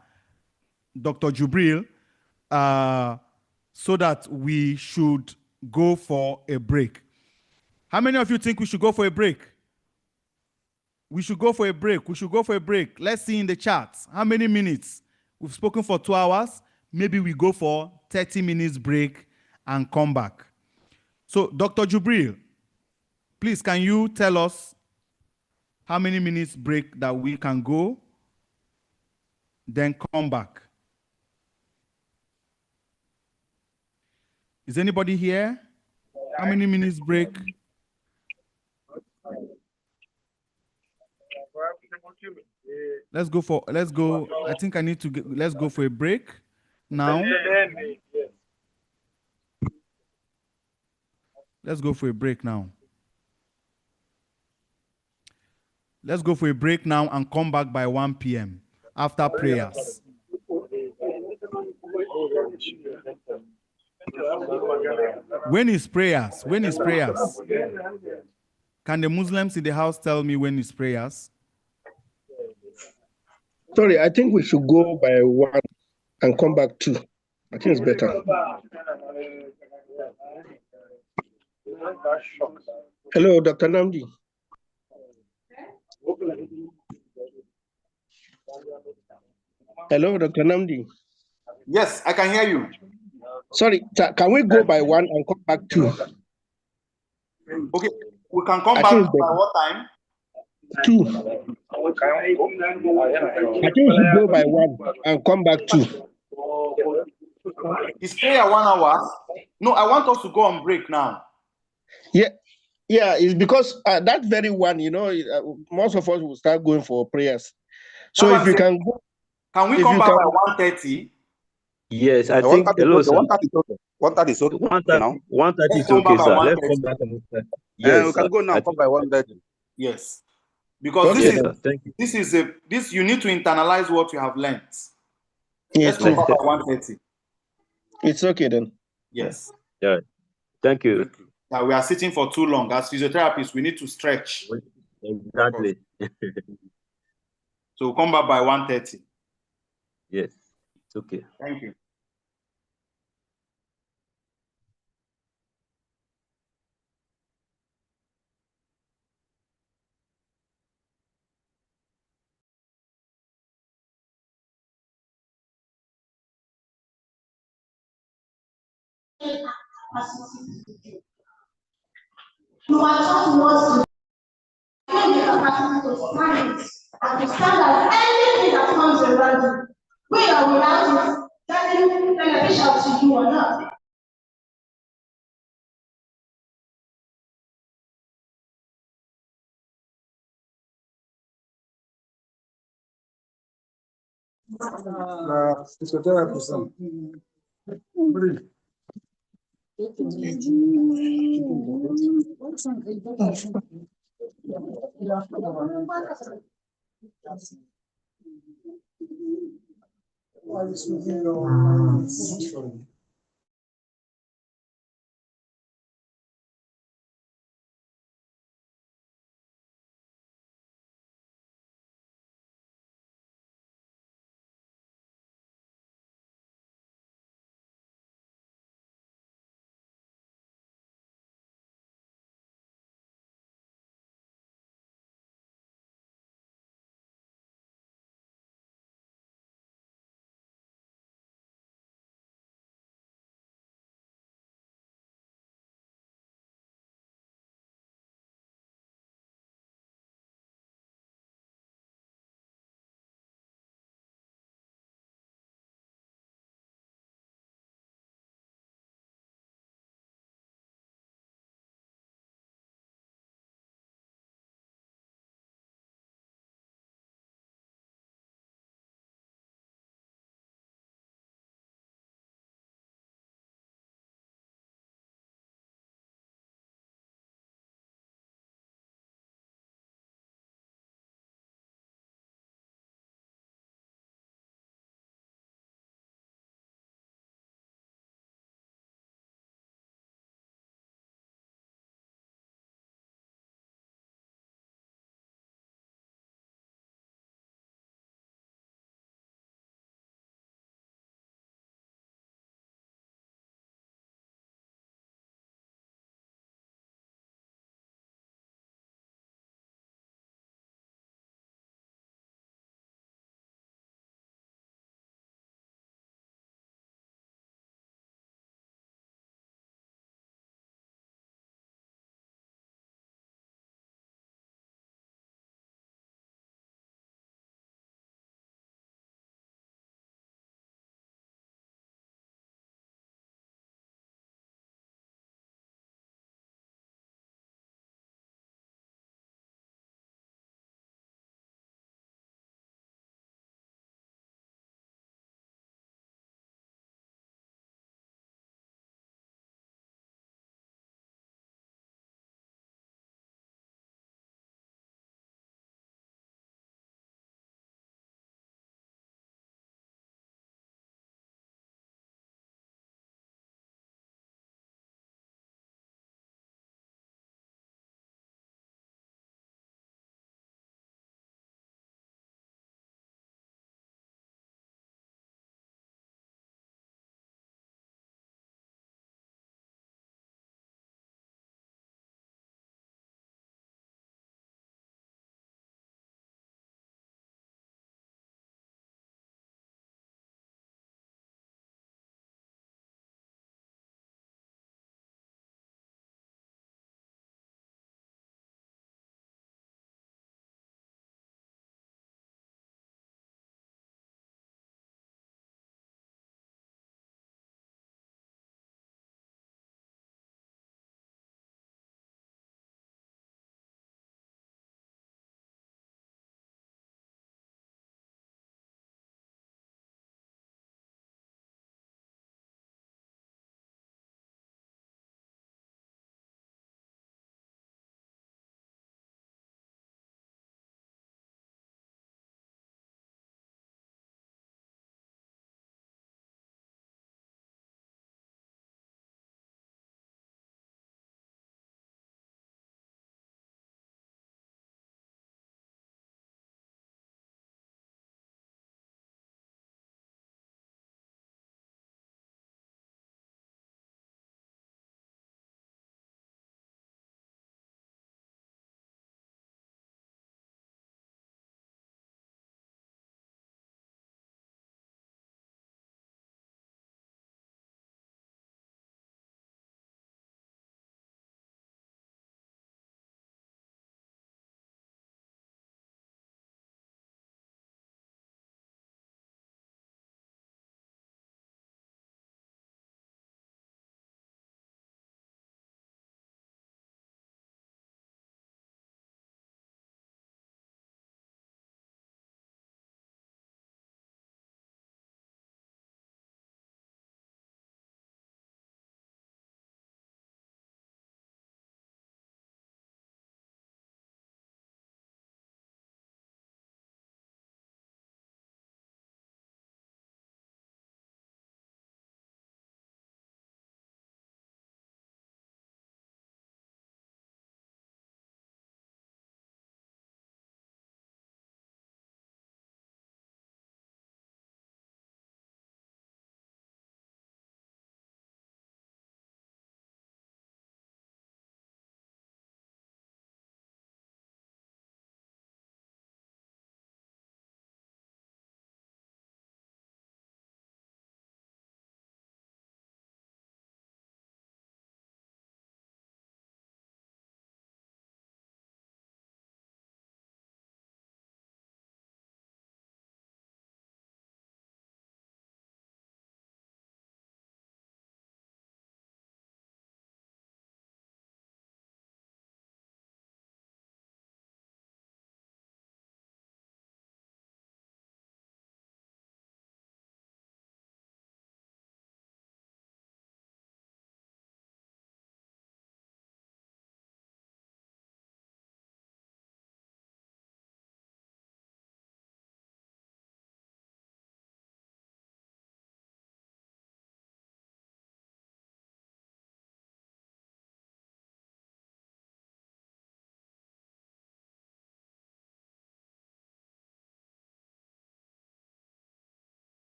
Dr. Jubril, so that we should go for a break. How many of you think we should go for a break? We should go for a break. We should go for a break. Let's see in the chat. How many minutes? We've spoken for 2 hours. Maybe we go for 30 minutes break and come back. So, Dr. Jubril, please, can you tell us how many minutes break that we can go, then come back? Is anybody here? How many minutes break? Let's go. I think I need to let's go for a break now. Let's go for a break now. Let's go for a break now and come back by 1 p.m. after prayers. When is prayers? When is prayers? Can the Muslims in the house tell me when is prayers? Sorry, I think we should go by 1 and come back 2. I think it's better. Hello, Dr. Namdi. Hello, Dr. Namdi. Yes, I can hear you. Sorry, can we go by 1 and come back 2? Okay, we can come back by what time? 2. I think we should go by 1 and come back 2. Is prayer 1 hour? No, I want us to go on break now. Yeah, it's because that very one, most of us will start going for prayers. So if you can go, can we come back by 1:30? Yes, I think. Hello, sir. 1:30 is okay. 1:30 is okay, sir. Let's come back. Yes, we can go now. Come by 1:30. Yes, because this you need to internalize what you have learned. Yes, let's come back by 1:30. It's okay then. Yes. Yeah. Thank you. We are sitting for too long. As physiotherapists, we need to stretch. Exactly. So we'll come back by 1:30. Yes, it's okay. Thank you. You are taught what to gain the capacity to stand and to stand out anything that comes around you, whether or without it getting beneficial to you or not.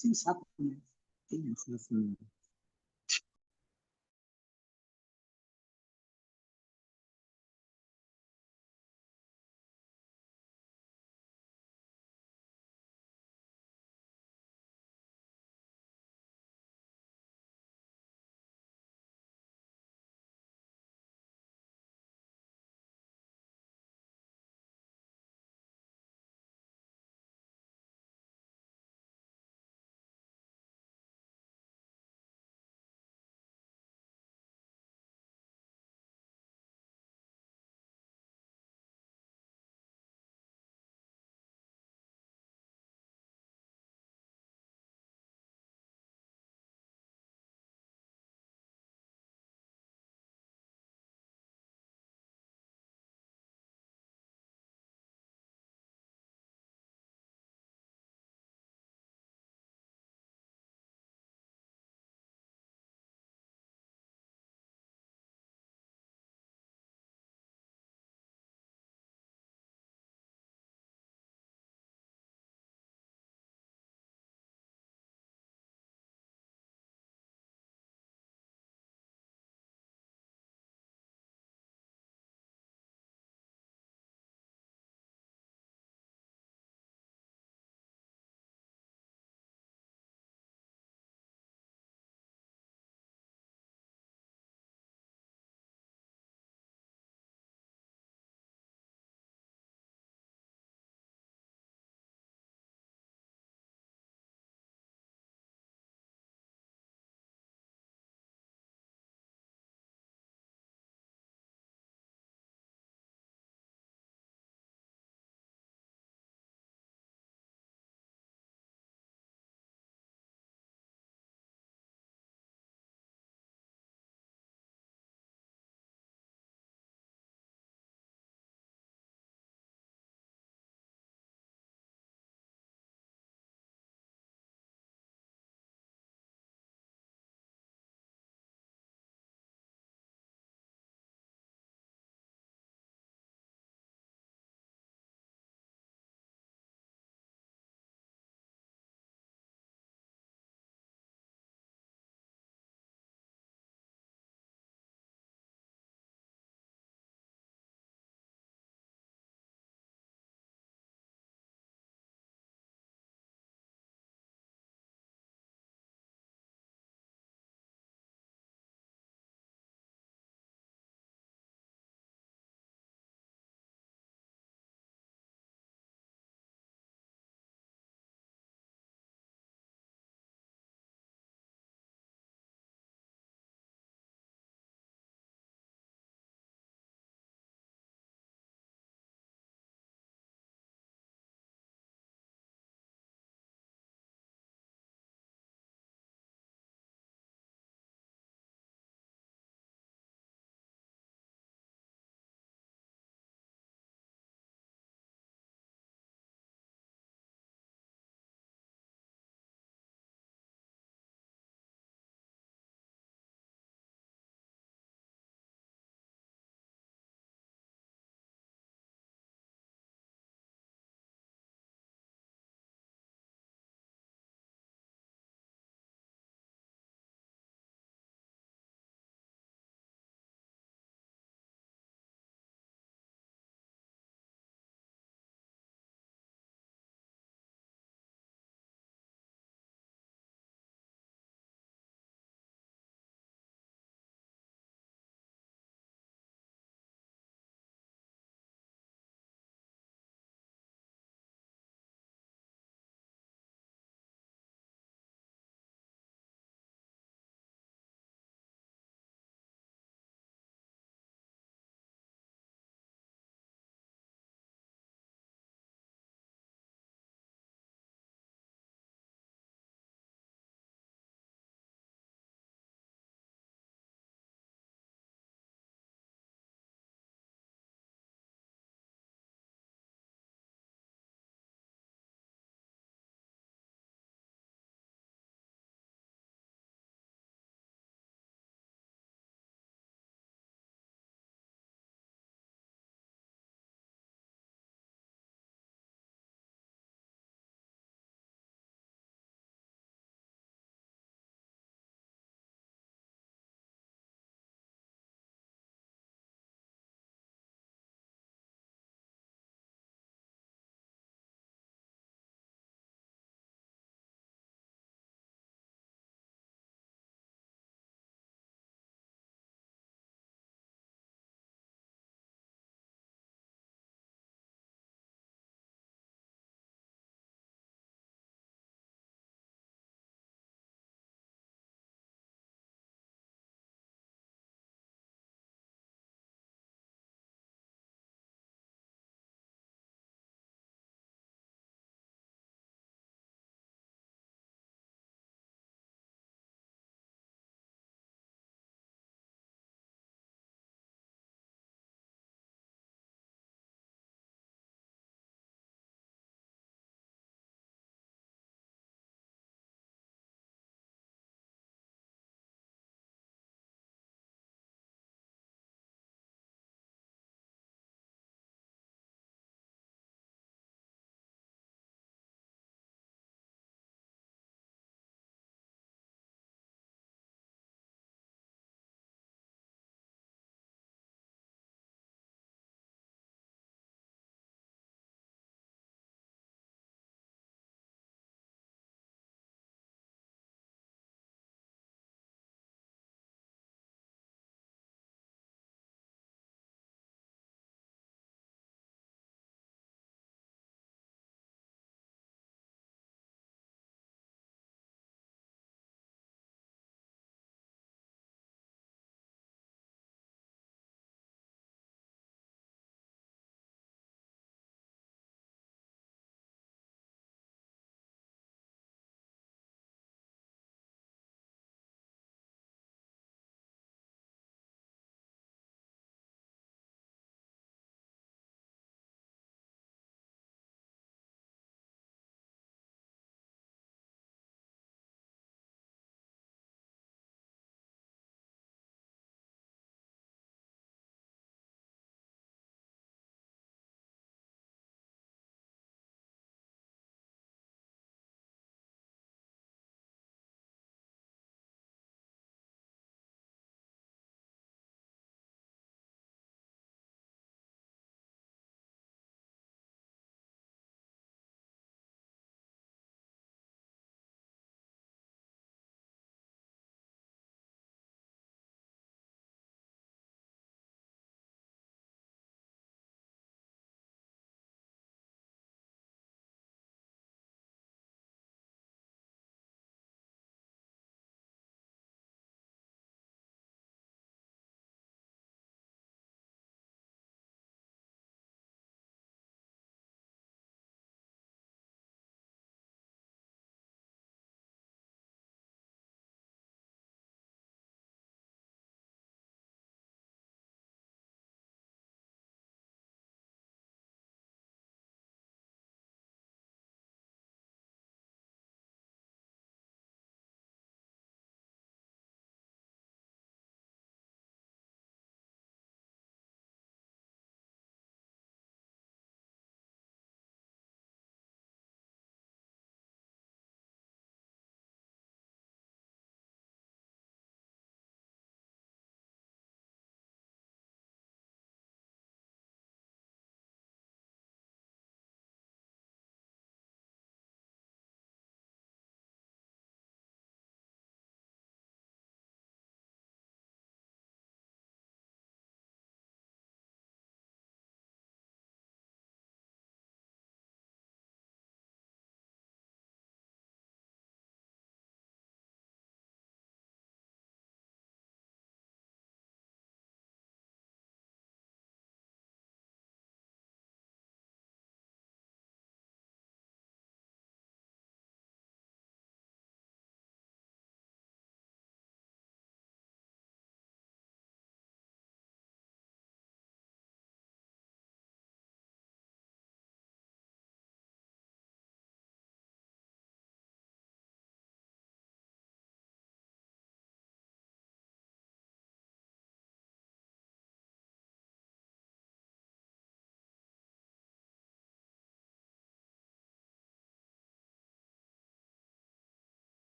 Things happen. Things happen.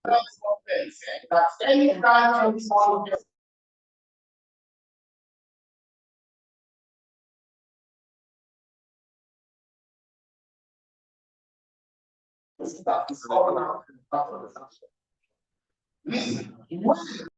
that any branch of Listen,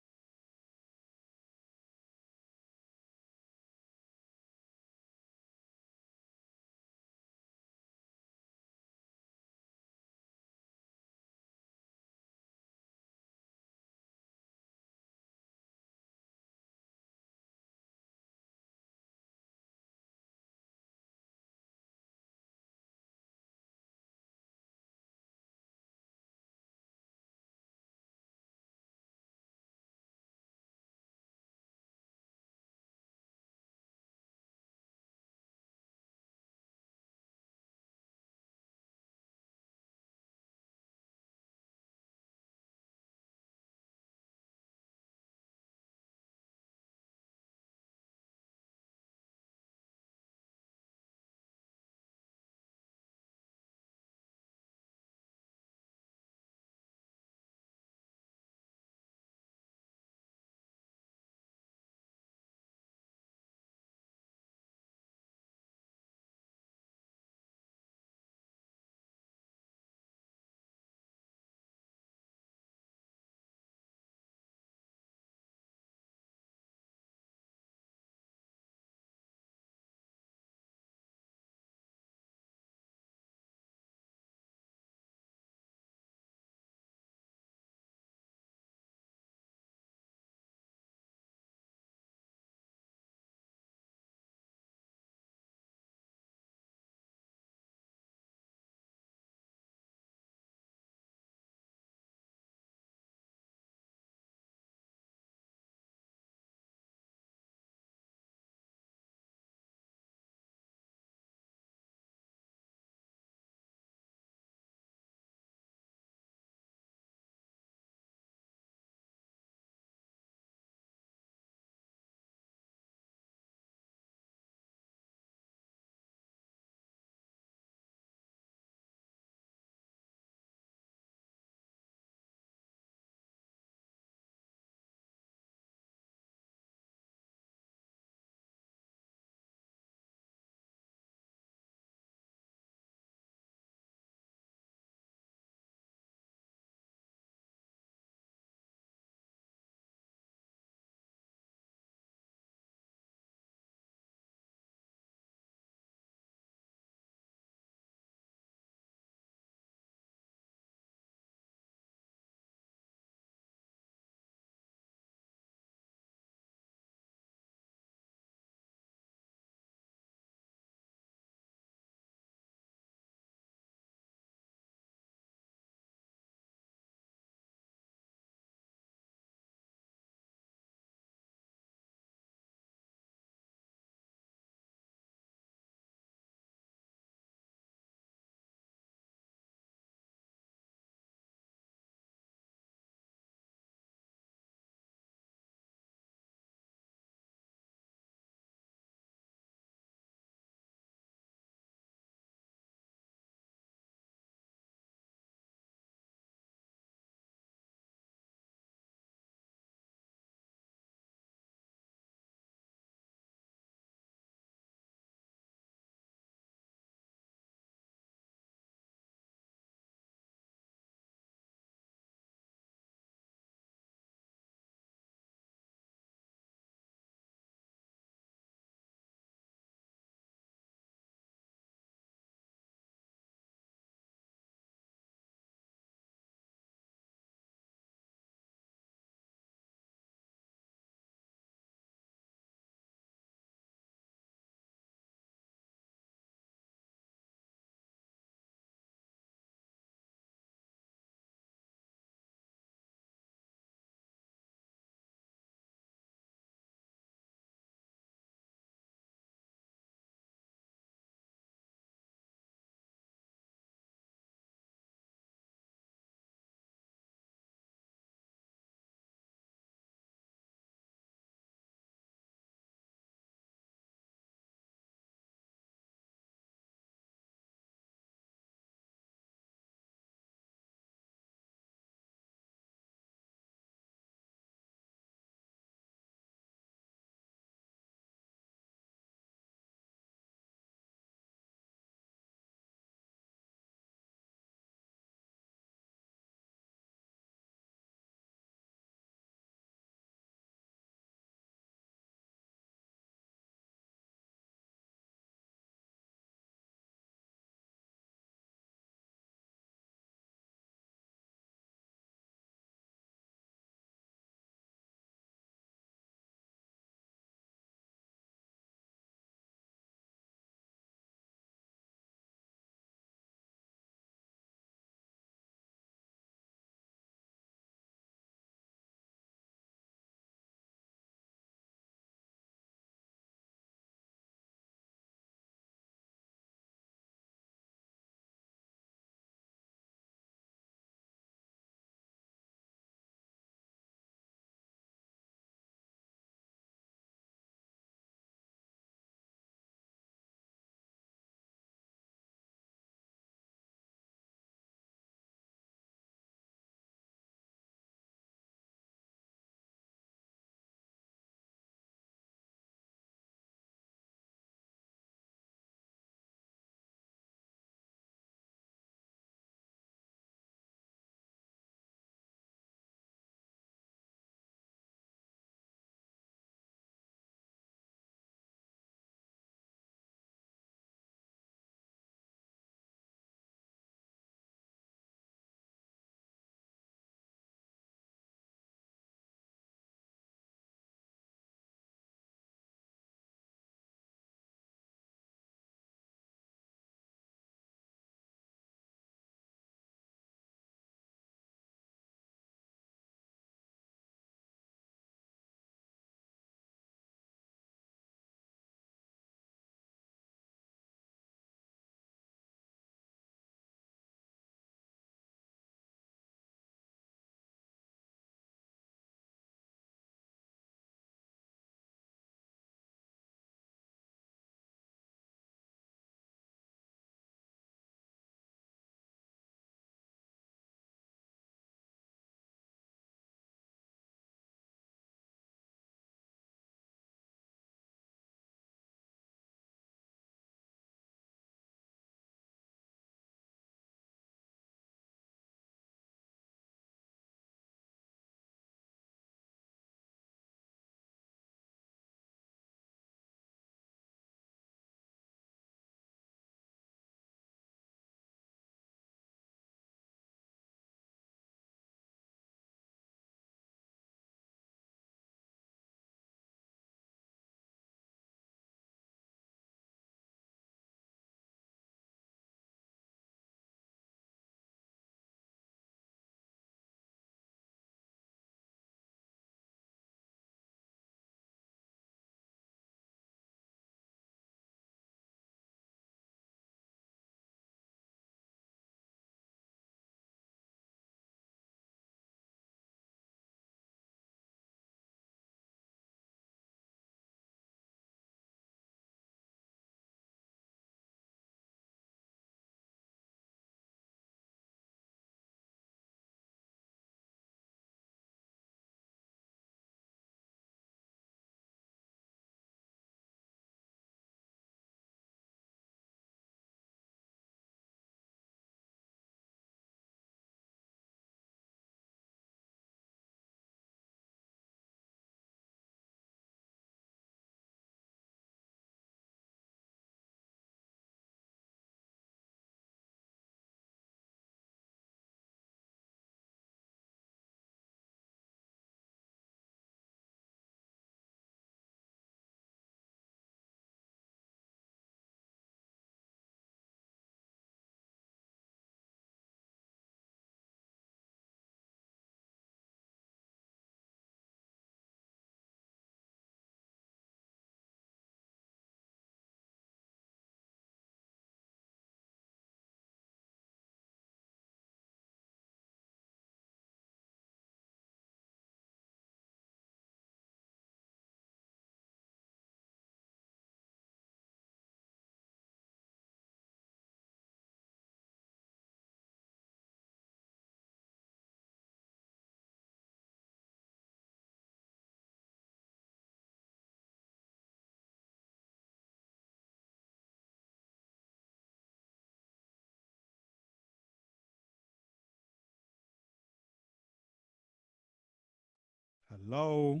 Hello.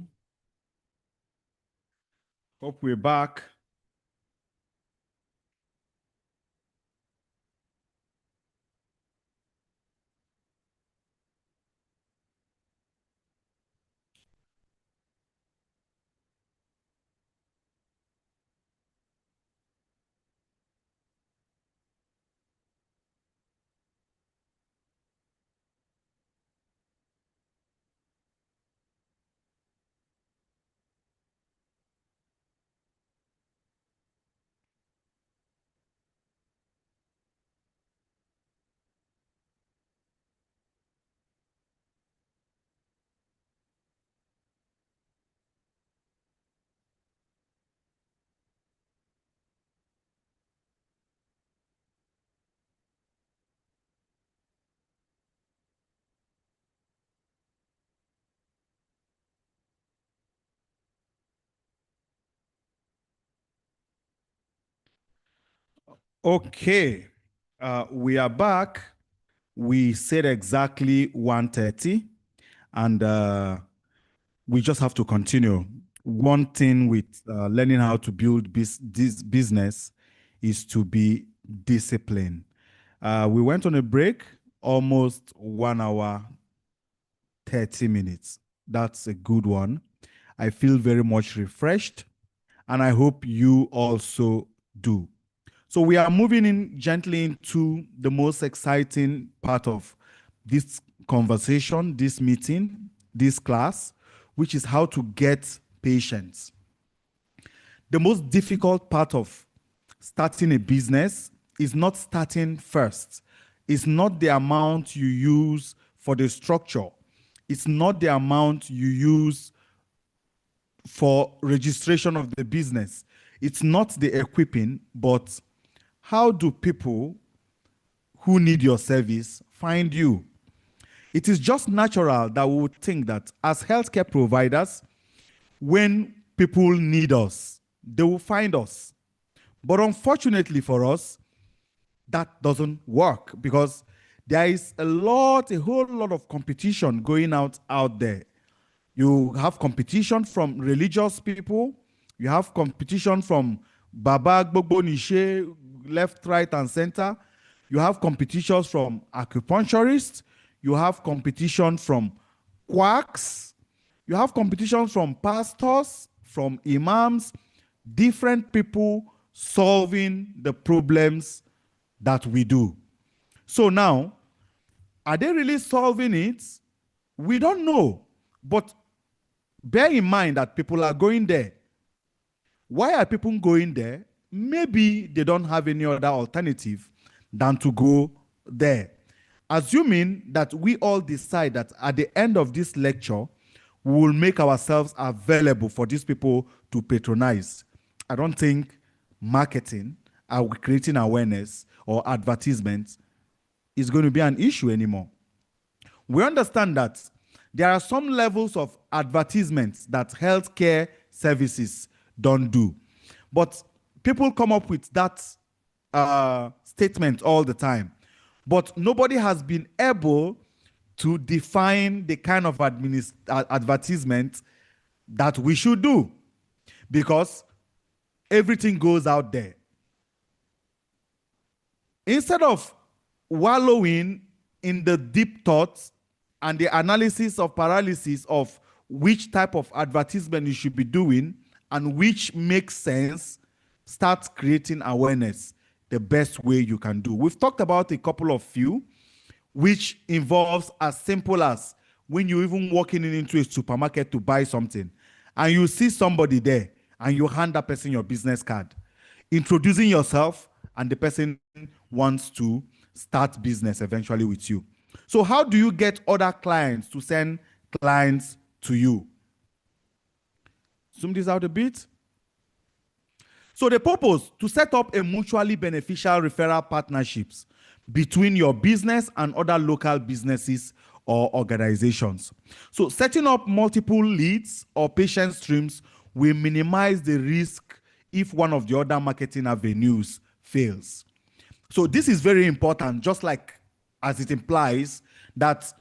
Hope we're back. Okay, we are back. We said exactly 1:30, and we just have to continue. One thing with learning how to build this business is to be disciplined. We went on a break, almost 1 hour, 30 minutes. That's a good one. I feel very much refreshed, and I hope you also do. So we are moving in gently into the most exciting part of this conversation, this meeting, this class, which is how to get patients. The most difficult part of starting a business is not starting first. It's not the amount you use for the structure. It's not the amount you use for registration of the business. It's not the equipping, but how do people who need your service find you? It is just natural that we would think that as healthcare providers, when people need us, they will find us. But unfortunately for us, that doesn't work because there is a whole lot of competition going out there. You have competition from religious people. You have competition from Baba Gbogbo Nishe, left, right, and center. You have competitions from acupuncturists. You have competition from quacks. You have competition from pastors, from imams, different people solving the problems that we do. So now, are they really solving it? We don't know. But bear in mind that people are going there. Why are people going there? Maybe they don't have any other alternative than to go there. Assuming that we all decide that at the end of this lecture, we will make ourselves available for these people to patronize. I don't think marketing, creating awareness or advertisement is going to be an issue anymore. We understand that there are some levels of advertisements that healthcare services don't do. But people come up with that statement all the time. But nobody has been able to define the kind of advertisement that we should do because everything goes out there. Instead of wallowing in the deep thoughts and the analysis of paralysis of which type of advertisement you should be doing and which makes sense, start creating awareness the best way you can do. We've talked about a couple of few, which involves as simple as when you even walking into a supermarket to buy something and you see somebody there and you hand that person your business card, introducing yourself, and the person wants to start business eventually with you. So how do you get other clients to send clients to you? Zoom this out a bit. So the purpose, to set up a mutually beneficial referral partnerships between your business and other local businesses or organizations. So setting up multiple leads or patient streams will minimize the risk if one of the other marketing avenues fails. So this is very important, just like as it implies that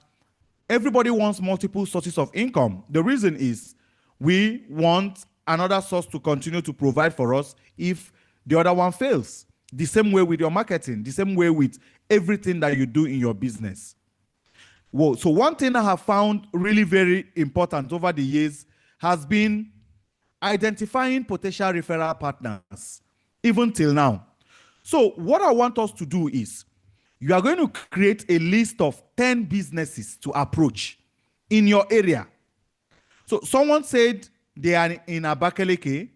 everybody wants multiple sources of income. The reason is we want another source to continue to provide for us if the other one fails. The same way with your marketing, the same way with everything that you do in your business. Well, so one thing I have found really very important over the years has been identifying potential referral partners, even till now. So what I want us to do is, you are going to create a list of 10 businesses to approach in your area. So someone said they are in Abakaliki,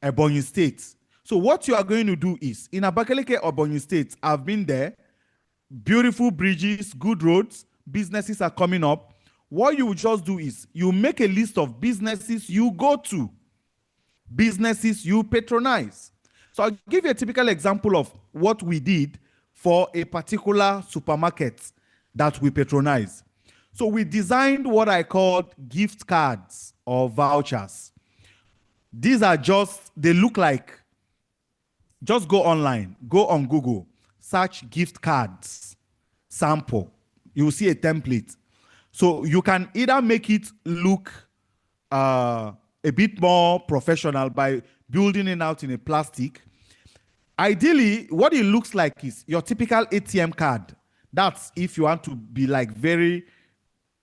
Ebonyi State. So what you are going to do is, in Abakaliki, Ebonyi State, I've been there, beautiful bridges, good roads, businesses are coming up. What you will just do is, you make a list of businesses you go to, businesses you patronize. So I'll give you a typical example of what we did for a particular supermarket that we patronize. So we designed what I called gift cards or vouchers. These are just, they look like, just go online, go on Google, search gift cards, sample. You will see a template. So you can either make it look a bit more professional by building it out in a plastic. Ideally, what it looks like is your typical ATM card. That's if you want to be like very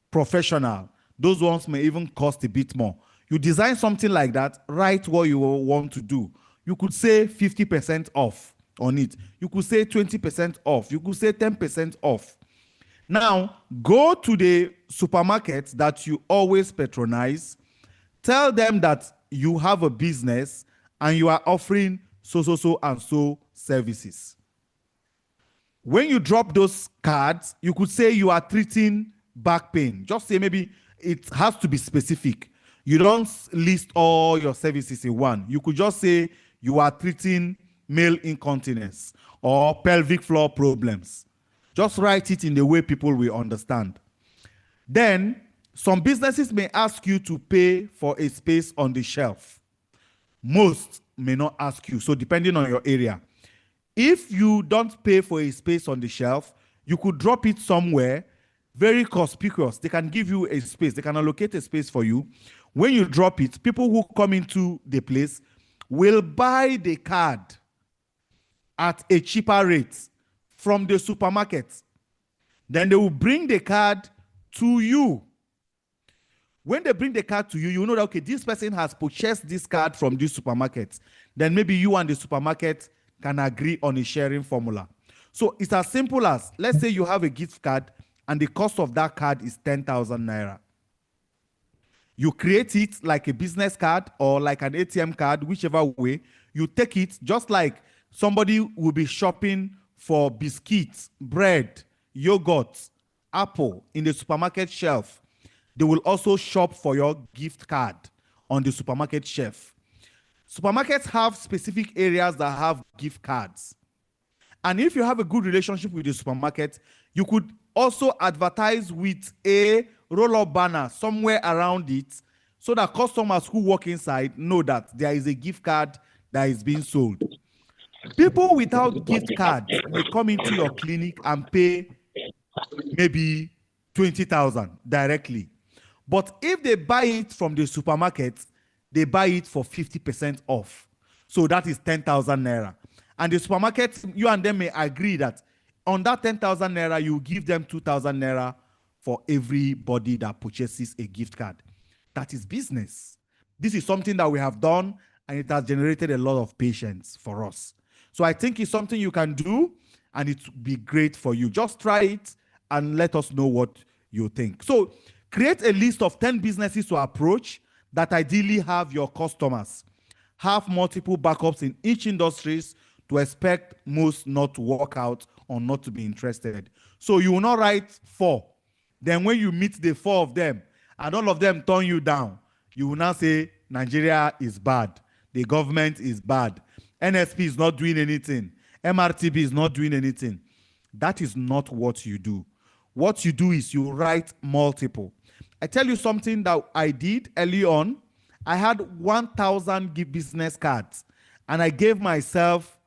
professional. Those ones may even cost a bit more. You design something like that, write what you want to do. You could say 50% off on it. You could say 20% off. You could say 10% off. Now, go to the supermarket that you always patronize. Tell them that you have a business and you are offering so and so services. When you drop those cards, you could say you are treating back pain. Just say maybe it has to be specific. You don't list all your services in one. You could just say you are treating male incontinence or pelvic floor problems. Just write it in the way people will understand. Then some businesses may ask you to pay for a space on the shelf. Most may not ask you, so depending on your area. If you don't pay for a space on the shelf, you could drop it somewhere very conspicuous. They can give you a space. They can allocate a space for you. When you drop it, people who come into the place will buy the card at a cheaper rate from the supermarket. Then they will bring the card to you. When they bring the card to you, you know that, okay, this person has purchased this card from this supermarket. Then maybe you and the supermarket can agree on a sharing formula. So it's as simple as, let's say you have a gift card and the cost of that card is 10,000 naira. You create it like a business card or like an ATM card, whichever way. You take it just like somebody will be shopping for biscuits, bread, yogurt, apple in the supermarket shelf. They will also shop for your gift card on the supermarket shelf. Supermarkets have specific areas that have gift cards. And if you have a good relationship with the supermarket, you could also advertise with a roll-up banner somewhere around it so that customers who walk inside know that there is a gift card that is being sold. People without gift cards may come into your clinic and pay maybe 20,000 directly. But if they buy it from the supermarket, they buy it for 50% off. So that is 10,000 naira. And the supermarket, you and them may agree that on that 10,000 naira, you give them 2,000 naira for everybody that purchases a gift card. That is business. This is something that we have done, and it has generated a lot of patience for us. So I think it's something you can do, and it would be great for you. Just try it and let us know what you think. So create a list of 10 businesses to approach that ideally have your customers. Have multiple backups in each industries to expect most not to work out or not to be interested. So you will not write 4. Then when you meet the 4 of them and all of them turn you down, you will now say Nigeria is bad. The government is bad. NSP is not doing anything. MRTB is not doing anything. That is not what you do. What you do is you write multiple. I tell you something that I did early on. I had 1,000 business cards, and I gave myself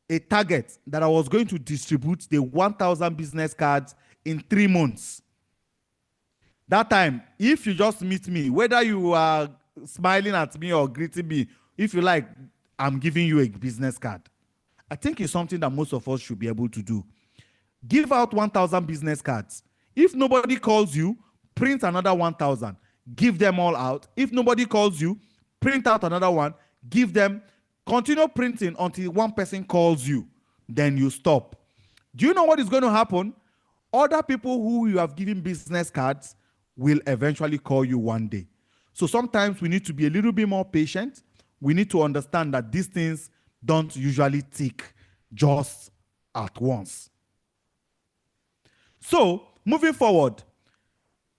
a target that I was going to distribute the 1,000 business cards in 3 months. That time, if you just meet me, whether you are smiling at me or greeting me, if you like, I'm giving you a business card. I think it's something that most of us should be able to do. Give out 1,000 business cards. If nobody calls you, print another 1,000. Give them all out. If nobody calls you, print out another one. Give them. Continue printing until one person calls you. Then you stop. Do you know what is going to happen? Other people who you have given business cards will eventually call you one day. So sometimes we need to be a little bit more patient. We need to understand that these things don't usually tick just at once. So moving forward,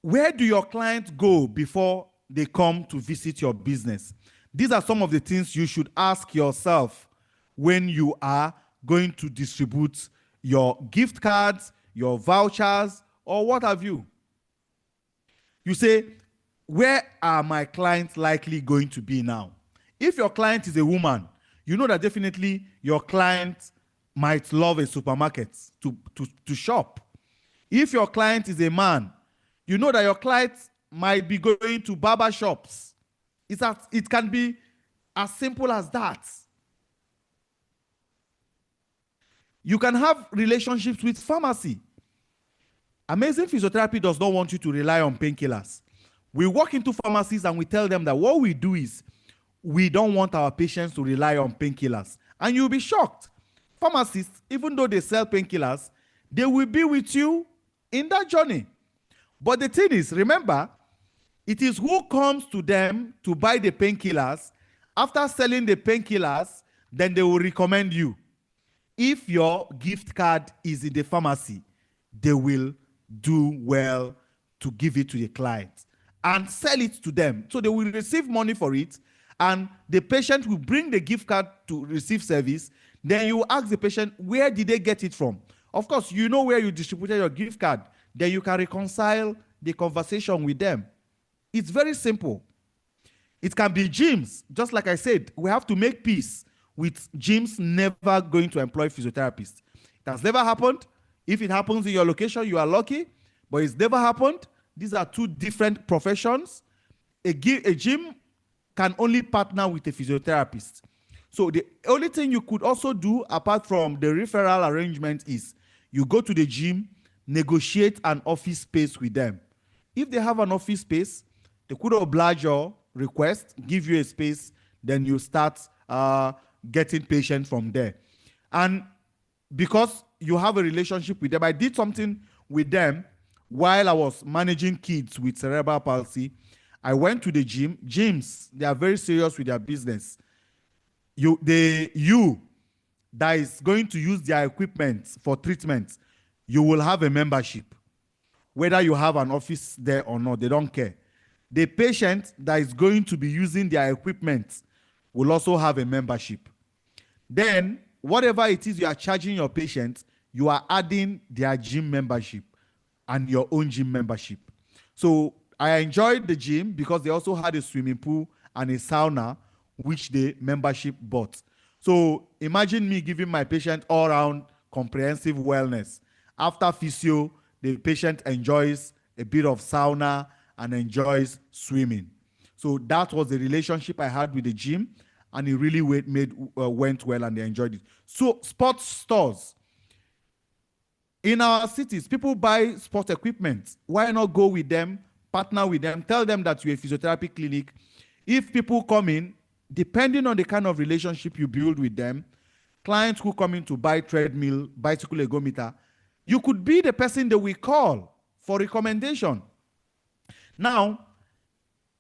where do your clients go before they come to visit your business? These are some of the things you should ask yourself when you are going to distribute your gift cards, your vouchers, or what have you. You say, where are my clients likely going to be now? If your client is a woman, you know that definitely your client might love a supermarket to shop. If your client is a man, you know that your client might be going to barber shops. It can be as simple as that. You can have relationships with pharmacy. Amazing Physiotherapy does not want you to rely on painkillers. We walk into pharmacies and we tell them that what we do is we don't want our patients to rely on painkillers. And you'll be shocked. Pharmacists, even though they sell painkillers, they will be with you in that journey. But the thing is, remember, it is who comes to them to buy the painkillers. After selling the painkillers, then they will recommend you. If your gift card is in the pharmacy, they will do well to give it to the client and sell it to them. So they will receive money for it, and the patient will bring the gift card to receive service. Then you ask the patient, where did they get it from? Of course, you know where you distributed your gift card. Then you can reconcile the conversation with them. It's very simple. It can be gyms. Just like I said, we have to make peace with gyms never going to employ physiotherapists. It has never happened. If it happens in your location, you are lucky, but it's never happened. These are two different professions. A gym can only partner with a physiotherapist. So the only thing you could also do apart from the referral arrangement is you go to the gym, negotiate an office space with them. If they have an office space, they could oblige your request, give you a space, then you start getting patients from there. And because you have a relationship with them, I did something with them while I was managing kids with cerebral palsy. I went to the gym. Gyms, they are very serious with their business. You that is going to use their equipment for treatment, you will have a membership. Whether you have an office there or not, they don't care. The patient that is going to be using their equipment will also have a membership. Then, whatever it is you are charging your patient, you are adding their gym membership and your own gym membership. So I enjoyed the gym because they also had a swimming pool and a sauna, which the membership bought. So imagine me giving my patient all-round comprehensive wellness. After physio, the patient enjoys a bit of sauna and enjoys swimming. So that was the relationship I had with the gym, and it really went well, and they enjoyed it. So sports stores. In our cities, people buy sport equipment. Why not go with them, partner with them, tell them that you're a physiotherapy clinic. If people come in, depending on the kind of relationship you build with them, clients who come in to buy treadmill, bicycle ergometer, you could be the person that we call for recommendation. Now,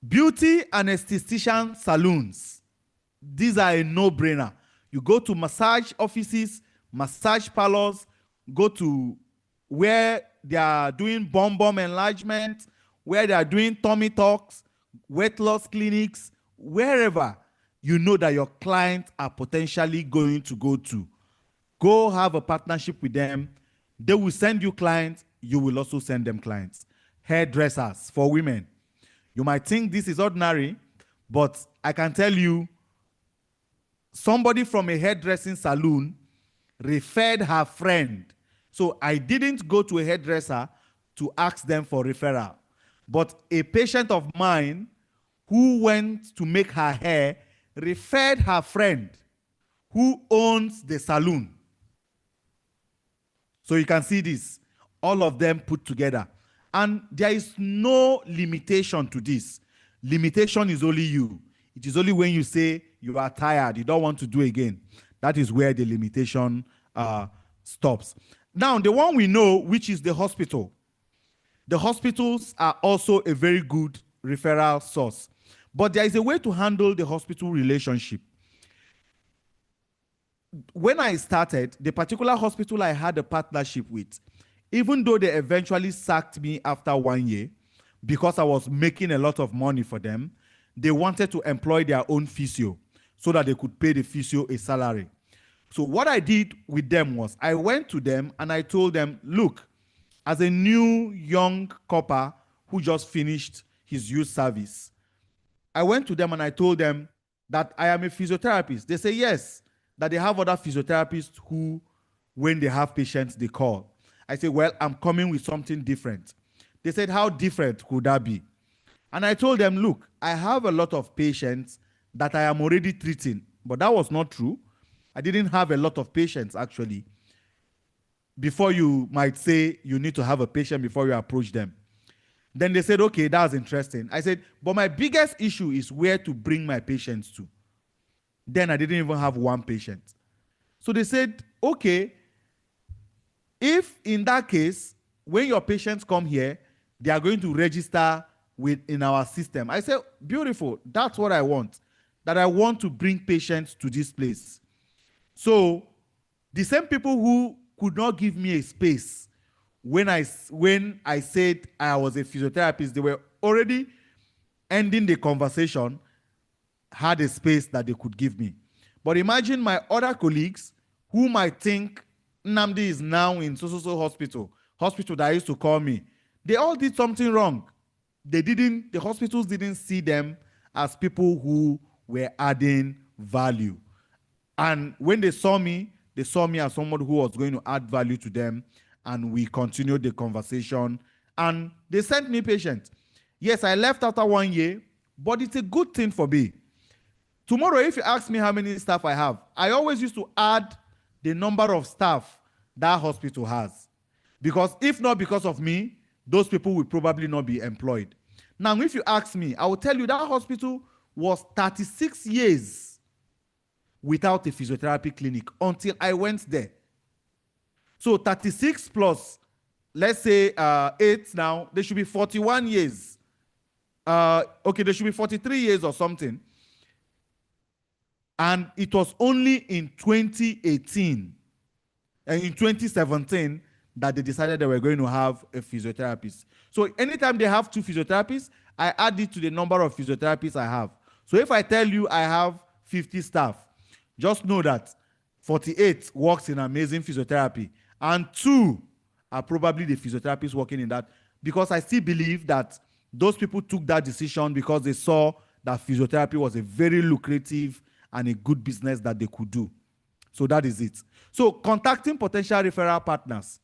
beauty and esthetician salons, these are a no-brainer. You go to massage offices, massage parlors, go to where they are doing bum enlargement, where they are doing tummy talks, weight loss clinics, wherever you know that your clients are potentially going to go to. Go have a partnership with them. They will send you clients. You will also send them clients. Hairdressers for women. You might think this is ordinary, but I can tell you, somebody from a hairdressing salon referred her friend. So I didn't go to a hairdresser to ask them for referral. But a patient of mine who went to make her hair referred her friend who owns the salon. So you can see this, all of them put together. And there is no limitation to this. Limitation is only you. It is only when you say you are tired, you don't want to do again. That is where the limitation stops. Now, the one we know, which is the hospital. The hospitals are also a very good referral source. But there is a way to handle the hospital relationship. When I started, the particular hospital I had a partnership with, even though they eventually sacked me after 1 year because I was making a lot of money for them, they wanted to employ their own physio so that they could pay the physio a salary. So what I did with them was I went to them and I told them, look, as a new young copper who just finished his youth service, I went to them and I told them that I am a physiotherapist. They say yes, that they have other physiotherapists who, when they have patients, they call. I said, well, I'm coming with something different. They said, how different could that be? And I told them, look, I have a lot of patients that I am already treating, but that was not true. I didn't have a lot of patients, actually. Before you might say you need to have a patient before you approach them. Then they said, okay, that's interesting. I said, but my biggest issue is where to bring my patients to. Then I didn't even have one patient. So they said, okay, if in that case, when your patients come here, they are going to register in our system. I said, beautiful, that's what I want. That I want to bring patients to this place. So the same people who could not give me a space when I said I was a physiotherapist, they were already ending the conversation, had a space that they could give me. But imagine my other colleagues who might think Nnamdi is now in so hospital that used to call me. They all did something wrong. The hospitals didn't see them as people who were adding value. And when they saw me as someone who was going to add value to them, and we continued the conversation, and they sent me patients. Yes, I left after 1 year, but it's a good thing for me. Tomorrow, if you ask me how many staff I have, I always used to add the number of staff that hospital has. Because if not because of me, those people will probably not be employed. Now, if you ask me, I will tell you that hospital was 36 years without a physiotherapy clinic until I went there. So 36 plus, let's say 8 now, there should be 41 years. Okay, there should be 43 years or something. And it was only in 2018 and in 2017 that they decided they were going to have a physiotherapist. So anytime they have 2 physiotherapists, I add it to the number of physiotherapists I have. So if I tell you I have 50 staff, just know that 48 works in amazing physiotherapy and 2 are probably the physiotherapists working in that, because I still believe that those people took that decision because they saw that physiotherapy was a very lucrative and a good business that they could do. So that is it. So contacting potential referral partners,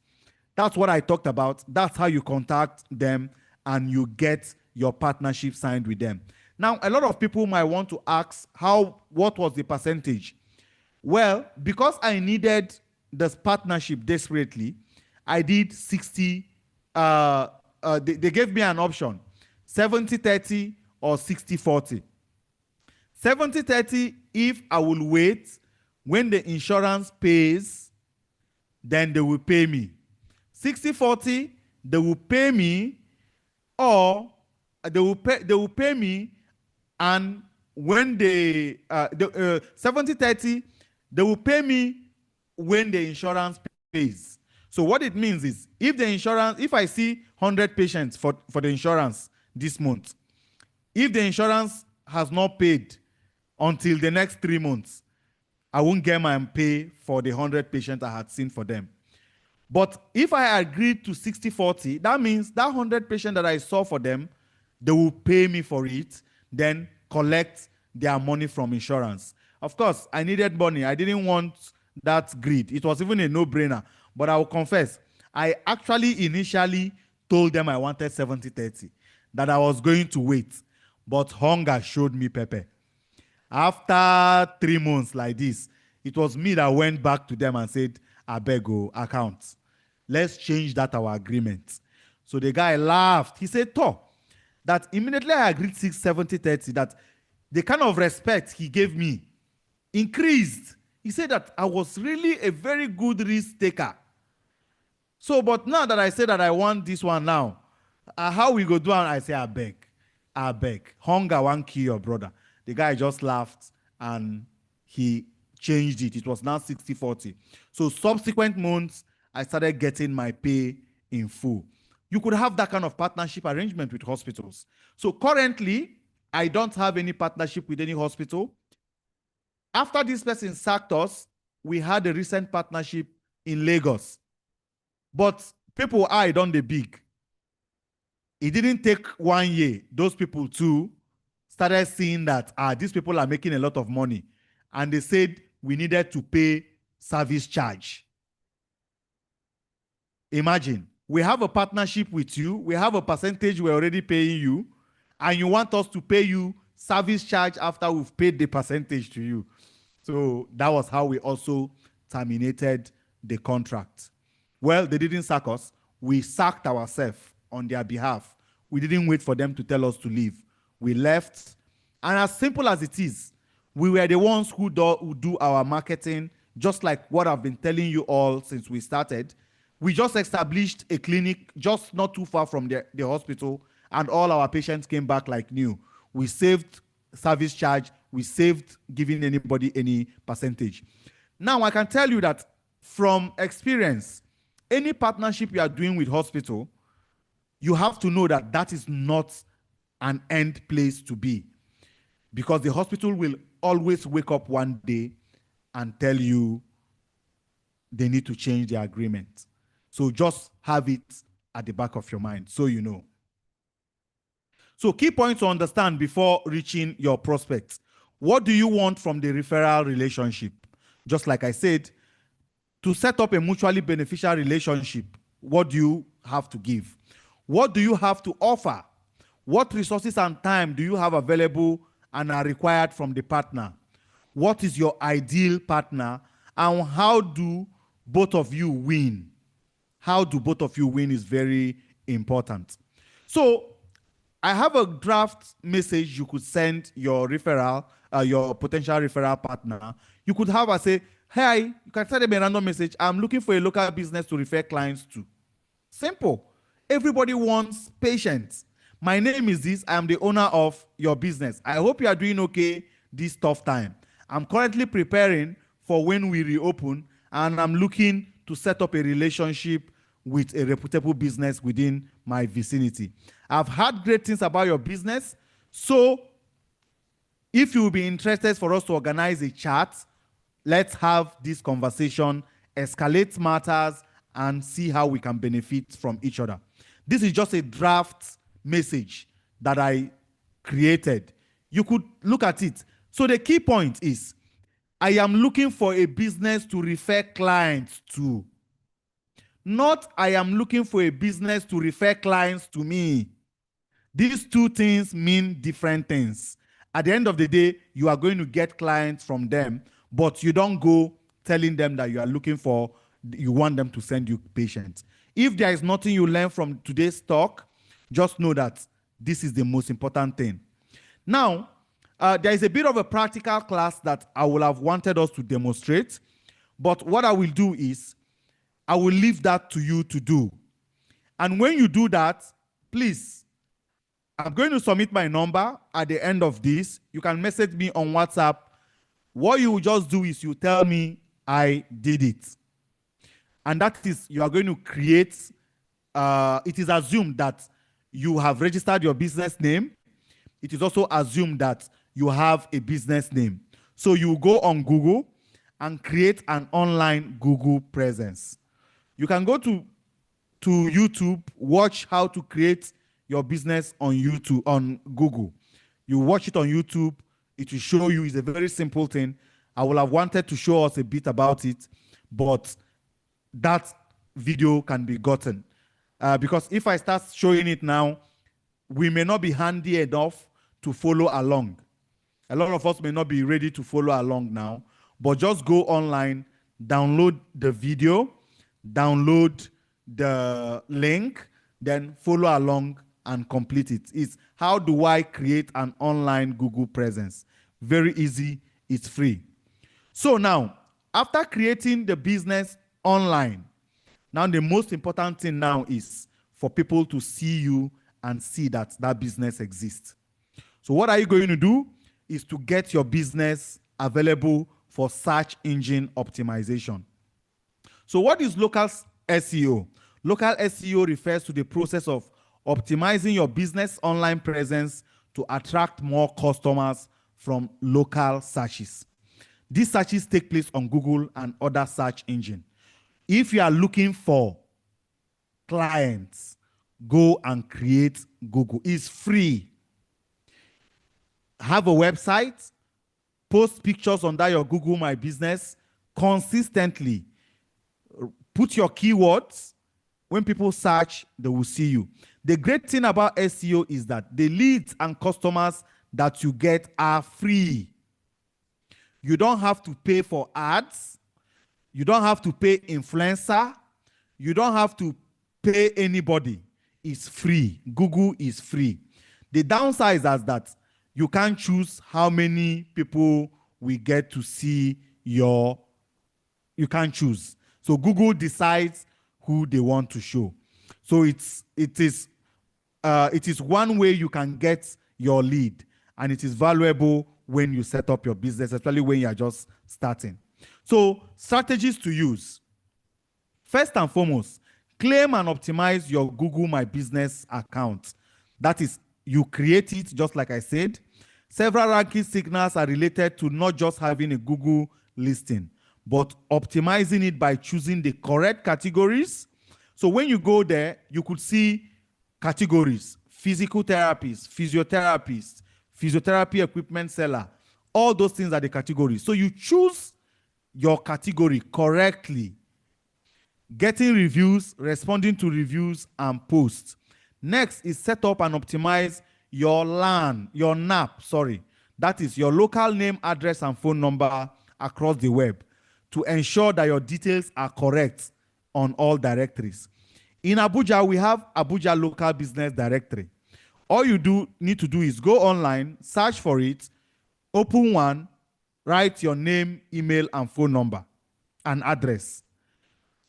that's what I talked about. That's how you contact them and you get your partnership signed with them. Now, a lot of people might want to ask, what was the percentage? Well, because I needed this partnership desperately, I did 60. They gave me an option, 70-30 or 60-40. 70-30, if I will wait, when the insurance pays, then they will pay me. 60-40, they will pay me, or they will pay me, and when they 70-30, they will pay me when the insurance pays. So what it means is, if I see 100 patients for the insurance this month, if the insurance has not paid until the next 3 months, I won't get my pay for the 100 patients I had seen for them. But if I agreed to 60-40, that means that 100 patients that I saw for them, they will pay me for it, then collect their money from insurance. Of course, I needed money. I didn't want that greed. It was even a no-brainer. But I will confess, I actually initially told them I wanted 70-30. that I was going to wait, but hunger showed me pepper. After 3 months like this, it was me that went back to them and said, I beg you, account. Let's change that our agreement. So the guy laughed. He said, Toh, that immediately I agreed 670-30, that the kind of respect he gave me increased. He said that I was really a very good risk taker. So, but now that I say that I want this one now, how we go do it? I say, I beg. Hunger won't kill your brother. The guy just laughed and he changed it. It was now 60-40. So subsequent months, I started getting my pay in full. You could have that kind of partnership arrangement with hospitals. So currently, I don't have any partnership with any hospital. After this person sacked us, we had a recent partnership in Lagos. But people eyed on the big. It didn't take 1 year. Those people too started seeing that these people are making a lot of money. And they said we needed to pay service charge. Imagine, we have a partnership with you. We have a percentage we're already paying you. And you want us to pay you service charge after we've paid the percentage to you. So that was how we also terminated the contract. Well, they didn't sack us. We sacked ourselves on their behalf. We didn't wait for them to tell us to leave. We left. And as simple as it is, we were the ones who do our marketing, just like what I've been telling you all since we started. We just established a clinic just not too far from the hospital, and all our patients came back like new. We saved service charge. We saved giving anybody any percentage. Now, I can tell you that from experience, any partnership you are doing with hospital, you have to know that that is not an end place to be, because the hospital will always wake up one day and tell you they need to change the agreement. So just have it at the back of your mind so you know. So key points to understand before reaching your prospects. What do you want from the referral relationship? Just like I said, to set up a mutually beneficial relationship, what do you have to give? What do you have to offer? What resources and time do you have available and are required from the partner? What is your ideal partner? And how do both of you win? How do both of you win is very important. So I have a draft message you could send your referral, your potential referral partner. You could have a say, hey, you can send them a random message. I'm looking for a local business to refer clients to. Simple. Everybody wants patients. My name is this. I am the owner of your business. I hope you are doing okay this tough time. I'm currently preparing for when we reopen, and I'm looking to set up a relationship with a reputable business within my vicinity. I've heard great things about your business. So if you will be interested for us to organize a chat, let's have this conversation, escalate matters, and see how we can benefit from each other. This is just a draft message that I created. You could look at it. So the key point is, I am looking for a business to refer clients to. Not I am looking for a business to refer clients to me. These two things mean different things. At the end of the day, you are going to get clients from them, but you don't go telling them that you are looking for, you want them to send you patients. If there is nothing you learn from today's talk, just know that this is the most important thing. Now, there is a bit of a practical class that I would have wanted us to demonstrate, but what I will do is, I will leave that to you to do. And when you do that, please, I'm going to submit my number at the end of this. You can message me on WhatsApp. What you will just do is you tell me I did it. And that is, you are going to create, it is assumed that you have registered your business name. It is also assumed that you have a business name. So you go on Google and create an online Google presence. You can go to YouTube, watch how to create your business on YouTube, on Google. You watch it on YouTube, it will show you. It's a very simple thing. I would have wanted to show us a bit about it, but that video can be gotten. Because if I start showing it now, we may not be handy enough to follow along. A lot of us may not be ready to follow along now, but just go online, download the video, download the link, then follow along and complete it. It's how do I create an online Google presence? Very easy, it's free. So now, after creating the business online, now the most important thing now is for people to see you and see that that business exists. So what are you going to do? Is to get your business available for search engine optimization. So what is local SEO? Local SEO refers to the process of optimizing your business online presence to attract more customers from local searches. These searches take place on Google and other search engines. If you are looking for clients, go and create Google. It's free. Have a website, post pictures under your Google My Business consistently. Put your keywords. When people search, they will see you. The great thing about SEO is that the leads and customers that you get are free. You don't have to pay for ads. You don't have to pay influencer. You don't have to pay anybody. It's free. Google is free. The downside is that you can't choose how many people we get to see you can't choose. So Google decides who they want to show. So it is one way you can get your lead, and it is valuable when you set up your business, especially when you are just starting. So strategies to use. First and foremost, claim and optimize your Google My Business account. That is, you create it, just like I said. Several ranking signals are related to not just having a Google listing, but optimizing it by choosing the correct categories. So when you go there, you could see categories: physical therapists, physiotherapists, physiotherapy equipment seller. All those things are the categories. So you choose your category correctly. Getting reviews, responding to reviews, and posts. Next is set up and optimize your NAP, that is your local name, address, and phone number across the web to ensure that your details are correct on all directories. In Abuja, we have Abuja Local Business Directory. All you need to do is go online, search for it, open one, write your name, email, and phone number and address.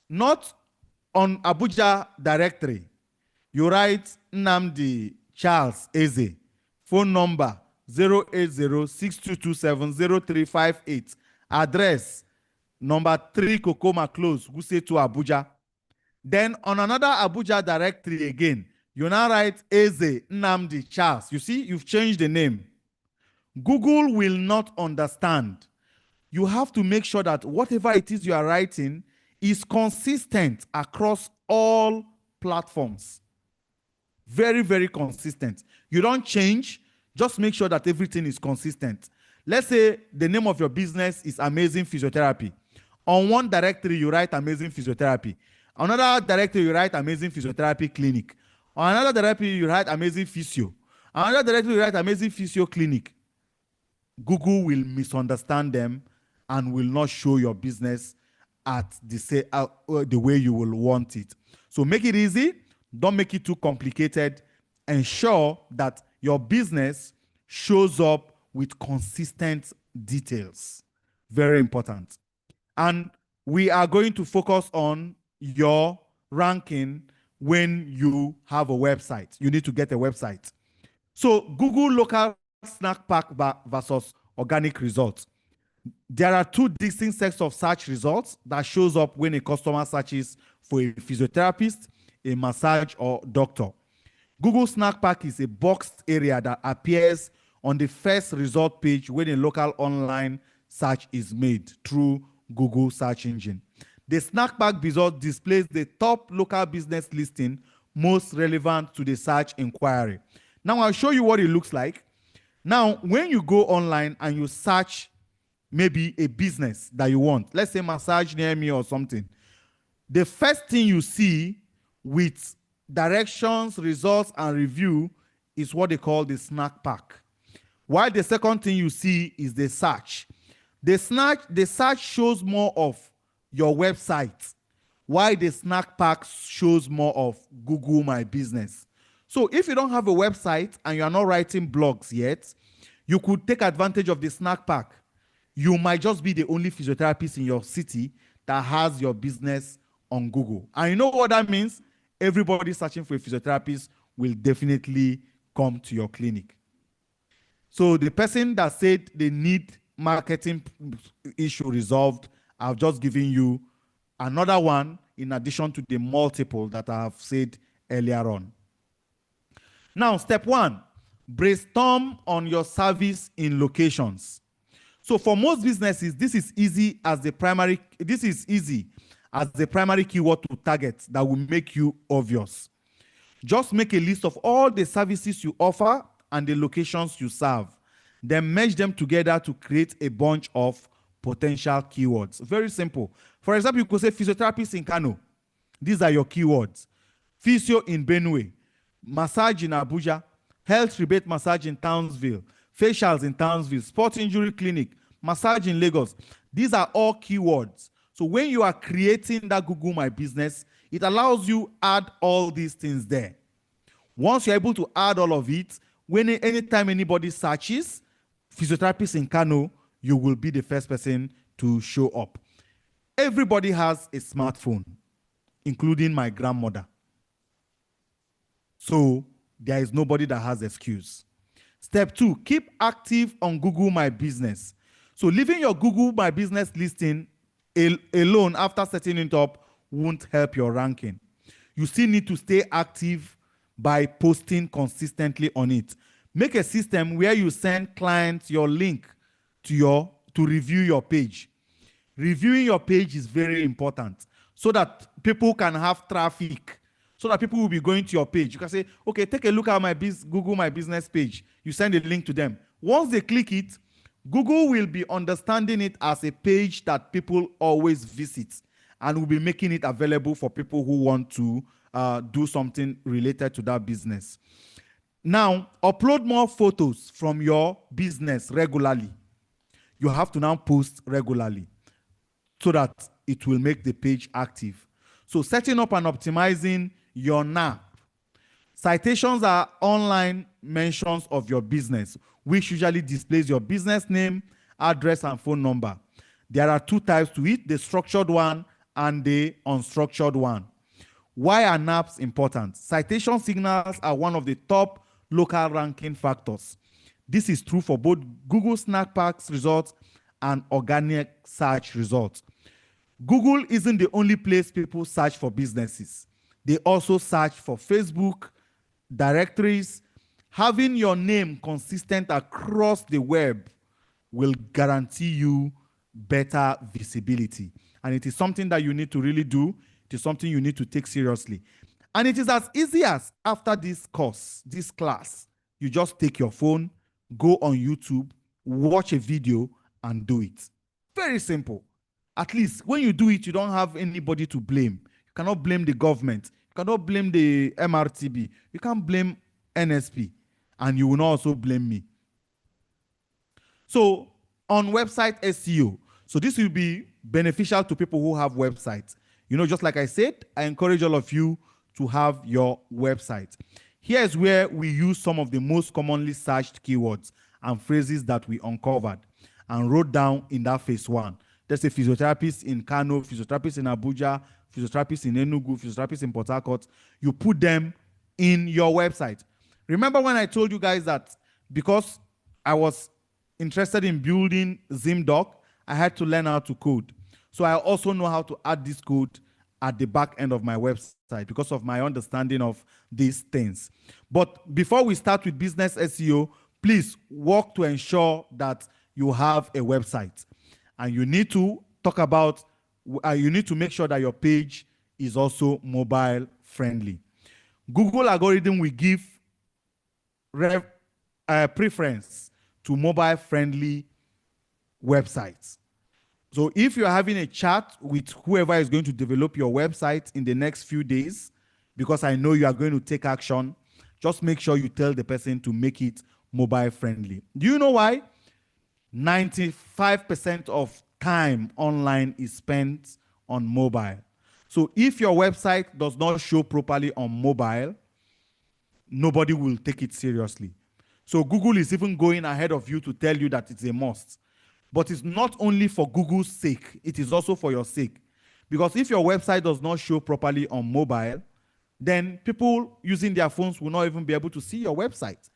Not on Abuja directory. You write Nnamdi Charles Eze, phone number 080-6227-0358, address number 3 Kokoma Close, Wuse to Abuja. Then on another Abuja directory again, you now write Eze Nnamdi Charles. You see, you've changed the name. Google will not understand. You have to make sure that whatever it is you are writing is consistent across all platforms. Very, very consistent. You don't change, just make sure that everything is consistent. Let's say the name of your business is Amazing Physiotherapy. On one directory, you write Amazing Physiotherapy. On another directory, you write Amazing Physiotherapy Clinic. On another directory, you write Amazing Physio. On another directory, you write Amazing Physio Clinic. Google will misunderstand them and will not show your business at the way you will want it. So make it easy. Don't make it too complicated. Ensure that your business shows up with consistent details. Very important. And we are going to focus on your ranking when you have a website. You need to get a website. So Google local snack pack versus organic results. There are two distinct sets of search results that shows up when a customer searches for a physiotherapist, a massage, or doctor. Google Snack Pack is a boxed area that appears on the first result page when a local online search is made through Google search engine. The Snack Pack result displays the top local business listing most relevant to the search inquiry. Now I'll show you what it looks like. Now, when you go online and you search maybe a business that you want, let's say massage near me or something, the first thing you see with directions, results, and review is what they call the snack pack. While the second thing you see is the search. The search shows more of your website, while the snack pack shows more of Google My Business. So if you don't have a website and you are not writing blogs yet, you could take advantage of the snack pack. You might just be the only physiotherapist in your city that has your business on Google. And you know what that means? Everybody searching for a physiotherapist will definitely come to your clinic. So the person that said they need marketing issue resolved, I've just given you another one in addition to the multiple that I have said earlier on. Now, step 1, brainstorm on your service in locations. So for most businesses, this is easy as the primary keyword to target that will make you obvious. Just make a list of all the services you offer and the locations you serve. Then merge them together to create a bunch of potential keywords. Very simple. For example, you could say physiotherapist in Kano. These are your keywords. Physio in Benue, massage in Abuja, health rebate massage in Townsville, facials in Townsville, sports injury clinic, massage in Lagos. These are all keywords. So when you are creating that Google My Business, it allows you add all these things there. Once you're able to add all of it, anytime anybody searches physiotherapist in Kano, you will be the first person to show up. Everybody has a smartphone, including my grandmother. So there is nobody that has excuse. Step 2, keep active on Google My Business. So leaving your Google My Business listing alone after setting it up won't help your ranking. You still need to stay active by posting consistently on it. Make a system where you send clients your link to review your page. Reviewing your page is very important so that people can have traffic, so that people will be going to your page. You can say, okay, take a look at my Google My Business page. You send a link to them. Once they click it, Google will be understanding it as a page that people always visit and will be making it available for people who want to do something related to that business. Now, upload more photos from your business regularly. You have to now post regularly so that it will make the page active. So setting up and optimizing your NAP. Citations are online mentions of your business, which usually displays your business name, address, and phone number. There are 2 types to it, the structured one and the unstructured one. Why are NAPs important? Citation signals are one of the top local ranking factors. This is true for both Google Snack Packs results and organic search results. Google isn't the only place people search for businesses. They also search for Facebook, directories. Having your name consistent across the web will guarantee you better visibility. And it is something that you need to really do. It is something you need to take seriously. And it is as easy as after this course, this class, you just take your phone, go on YouTube, watch a video, and do it. Very simple. At least when you do it, you don't have anybody to blame. You cannot blame the government. You cannot blame the MRTB. You can't blame NSP. And you will not also blame me. So on website SEO, so this will be beneficial to people who have websites. You know, just like I said, I encourage all of you to have your website. Here is where we use some of the most commonly searched keywords and phrases that we uncovered and wrote down in that phase 1. There's a physiotherapist in Kano, physiotherapist in Abuja, physiotherapist in Enugu, physiotherapist in Port Harcourt. You put them in your website. Remember when I told you guys that because I was interested in building ZimDoc, I had to learn how to code. So I also know how to add this code at the back end of my website because of my understanding of these things. But before we start with business SEO, please work to ensure that you have a website. And you need to talk about, you need to make sure that your page is also mobile friendly. Google algorithm will give preference to mobile friendly websites. So if you're having a chat with whoever is going to develop your website in the next few days, because I know you are going to take action, just make sure you tell the person to make it mobile friendly. Do you know why? 95% of time online is spent on mobile. So if your website does not show properly on mobile, nobody will take it seriously. So Google is even going ahead of you to tell you that it's a must. But it's not only for Google's sake, it is also for your sake. Because if your website does not show properly on mobile, then people using their phones will not even be able to see your website.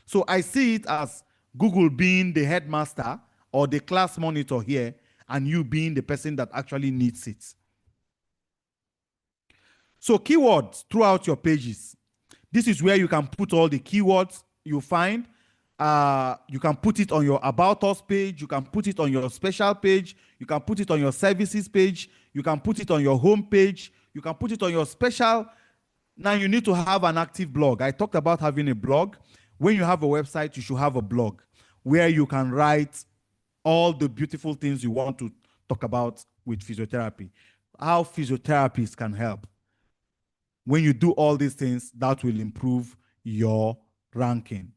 So I see it as Google being the headmaster or the class monitor here, and you being the person that actually needs it. So keywords throughout your pages. This is where you can put all the keywords you find. You can put it on your About Us page. You can put it on your special page. You can put it on your services page. You can put it on your home page. You can put it on your special. Now you need to have an active blog. I talked about having a blog. When you have a website, you should have a blog where you can write all the beautiful things you want to talk about with physiotherapy, how physiotherapists can help. When you do all these things, that will improve your ranking.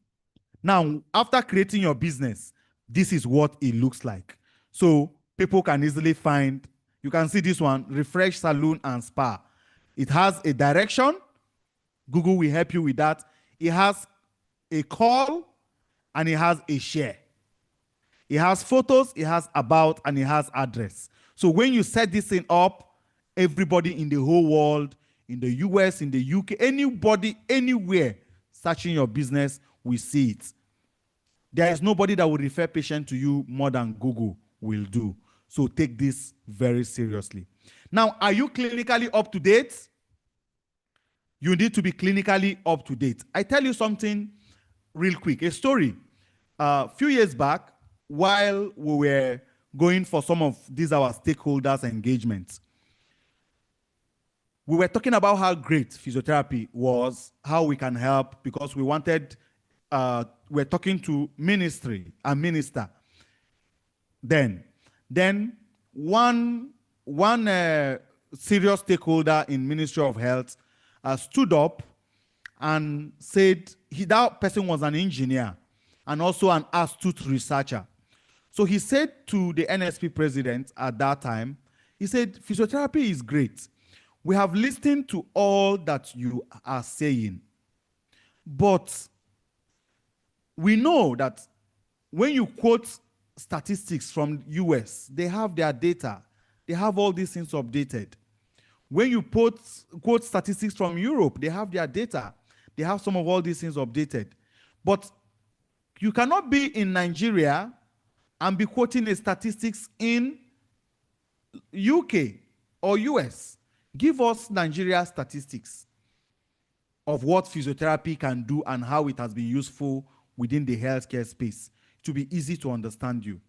Now, after creating your business, this is what it looks like. So people can easily find, you can see this one, Refresh Salon and Spa. It has a direction. Google will help you with that. It has a call and it has a share. It has photos, it has about, and it has address. So when you set this thing up, everybody in the whole world, in the US, in the UK, anybody, anywhere searching your business will see it. There is nobody that will refer patient to you more than Google will do. So take this very seriously. Now, are you clinically up to date? You need to be clinically up to date. I tell you something real quick, a story. A few years back, while we were going for some of these our stakeholders' engagements, we were talking about how great physiotherapy was, how we can help, because we wanted, we're talking to ministry and minister. Then one serious stakeholder in Ministry of Health stood up and said that person was an engineer and also an astute researcher. So he said to the NSP president at that time, he said, physiotherapy is great. We have listened to all that you are saying, but we know that when you quote statistics from US, they have their data. They have all these things updated. When you quote statistics from Europe, they have their data. They have some of all these things updated. But you cannot be in Nigeria and be quoting the statistics in UK or US. Give us Nigeria statistics of what physiotherapy can do and how it has been useful within the healthcare space to be easy to understand you.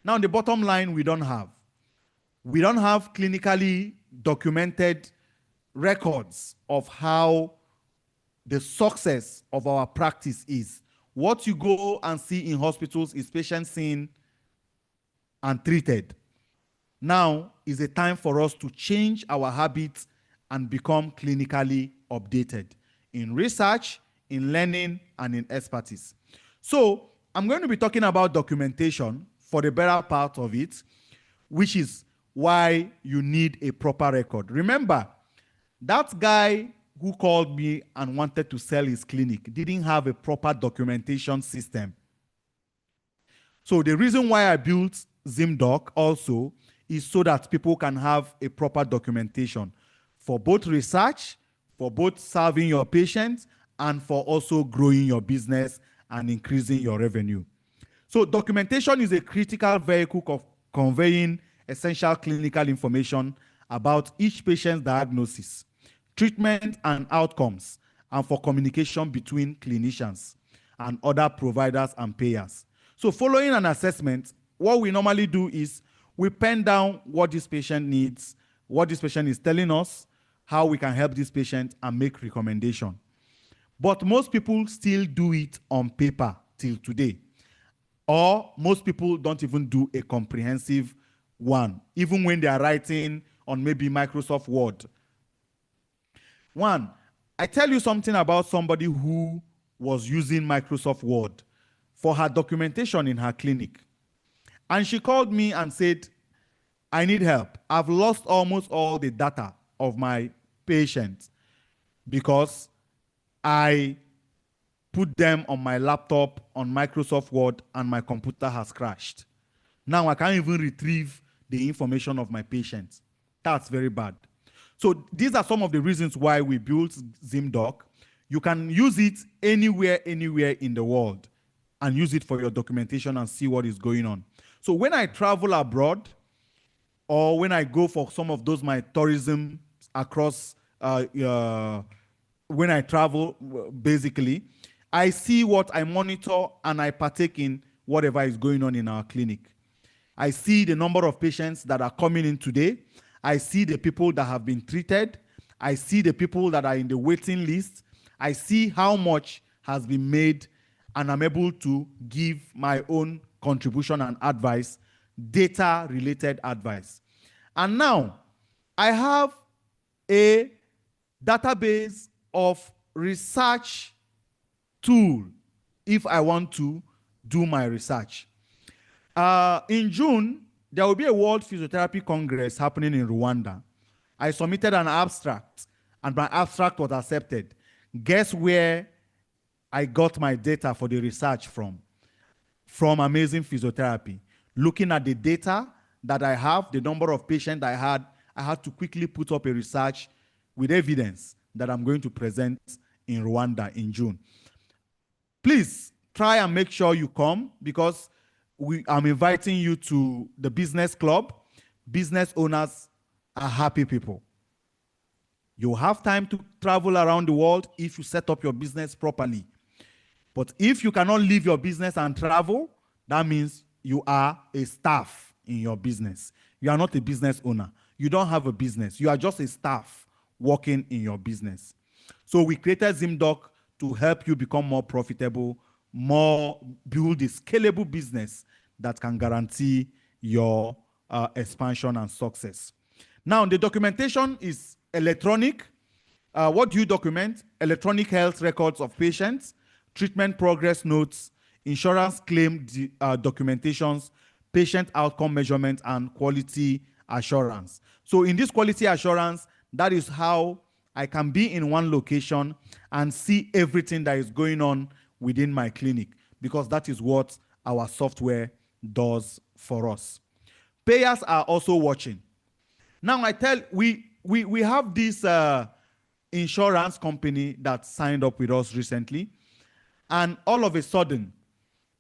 Now, the bottom line, we don't have clinically documented records of how the success of our practice is. What you go and see in hospitals is patients seen and treated. Now is a time for us to change our habits and become clinically updated in research, in learning, and in expertise. So I'm going to be talking about documentation for the better part of it, which is why you need a proper record. Remember, that guy who called me and wanted to sell his clinic didn't have a proper documentation system. So the reason why I built ZimDoc also is so that people can have a proper documentation for both research, for both serving your patients, and for also growing your business and increasing your revenue. So documentation is a critical vehicle of conveying essential clinical information about each patient's diagnosis, treatment, and outcomes, and for communication between clinicians and other providers and payers. So following an assessment, what we normally do is we pen down what this patient needs, what this patient is telling us, how we can help this patient, and make recommendation. But most people still do it on paper till today. Or most people don't even do a comprehensive one, even when they are writing on maybe Microsoft Word. One, I tell you something about somebody who was using Microsoft Word for her documentation in her clinic. And she called me and said, I need help. I've lost almost all the data of my patients because I put them on my laptop on Microsoft Word and my computer has crashed. Now I can't even retrieve the information of my patients. That's very bad. So these are some of the reasons why we built ZimDoc. You can use it anywhere in the world and use it for your documentation and see what is going on. So when I travel abroad or when I go for some of those my tourism across, when I travel, basically, I see what I monitor and I partake in whatever is going on in our clinic. I see the number of patients that are coming in today. I see the people that have been treated. I see the people that are in the waiting list. I see how much has been made, and I'm able to give my own contribution and advice, data-related advice. And now, I have a database of research tool if I want to do my research. In June, there will be a World Physiotherapy Congress happening in Rwanda. I submitted an abstract, and my abstract was accepted. Guess where I got my data for the research from? From Amazing Physiotherapy. Looking at the data that I have, the number of patients I had to quickly put up a research with evidence that I'm going to present in Rwanda in June. Please try and make sure you come, because I'm inviting you to the business club. Business owners are happy people. You have time to travel around the world if you set up your business properly. But if you cannot leave your business and travel, that means you are a staff in your business. You are not a business owner. You don't have a business. You are just a staff working in your business. So we created ZimDoc to help you become more profitable, build a scalable business that can guarantee your expansion and success. Now, the documentation is electronic. What do you document? Electronic health records of patients, treatment progress notes, insurance claim documentations, patient outcome measurement, and quality assurance. So in this quality assurance, that is how I can be in one location and see everything that is going on within my clinic, because that is what our software does for us. Payers are also watching. Now we have this insurance company that signed up with us recently, and all of a sudden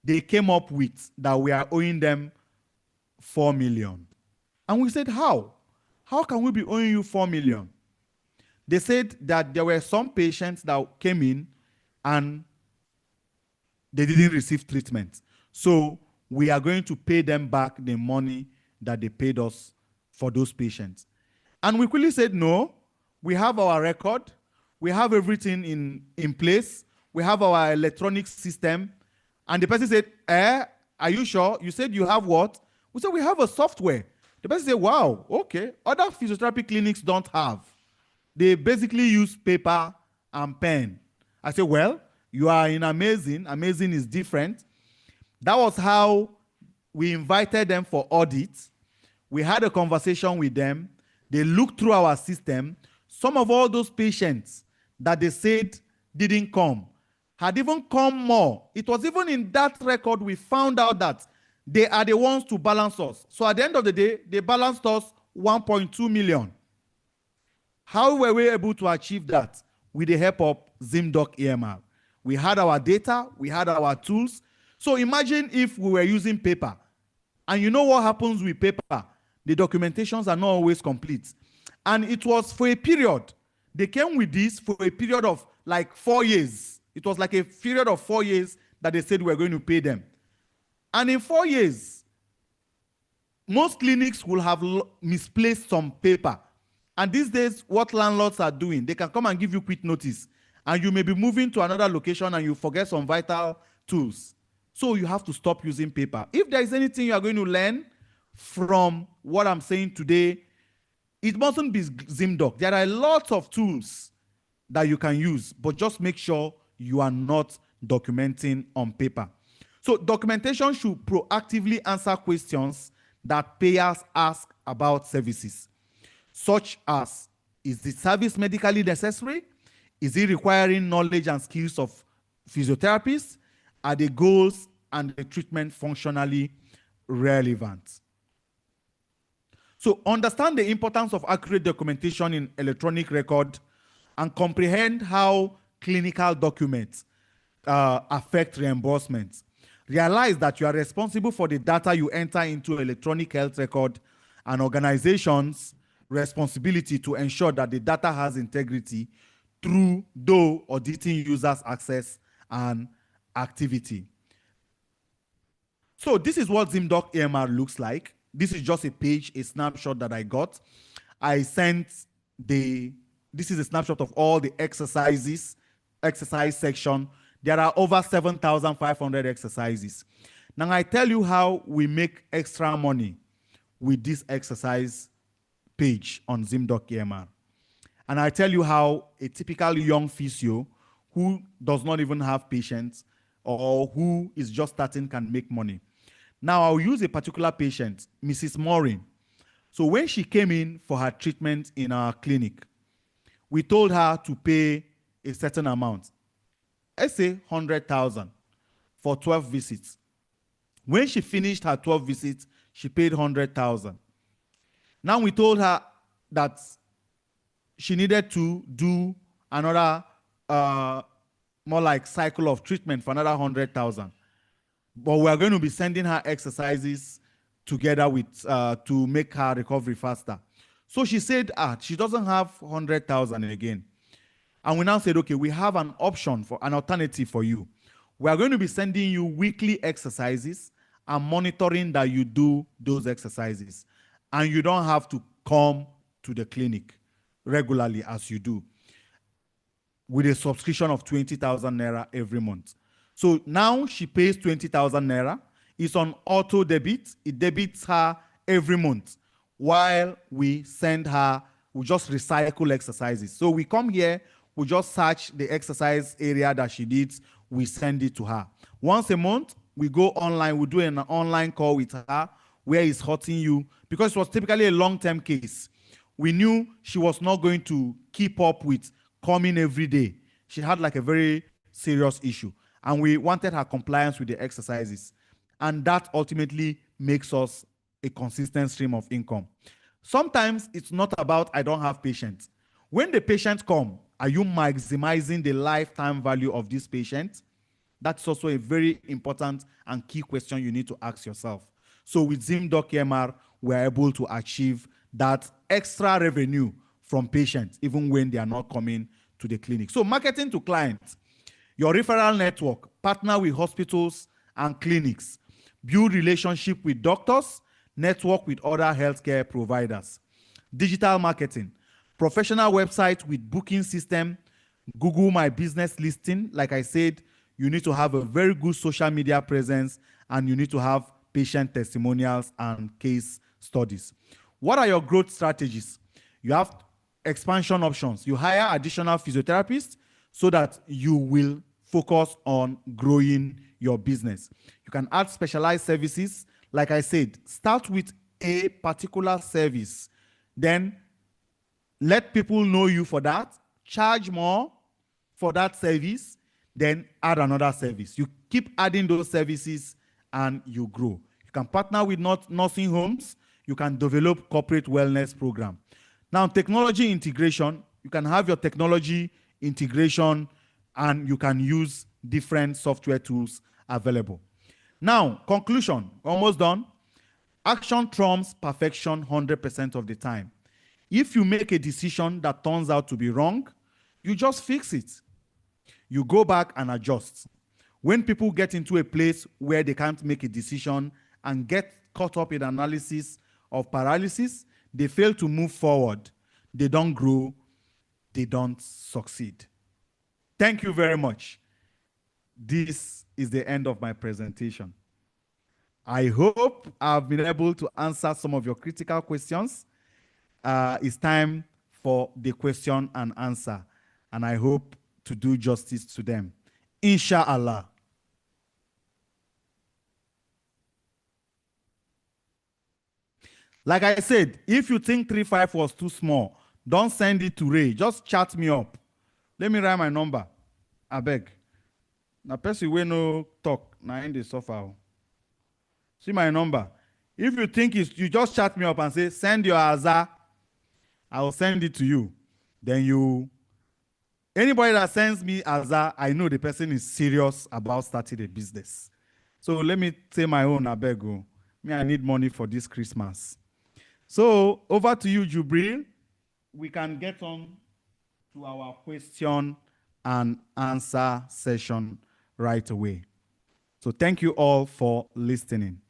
they came up with that we are owing them 4 million. And we said, how can we be owing you 4 million? They said that there were some patients that came in and they didn't receive treatment. So we are going to pay them back the money that they paid us for those patients. And we quickly said, no, we have our record. We have everything in place. We have our electronic system. And the person said, are you sure? You said you have what? We said, we have a software. The person said, wow, okay. Other physiotherapy clinics don't have. They basically use paper and pen. I said, well, you are in Amazing. Amazing is different. That was how we invited them for audit. We had a conversation with them. They looked through our system. Some of all those patients that they said didn't come had even come more. It was even in that record we found out that they are the ones to balance us. So at the end of the day, they balanced us 1.2 million. How were we able to achieve that? With the help of ZimDoc EMR. We had our data, we had our tools. So imagine if we were using paper. And you know what happens with paper? The documentations are not always complete. And it was for a period. They came with this for a period of like 4 years. It was like a period of 4 years that they said we were going to pay them. And in 4 years, most clinics will have misplaced some paper. And these days, what landlords are doing, they can come and give you quick notice. And you may be moving to another location and you forget some vital tools. So you have to stop using paper. If there is anything you are going to learn from what I'm saying today, it mustn't be ZimDoc. There are lots of tools that you can use, but just make sure you are not documenting on paper. So documentation should proactively answer questions that payers ask about services, such as, is the service medically necessary? Is it requiring knowledge and skills of physiotherapists? Are the goals and the treatment functionally relevant? So understand the importance of accurate documentation in electronic record and comprehend how clinical documents affect reimbursement. Realize that you are responsible for the data you enter into electronic health record, and organizations' responsibility to ensure that the data has integrity through though auditing users' access and activity. So this is what ZimDoc EMR looks like. This is just a page, a snapshot that I got. I sent this is a snapshot of all the exercise section. There are over 7,500 exercises. Now I tell you how we make extra money with this exercise page on ZimDoc EMR. And I tell you how a typical young physio who does not even have patients or who is just starting can make money. Now I'll use a particular patient, Mrs. Maureen. So when she came in for her treatment in our clinic, we told her to pay a certain amount. Let's say 100,000 for 12 visits. When she finished her 12 visits, she paid 100,000. Now we told her that she needed to do another more like cycle of treatment for another 100,000. But we're going to be sending her exercises together with to make her recovery faster. So she said, she doesn't have 100,000 again. And we now said, okay, we have an option for an alternative for you. We are going to be sending you weekly exercises and monitoring that you do those exercises. And you don't have to come to the clinic regularly as you do, with a subscription of 20,000 naira every month. So now she pays 20,000 naira. It's on auto debit. It debits her every month while we send her, we just recycle exercises. So we come here, we just search the exercise area that she needs, we send it to her. Once a month, we go online, we do an online call with her where it's hurting you, because it was typically a long-term case. We knew she was not going to keep up with coming every day. She had like a very serious issue, and we wanted her compliance with the exercises. And that ultimately makes us a consistent stream of income. Sometimes it's not about I don't have patients. When the patients come, are you maximizing the lifetime value of this patient? That's also a very important and key question you need to ask yourself. So with ZimDoc EMR, we're able to achieve that extra revenue from patients, even when they are not coming to the clinic. So marketing to clients, your referral network, partner with hospitals and clinics, build relationship with doctors, network with other healthcare providers. Digital marketing, professional website with booking system, Google My Business listing. Like I said, you need to have a very good social media presence, and you need to have patient testimonials and case studies. What are your growth strategies? You have expansion options. You hire additional physiotherapists so that you will focus on growing your business. You can add specialized services. Like I said, start with a particular service, then let people know you for that, charge more for that service, then add another service. You keep adding those services and you grow. You can partner with nursing homes. You can develop corporate wellness program. Now, technology integration, you can have your technology integration and you can use different software tools available. Now, conclusion, almost done. Action trumps perfection 100% of the time. If you make a decision that turns out to be wrong, you just fix it. You go back and adjust. When people get into a place where they can't make a decision and get caught up in analysis of paralysis, they fail to move forward. They don't grow. They don't succeed. Thank you very much. This is the end of my presentation. I hope I've been able to answer some of your critical questions. It's time for the question and answer. and I hope to do justice to them. Inshallah. Like I said, if you think 35 was too small, don't send it to Ray. Just chat me up. Let me write my number. I beg. Now, person we no talk, now in the suffer. See my number. If you think it's, you just chat me up and say, send your Azar, I will send it to you. Then anybody that sends me Azar, I know the person is serious about starting a business. So let me say my own, I beg you. Me, I need money for this Christmas. So over to you, Jubril. We can get on to our question and answer session right away. So thank you all for listening.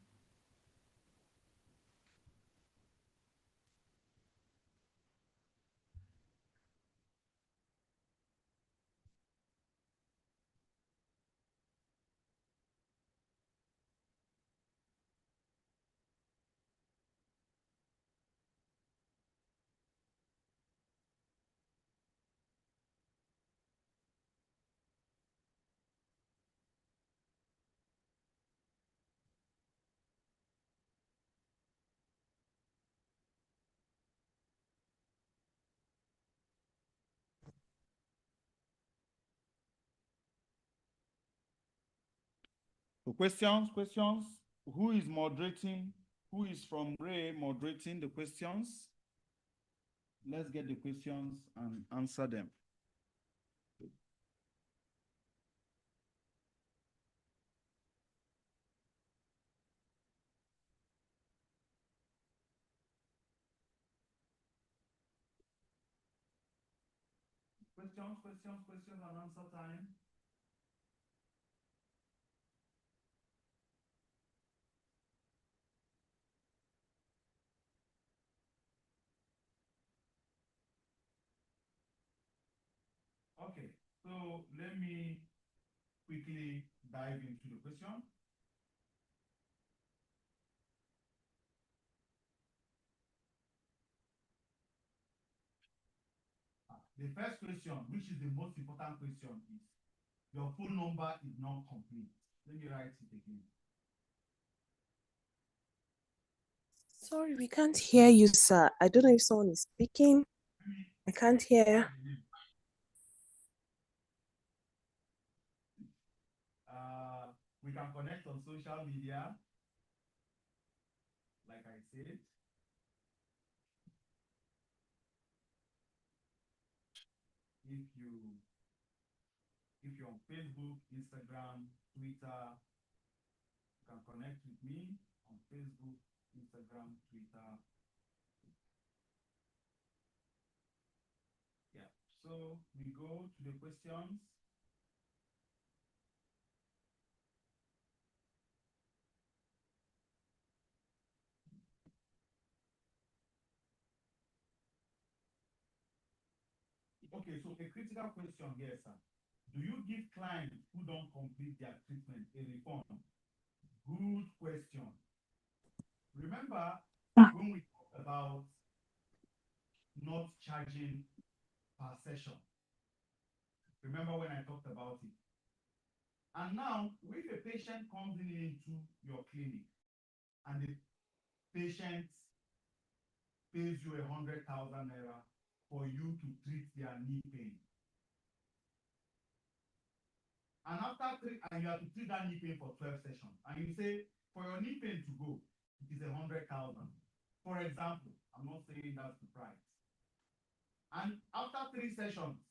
So questions. Who is moderating? Who is from Ray moderating the questions? Let's get the questions and answer them. Questions and answer time. Okay, so let me quickly dive into the question. The first question, which is the most important question, is your phone number is not complete. Let me write it again. Sorry, we can't hear you, sir. I don't know if someone is speaking. I can't hear. We can connect on social media, like I said. If you're on Facebook, Instagram, Twitter, you can connect with me on Facebook, Instagram, Twitter. Yeah, so we go to the questions. Okay, so a critical question here, sir. Do you give clients who don't complete their treatment a refund? Good question. Remember when we talked about not charging per session? Remember when I talked about it? And now, if a patient comes into your clinic and the patient pays you 100,000 naira for you to treat their knee pain, and and you have to treat that knee pain for 12 sessions, and you say, for your knee pain to go, it is 100,000. For example, I'm not saying that's the price. And after 3 sessions,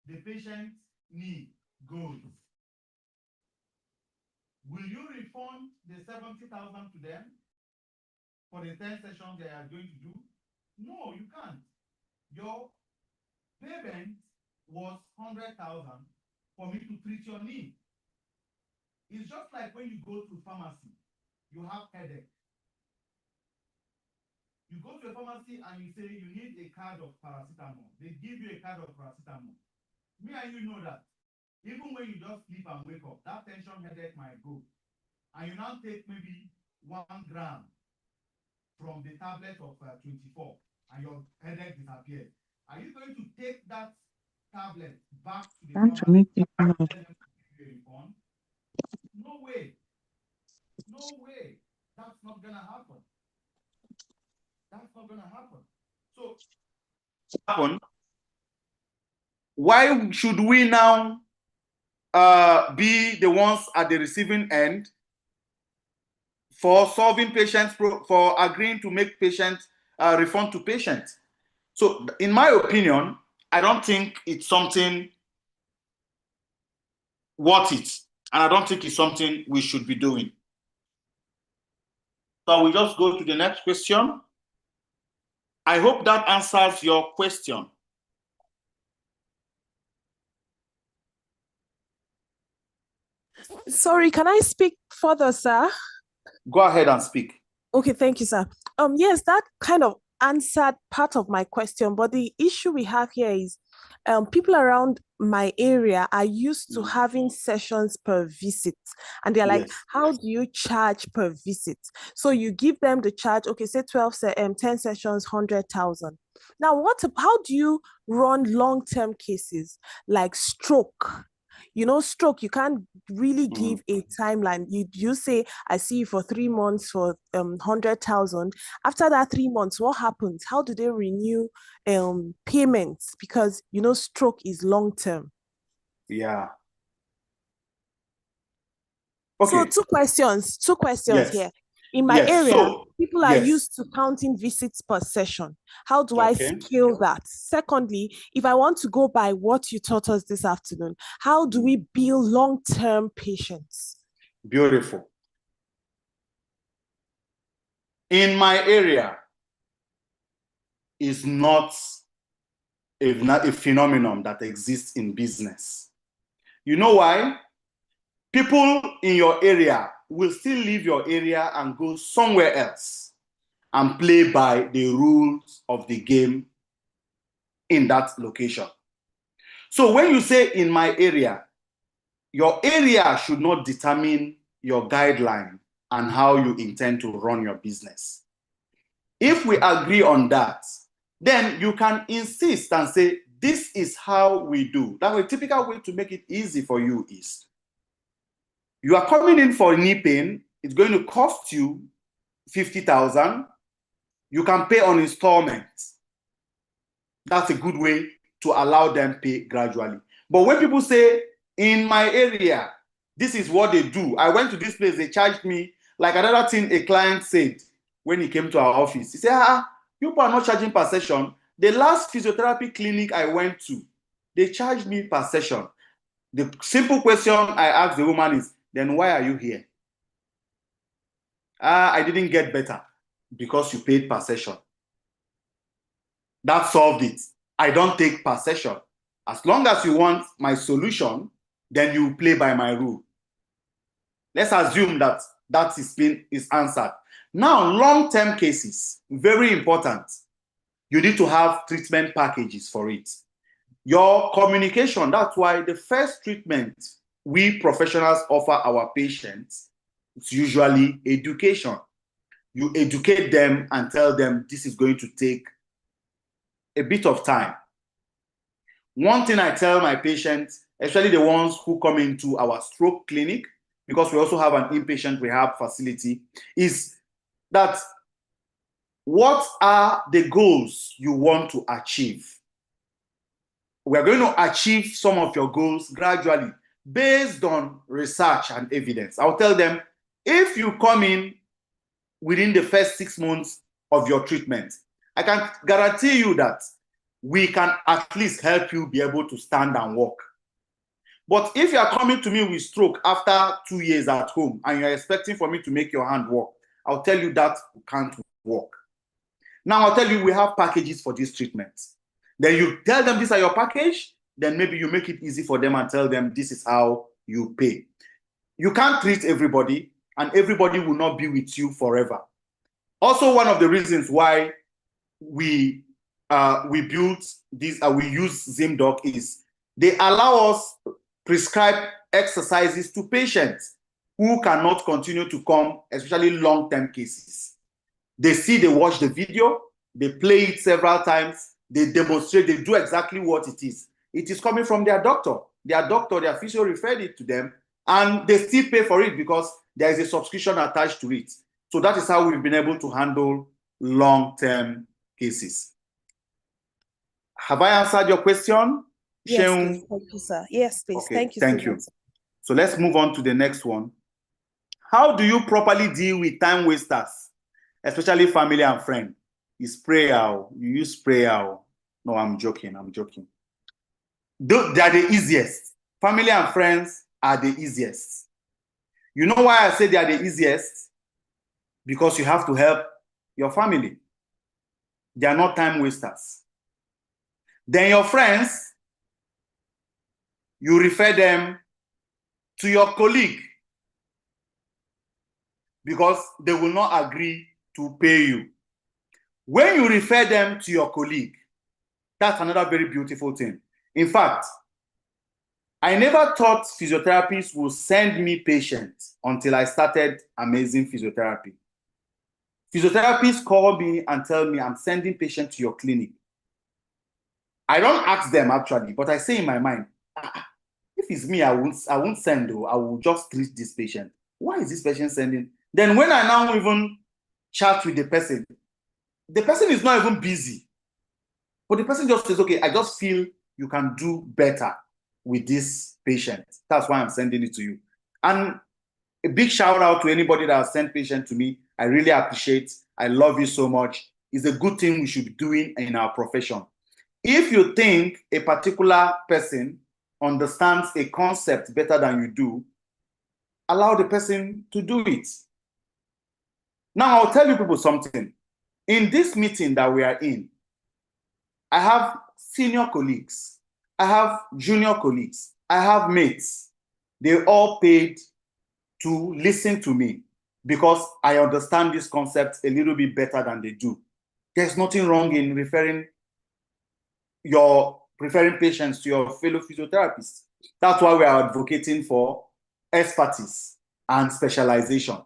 the patient's knee goes. Will you refund the 70,000 to them for the 10 sessions they are going to do? No, you can't. Your payment was 100,000 for me to treat your knee. It's just like when you go to pharmacy, you have headache. You go to a pharmacy and you say you need a card of paracetamol. They give you a card of paracetamol. Me and you know that even when you just sleep and wake up, that tension headache might go. And you now take maybe 1 gram from the tablet of 24 and your headache disappears. Are you going to take that tablet back to the Time to normal make it loud. No way. No way. That's not gonna happen. That's not gonna happen. So happen. Why should we now be the ones at the receiving end for solving patients, for agreeing to make patients refund to patients? So in my opinion, I don't think it's something worth it. And I don't think it's something we should be doing. So we just go to the next question. I hope that answers your question. Sorry, can I speak further, sir? Go ahead and speak. Okay, thank you, sir. Yes, that kind of answered part of my question, but the issue we have here is people around my area are used to having sessions per visit, and they're like, Yes. how do you charge per visit? So you give them the charge, okay, say 10 sessions, 100,000. Now, how do you run long-term cases like stroke? You know, stroke, you can't really give a timeline. You say, I see you for 3 months for 100,000. After that 3 months, what happens? How do they renew payments? Because you know, stroke is long term. Yeah. Okay. So two questions Yes. here. In my Yes. area, So, people are yes. used to counting visits per session. How do I Okay. scale that? Secondly, if I want to go by what you taught us this afternoon, how do we build long-term patients? Beautiful. In my area, is not a phenomenon that exists in business. You know why? People in your area will still leave your area and go somewhere else and play by the rules of the game in that location. So when you say in my area, your area should not determine your guideline and how you intend to run your business. If we agree on that, then you can insist and say, this is how we do. That a typical way to make it easy for you is, you are coming in for knee pain, it's going to cost you 50,000. You can pay on installments. That's a good way to allow them pay gradually. But when people say, in my area, this is what they do. I went to this place, they charged me, like another thing a client said when he came to our office. He said, you people are not charging per session. The last physiotherapy clinic I went to, they charged me per session. The simple question I asked the woman is, then why are you here? I didn't get better because you paid per session. That solved it. I don't take per session. As long as you want my solution, then you play by my rule. Let's assume that that is answered. Now, long-term cases, very important. You need to have treatment packages for it. Your communication, that's why the first treatment we professionals offer our patients, it's usually education. You educate them and tell them this is going to take a bit of time. One thing I tell my patients, especially the ones who come into our stroke clinic, because we also have an inpatient rehab facility, is that what are the goals you want to achieve? We're going to achieve some of your goals gradually based on research and evidence. I'll tell them, if you come in within the first 6 months of your treatment, I can guarantee you that we can at least help you be able to stand and walk. But if you are coming to me with stroke after 2 years at home and you're expecting for me to make your hand walk, I'll tell you that you can't walk. Now I'll tell you we have packages for these treatments. Then you tell them these are your package, then maybe you make it easy for them and tell them this is how you pay. You can't treat everybody and everybody will not be with you forever. Also, one of the reasons why we built this, we use ZimDoc is they allow us prescribe exercises to patients who cannot continue to come, especially long-term cases. They watch the video, they play it several times, they demonstrate, they do exactly what it is. it is coming from their doctor. Their physio referred it to them, and they still pay for it because there is a subscription attached to it. So that is how we've been able to handle long-term cases. Have I answered your question? Yes, please. Thank you, sir. Yes, please. Okay, Thank you. Thank you. So let's move on to the next one. How do you properly deal with time wasters, especially family and friends? Is prayer? You use prayer? No, I'm joking. They are the easiest. Family and friends are the easiest. You know why I say they are the easiest? Because you have to help your family. They are not time wasters. Then your friends, you refer them to your colleague because they will not agree to pay you. When you refer them to your colleague, that's another very beautiful thing. In fact, I never thought physiotherapists would send me patients until I started Amazing Physiotherapy. Physiotherapists call me and tell me, I'm sending patients to your clinic. I don't ask them actually, but I say in my mind, if it's me, I won't send, though. I will just treat this patient. Why is this patient sending? Then when I now even chat with the person is not even busy. But the person just says, okay, I just feel you can do better with this patient. That's why I'm sending it to you. And a big shout out to anybody that has sent patient to me. I really appreciate. I love you so much. It's a good thing we should be doing in our profession. If you think a particular person understands a concept better than you do, allow the person to do it. Now, I'll tell you people something. In this meeting that we are in, I have senior colleagues, I have junior colleagues, I have mates. They all paid to listen to me because I understand this concept a little bit better than they do. There's nothing wrong in referring patients to your fellow physiotherapists. That's why we are advocating for expertise and specialization.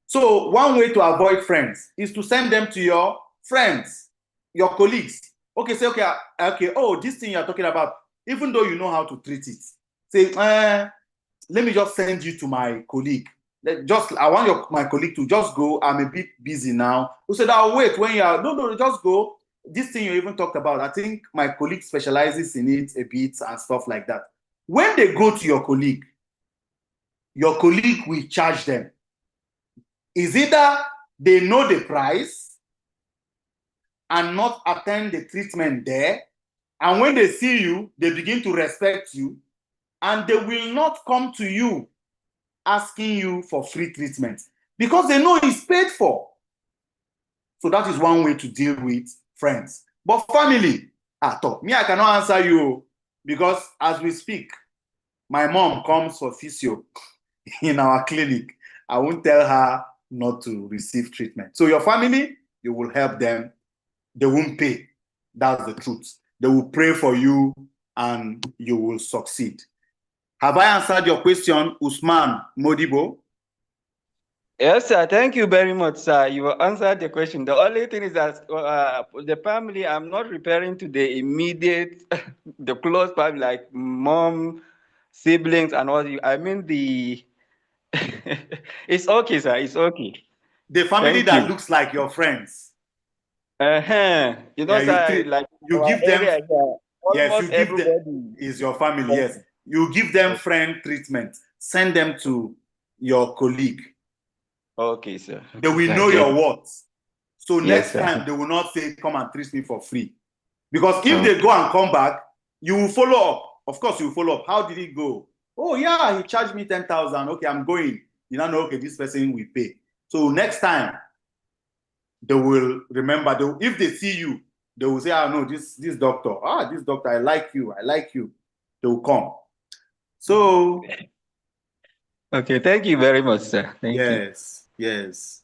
So one way to avoid friends is to send them to your friends, your colleagues. Okay, say, okay, oh, this thing you're talking about, even though you know how to treat it, say, let me just send you to my colleague. I want my colleague to just go. I'm a bit busy now. Who said, I'll wait when you are, no, just go. This thing you even talked about, I think my colleague specializes in it a bit and stuff like that. When they go to your colleague will charge them. Is either they know the price and not attend the treatment there, and when they see you, they begin to respect you, and they will not come to you asking you for free treatment because they know it's paid for. So that is one way to deal with friends. But family, I cannot answer you because as we speak, my mom comes for physio in our clinic. I won't tell her not to receive treatment. So your family, you will help them. They won't pay. That's the truth. They will pray for you and you will succeed. Have I answered your question, Usman Modibo? Yes, sir. Thank you very much, sir. You answered the question. The only thing is that the family, I'm not referring to the immediate, the close family, like mom, siblings, and all. I mean the. It's okay, sir. It's okay. The family that looks like your friends. You know, sir, like you give them. Area, yes, you give them. Is your family? Yes, you give them friend treatment. Send them to your colleague. Okay, sir. They will know your worth. So Yes, next time they will not say, come and treat me for free. Because if they go and come back, you will follow up. Of course, you will follow up. How did it go? Oh, yeah, he charged me 10,000. Okay, I'm going. You now know, okay, this person will pay. So next time, they will remember. If they see you, they will say, no, this doctor, this doctor, I like you. They will come. So. Okay, thank you very much, sir. Thank you. Yes.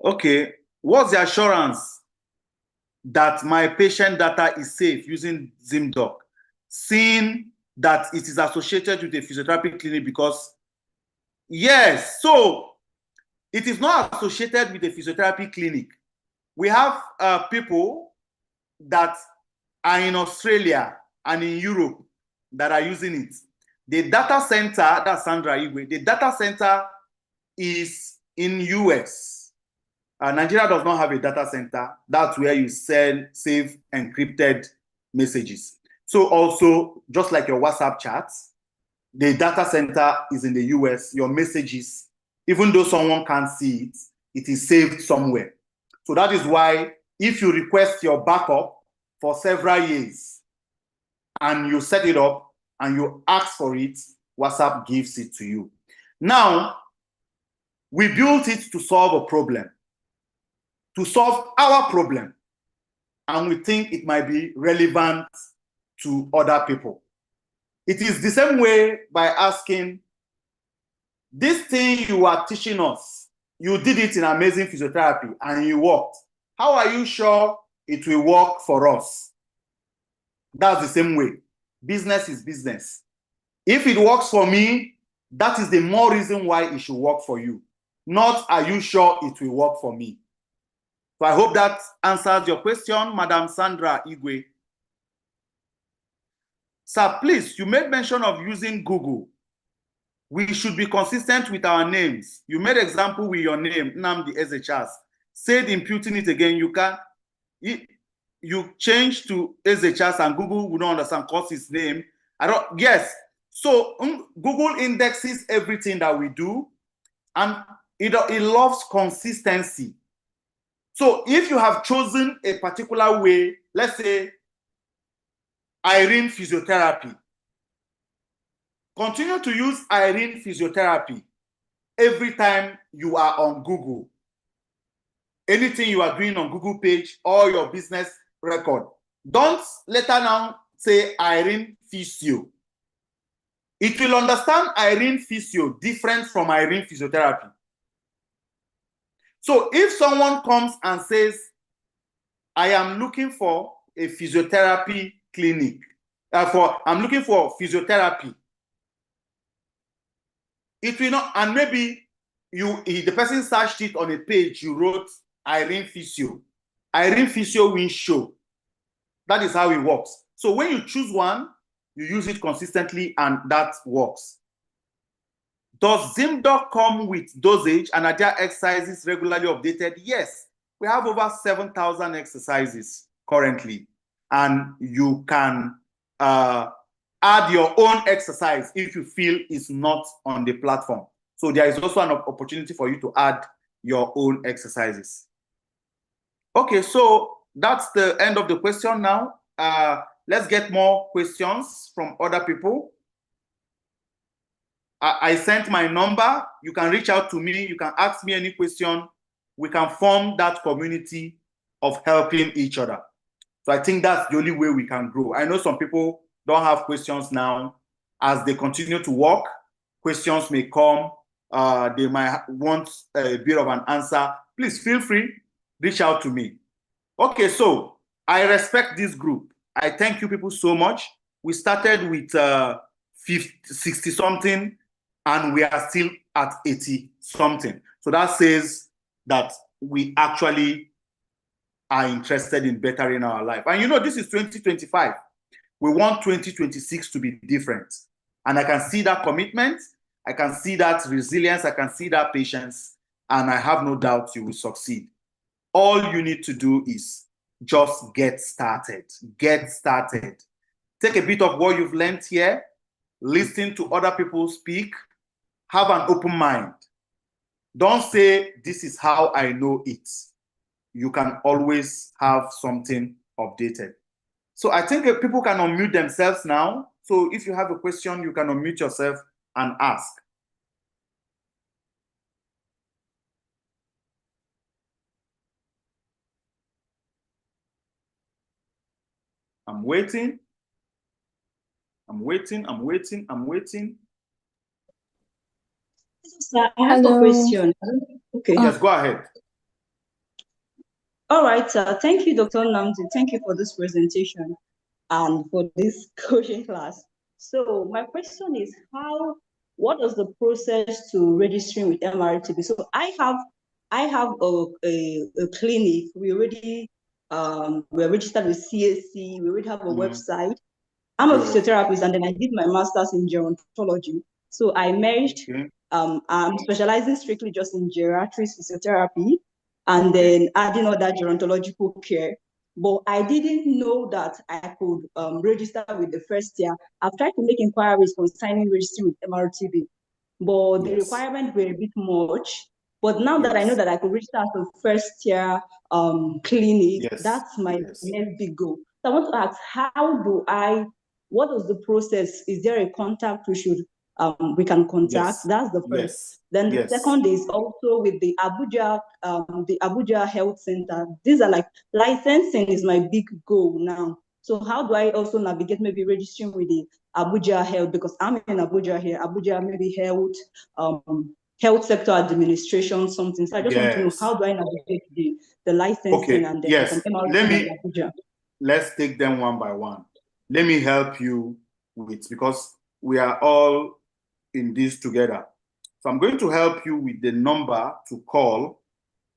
Okay, what's the assurance that my patient data is safe using ZimDoc, seeing that it is associated with a physiotherapy clinic? Because, yes, so it is not associated with a physiotherapy clinic. We have people that are in Australia and in Europe that are using it. The data center, that's Sandra Igwe, the data center is in US. Nigeria does not have a data center. That's where you save encrypted messages. So also, just like your WhatsApp chats, the data center is in the US. Your messages, even though someone can't see it, it is saved somewhere. So that is why if you request your backup for several years and you set it up and you ask for it, WhatsApp gives it to you. Now, we built it to solve a problem, to solve our problem, and we think it might be relevant to other people. It is the same way by asking, this thing you are teaching us, you did it in Amazing Physiotherapy and you worked. How are you sure it will work for us? That's the same way. Business is business. If it works for me, that is the more reason why it should work for you. Not, are you sure it will work for me? So I hope that answers your question, Madam Sandra Igwe. Sir, please, you made mention of using Google. We should be consistent with our names. You made example with your name, Nnamdi Ezechas. Said imputing it again, you change to Ezechas and Google will not understand cause his name. Yes. So Google indexes everything that we do, and it loves consistency. So if you have chosen a particular way, let's say Irene Physiotherapy, continue to use Irene Physiotherapy every time you are on Google. Anything you are doing on Google page or your business record, don't later now say Irene Physio. It will understand Irene Physio different from Irene Physiotherapy. So if someone comes and says, I am looking for a physiotherapy clinic, I'm looking for physiotherapy, it will not, and maybe the person searched it on a page, you wrote Irene Physio. Irene Physio will show. That is how it works. So when you choose one, you use it consistently and that works. Does ZimDoc come with dosage and are there exercises regularly updated? Yes, we have over 7,000 exercises currently, and you can add your own exercise if you feel it's not on the platform. So there is also an opportunity for you to add your own exercises. Okay, so that's the end of the question now. Let's get more questions from other people. I sent my number. You can reach out to me. You can ask me any question. We can form that community of helping each other. So I think that's the only way we can grow. I know some people don't have questions now. As they continue to work, questions may come. They might want a bit of an answer. Please feel free, reach out to me. Okay, so I respect this group. I thank you people so much. We started with 60 something and we are still at 80 something. So that says that we actually are interested in bettering our life. And you know, this is 2025. We want 2026 to be different. And I can see that commitment. I can see that resilience. I can see that patience. And I have no doubt you will succeed. All you need to do is just get started. Get started. Take a bit of what you've learned here. Listen to other people speak. Have an open mind. Don't say, this is how I know it. You can always have something updated. So I think people can unmute themselves now. So if you have a question, you can unmute yourself and ask. I'm waiting. I'm waiting. Sir, I have a question. Okay. Yes, go ahead. All right, sir. Thank you, Dr. Nnamdi. Thank you for this presentation and for this coaching class. So my question is, what is the process to registering with MRTB? So I have a clinic. We already we're registered with CAC, we already have a website. I'm a physiotherapist, and then I did my master's in gerontology. So I merged, I'm specializing strictly just in geriatric physiotherapy, and then adding other gerontological care. But I didn't know that I could register with the first year. I've tried to make inquiries concerning registering with MRTB, but the requirements were a bit much. But now that I know that I could register as a first year clinic, that's my next big goal. So I want to ask, what is the process? Is there a contact we can contact? That's the first. Then the second is also with the Abuja Health Center. These are like licensing is my big goal now. So how do I also navigate maybe registering with the Abuja Health, because I'm in Abuja here, Abuja maybe health sector administration, something. So I just want to know, how do I navigate the licensing and the Let's take them one by one. Let me help you with, because we are all in this together. So I'm going to help you with the number to call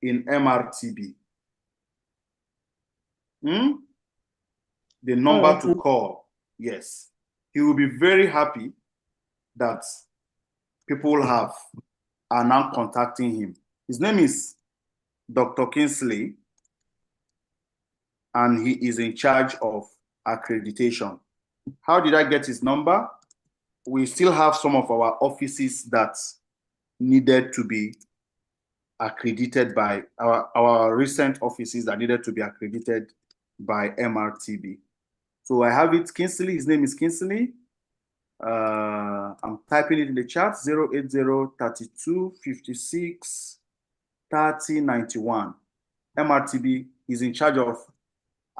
in MRTB. The number to call, yes. He will be very happy that people are now contacting him. His name is Dr. Kingsley, and he is in charge of accreditation. How did I get his number? We still have some of our offices that needed to be accredited by our recent offices that needed to be accredited by MRTB. So I have it, Kingsley. His name is Kingsley. I'm typing it in the chat, 080-32-56-30-91. MRTB is in charge of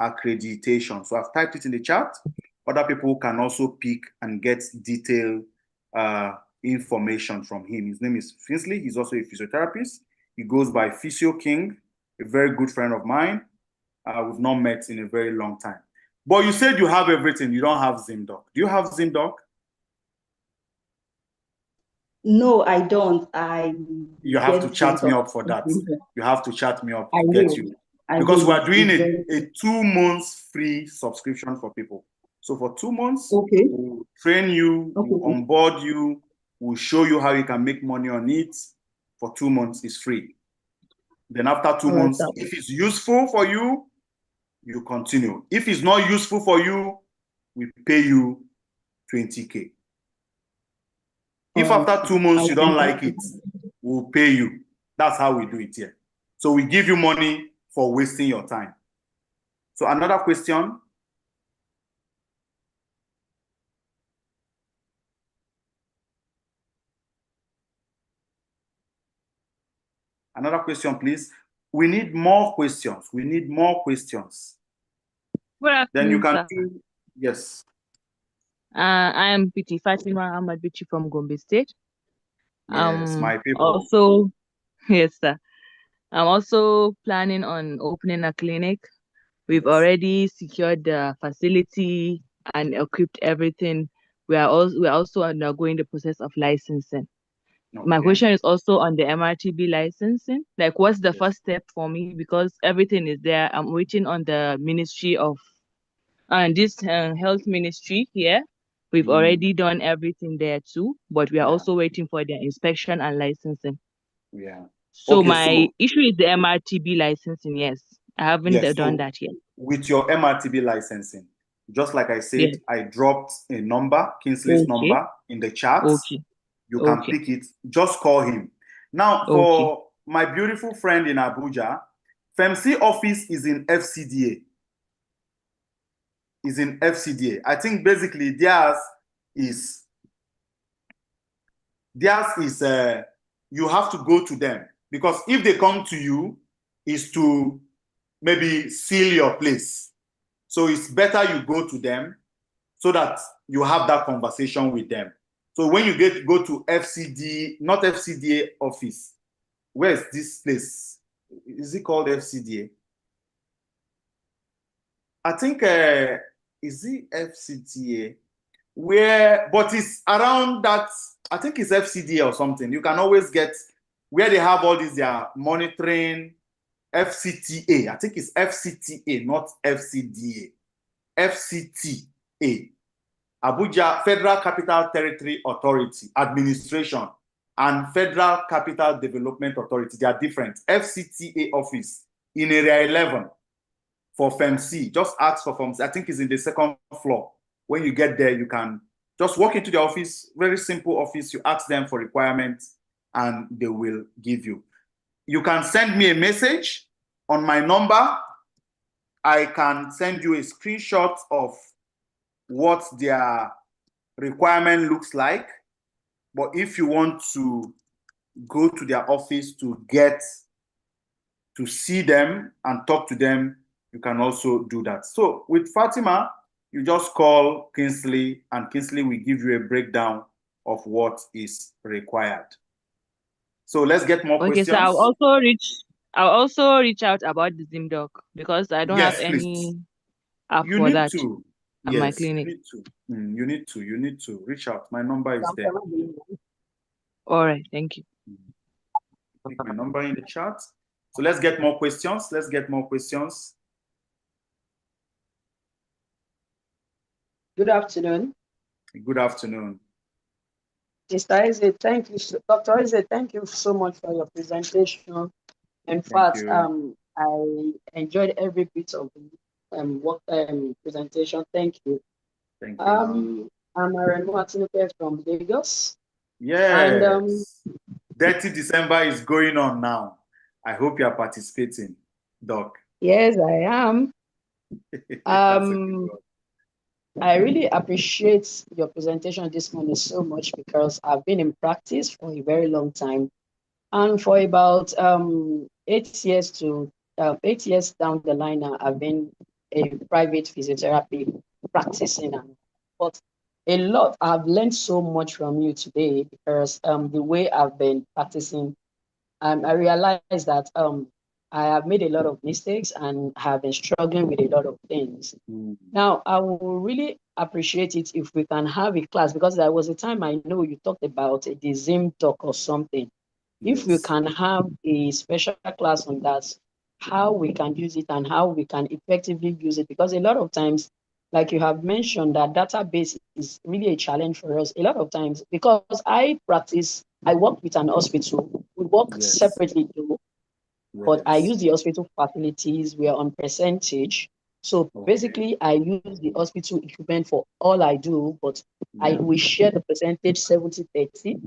accreditation. So I've typed it in the chat. Other people can also pick and get detailed information from him. His name is Kingsley. He's also a physiotherapist. He goes by Physio King, a very good friend of mine. We've not met in a very long time. But you said you have everything. You don't have ZimDoc. Do you have ZimDoc? No, I don't. You have to chat me up for that. You have to chat me up to get you. Because we are doing a 2 months free subscription for people. So for 2 months, we'll train you, we'll onboard you, we'll show you how you can make money on it. For 2 months, it's free. Then after 2 months, if it's useful for you, you continue. If it's not useful for you, we pay you 20K. If after 2 months you don't like it, we'll pay you. That's how we do it here. So we give you money for wasting your time. So another question. Another question, please. We need more questions. We need more questions. Then you can do, yes. I am PT Fatima Ahmad Bichi from Gombe State. Yes, my people. Also, yes, sir. I'm also planning on opening a clinic. We've already secured the facility and equipped everything. We're also undergoing the process of licensing. My question is also on the MRTB licensing. Like, what's the first step for me? Because everything is there. I'm waiting on the Ministry of this health ministry here. We've already done everything there too, but we are also waiting for their inspection and licensing. So my issue is the MRTB licensing. Yes, I haven't done that yet. With your MRTB licensing, just like I said, I dropped a number, Kingsley's number, in the chat. You can pick it. Just call him. Now, for my beautiful friend in Abuja, FEMC office is in FCDA. I think basically theirs is you have to go to them, because if they come to you, is to maybe seal your place. So it's better you go to them so that you have that conversation with them. So when you go to FCD, not FCDA office, where is this place? Is it called FCDA? I think, is it FCDA? But it's around that, I think it's FCDA or something. You can always get where they have all these, their monitoring, FCTA. I think it's FCTA, not FCDA. FCTA. Abuja Federal Capital Territory Authority Administration and Federal Capital Development Authority. They are different. FCTA office in Area 11 for FEMC. Just ask for FEMC. I think it's in the second floor. When you get there, you can just walk into the office. Very simple office. You ask them for requirements and they will give you. You can send me a message on my number. I can send you a screenshot of what their requirement looks like. But if you want to go to their office to get to see them and talk to them, you can also do that. So with Fatima, you just call Kingsley and Kingsley will give you a breakdown of what is required. So let's get more questions. Okay, so I'll also reach out about the ZimDoc because I don't have any app for that at my clinic. You need to reach out. My number is there. All right, thank you. Put my number in the chat. So let's get more questions. Good afternoon. Good afternoon. Mr. Eze, thank you. Dr. Eze, thank you so much for your presentation. In fact, I enjoyed every bit of the presentation. Thank you. Thank you. I'm Arenu Atinuke from Lagos. Yes. And 30 December is going on now. I hope you are participating, Doc. Yes, I am. I really appreciate your presentation this morning so much because I've been in practice for a very long time. And for about 8 years down the line now, I've been a private physiotherapy practicing. But a lot, I've learned so much from you today because the way I've been practicing, I realized that I have made a lot of mistakes and have been struggling with a lot of things. Now, I will really appreciate it if we can have a class because there was a time I know you talked about the ZimDoc or something. If we can have a special class on that, how we can use it and how we can effectively use it, because a lot of times, like you have mentioned, that database is really a challenge for us. A lot of times, because I work with an hospital, we work separately too, but I use the hospital facilities, we are on percentage. So basically, I use the hospital equipment for all I do, but we share the percentage 70-30.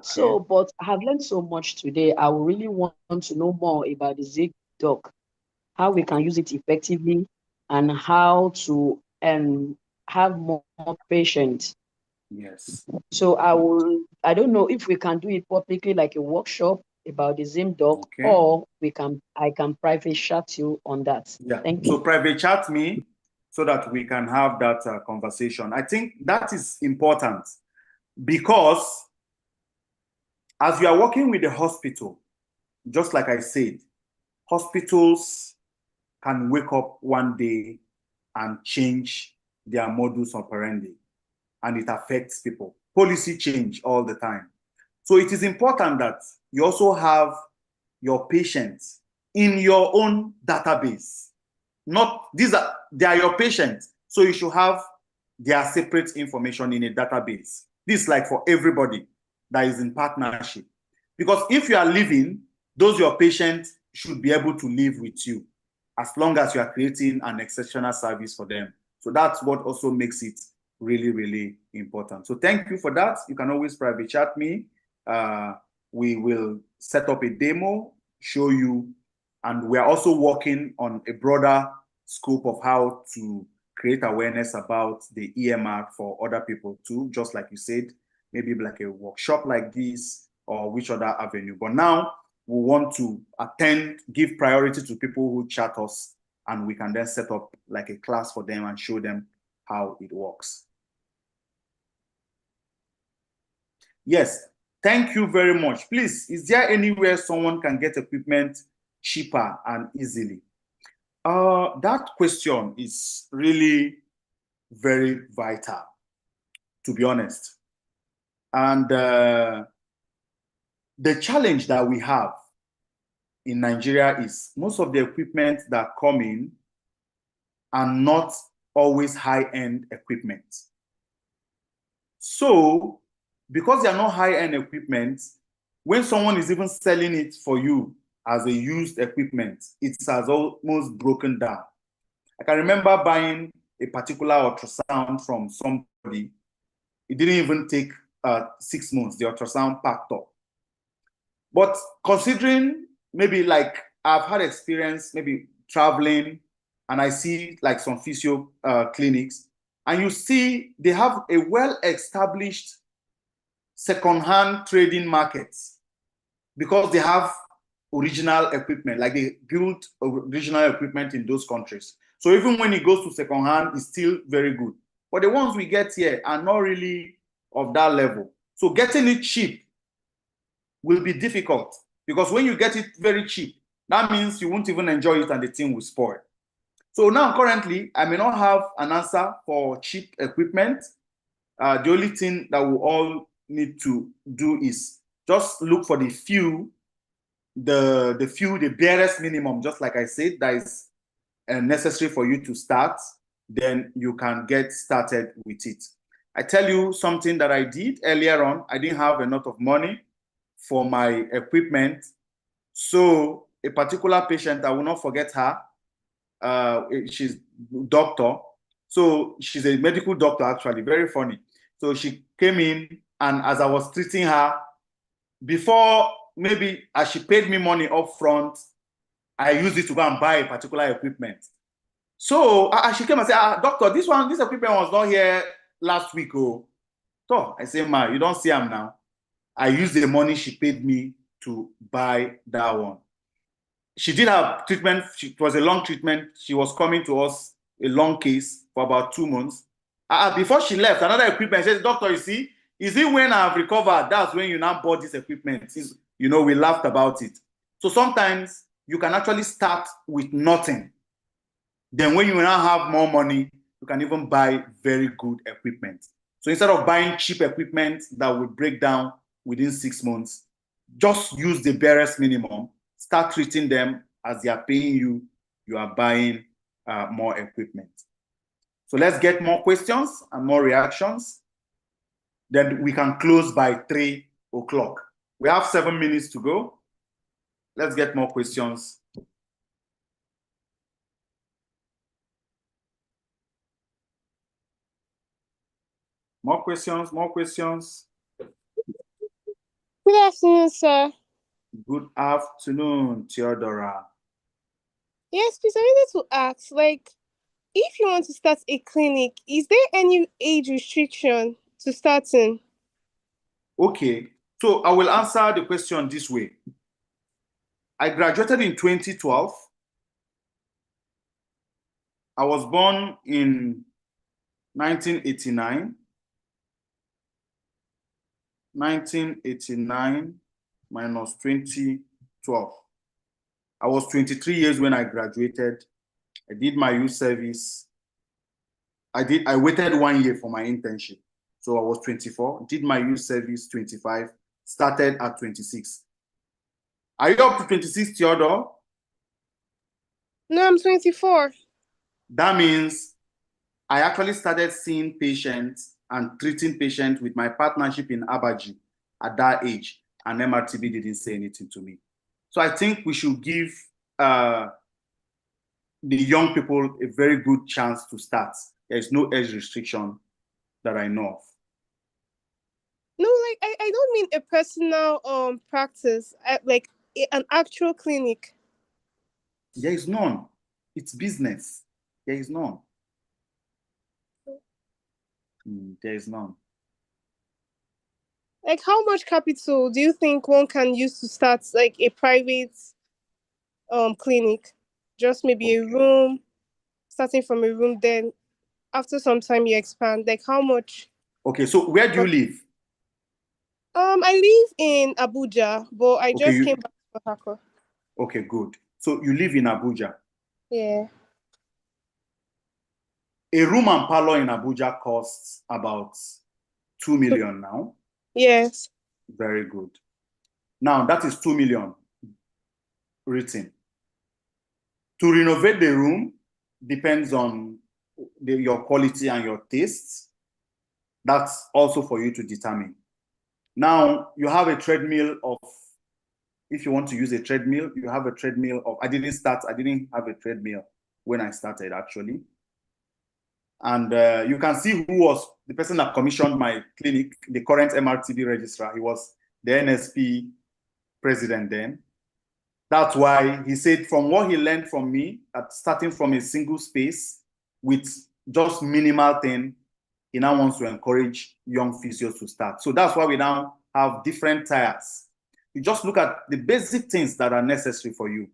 So, but I have learned so much today. I really want to know more about the ZimDoc, how we can use it effectively, and how to have more patients. Yes. So I don't know if we can do it publicly like a workshop about the ZimDoc, or I can private chat you on that. Yeah. Thank you. So private chat me so that we can have that conversation. I think that is important because as you are working with the hospital, just like I said, hospitals can wake up one day and change their modus operandi, and it affects people. Policy change all the time. So it is important that you also have your patients in your own database. They are your patients, so you should have their separate information in a database. This is like for everybody that is in partnership. Because if you are living, those your patients should be able to live with you as long as you are creating an exceptional service for them. So that's what also makes it really, really important. So thank you for that. You can always private chat me. We will set up a demo, show you, and we are also working on a broader scope of how to create awareness about the EMR for other people too, just like you said, maybe like a workshop like this or which other avenue. But now we want to give priority to people who chat us, and we can then set up like a class for them and show them how it works. Yes, thank you very much. Please, is there anywhere someone can get equipment cheaper and easily? That question is really very vital, to be honest. And the challenge that we have in Nigeria is most of the equipment that come in are not always high-end equipment. So, because they are not high-end equipment, when someone is even selling it for you as a used equipment, it has almost broken down. I can remember buying a particular ultrasound from somebody. It didn't even take 6 months, the ultrasound packed up. But considering maybe like I've had experience maybe traveling and I see like some physio clinics, and you see they have a well-established second-hand trading market because they have original equipment, like they build original equipment in those countries. So even when it goes to second-hand, it's still very good. But the ones we get here are not really of that level. So getting it cheap will be difficult because when you get it very cheap, that means you won't even enjoy it and the thing will spoil. So now currently, I may not have an answer for cheap equipment. The only thing that we all need to do is just look for the barest minimum, just like I said, that is necessary for you to start. Then you can get started with it. I tell you something that I did earlier on. I didn't have enough of money for my equipment. So a particular patient, I will not forget her. She's a doctor. So she's a medical doctor, actually, very funny. So she came in, and as I was treating her, before maybe as she paid me money up front, I used it to go and buy a particular equipment. So she came and said, doctor, this equipment was not here last week. Oh, so I say, ma, you don't see him now. I used the money she paid me to buy that one. She did have treatment. It was a long treatment. She was coming to us, a long case for about 2 months. Before she left, another equipment, she said, doctor, you see, is it when I've recovered, that's when you now bought this equipment? You know, we laughed about it. So sometimes you can actually start with nothing. Then when you now have more money, you can even buy very good equipment. So instead of buying cheap equipment that will break down within 6 months, just use the barest minimum. Start treating them as they are paying you. You are buying more equipment. So let's get more questions and more reactions. Then we can close by 3 o'clock. We have 7 minutes to go. Let's get more questions. More questions, more questions. Good afternoon, sir. Good afternoon, Theodora. Yes, please, I wanted to ask, like, if you want to start a clinic, is there any age restriction to starting? Okay, so I will answer the question this way. I graduated in 2012. I was born in 1989. 1989 minus 2012. I was 23 years when I graduated. I did my youth service. I waited 1 year for my internship. So I was 24, did my youth service 25, started at 26. Are you up to 26, Theodore? No, I'm 24. That means I actually started seeing patients and treating patients with my partnership in Abaji at that age, and MRTB didn't say anything to me. So I think we should give the young people a very good chance to start. There is no age restriction that I know of. No, like I don't mean a personal practice, like an actual clinic. There is none. It's business. There is none. There is none. Like, how much capital do you think one can use to start like a private clinic? Just maybe a room, starting from a room, then after some time you expand. Like, how much? Okay, so where do you live? I live in Abuja, but I just came back to Akko. Okay, good. So you live in Abuja. Yeah. A room and parlor in Abuja costs about 2 million now. Yes. Very good. Now that is 2 million. written. To renovate the room depends on your quality and your tastes. That's also for you to determine. Now, you have a treadmill of, if you want to use a treadmill, you have a treadmill of, I didn't have a treadmill when I started, actually. And you can see who was the person that commissioned my clinic, the current MRTB registrar. He was the NSP president then. That's why he said from what he learned from me, at starting from a single space with just minimal thing, he now wants to encourage young physios to start. So that's why we now have different tiers. You just look at the basic things that are necessary for you.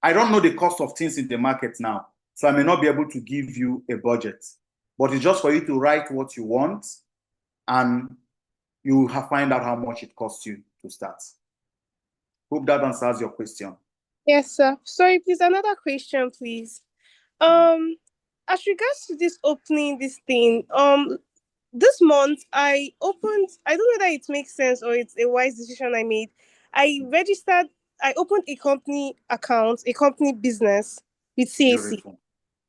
I don't know the cost of things in the market now, so I may not be able to give you a budget, but it's just for you to write what you want and you find out how much it costs you to start. Hope that answers your question. Yes, sir. Sorry, please, another question, please. As regards to this opening, this thing, this month I opened, I don't know whether it makes sense or it's a wise decision I made. I opened a company account, a company business with CAC. Beautiful.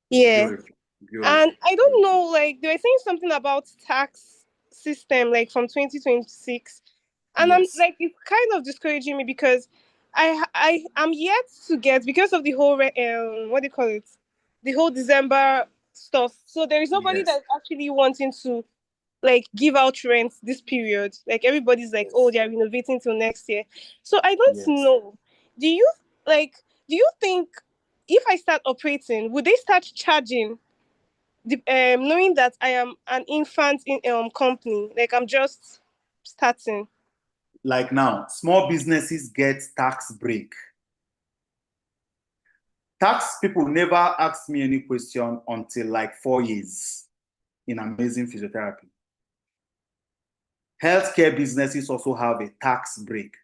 Yeah. Beautiful. And I don't know, like they were saying something about tax system, like from 2026. And Yes. I'm like, it's kind of discouraging me because I am yet to get, because of the whole what do you call it, the whole December stuff. So there is nobody Yes. that's actually wanting to like give out rent this period. Like everybody's like, oh, they are renovating till next year. So I don't Yes. know. Do you think if I start operating, would they start charging? Knowing that I am an infant in company, like I'm just starting. Like now, small businesses get tax break. Tax people never asked me any question until like 4 years in Amazing Physiotherapy. Healthcare businesses also have a tax break.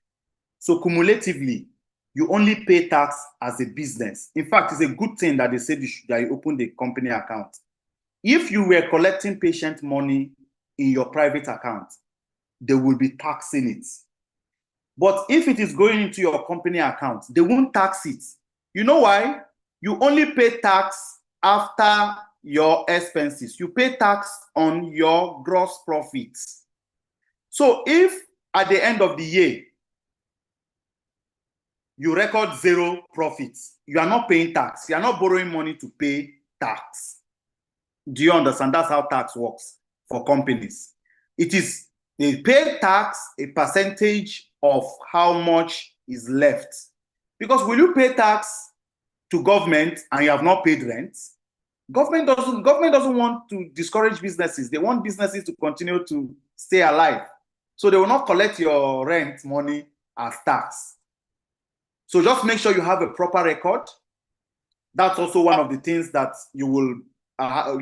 So cumulatively, you only pay tax as a business. In fact, it's a good thing that they said that you open the company account. If you were collecting patient money in your private account, they will be taxing it. But if it is going into your company account, they won't tax it. You know why? You only pay tax after your expenses. You pay tax on your gross profits. So if at the end of the year, you record 0 profits, you are not paying tax. You are not borrowing money to pay tax. Do you understand? That's how tax works for companies. It is, they pay tax a percentage of how much is left. Because will you pay tax to government and you have not paid rent? Government doesn't want to discourage businesses. They want businesses to continue to stay alive. So they will not collect your rent money as tax. So just make sure you have a proper record. That's also one of the things that you will,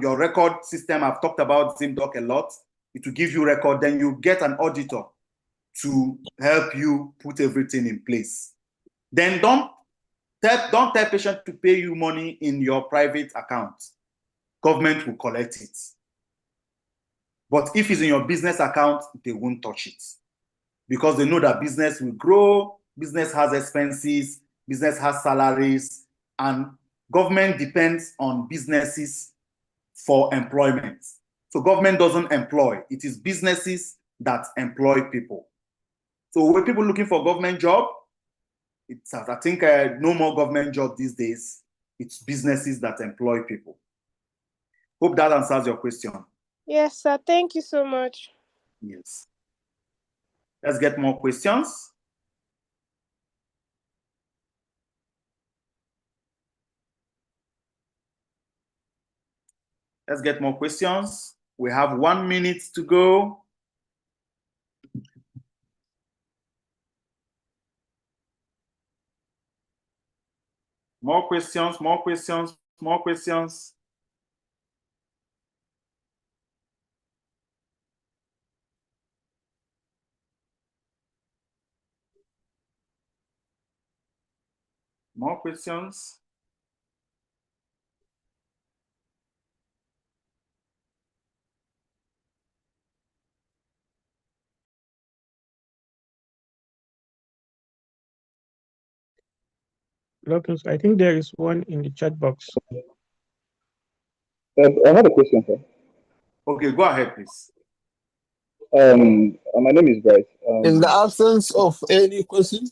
your record system, I've talked about ZimDoc a lot. It will give you record, then you get an auditor to help you put everything in place. Then don't tell patient to pay you money in your private account. Government will collect it. But if it's in your business account, they won't touch it. Because they know that business will grow, business has expenses, business has salaries, and government depends on businesses for employment. So government doesn't employ, it is businesses that employ people. So when people looking for government job, it's, I think no more government job these days. It's businesses that employ people. Hope that answers your question. Yes, sir. Thank you so much. Yes. Let's get more questions. Let's get more questions. We have 1 minute to go. More questions, more questions, more questions. More questions. Locus, I think there is one in the chat box. I have a question, sir. Okay, go ahead, please. My name is Bryce. In the absence of any question,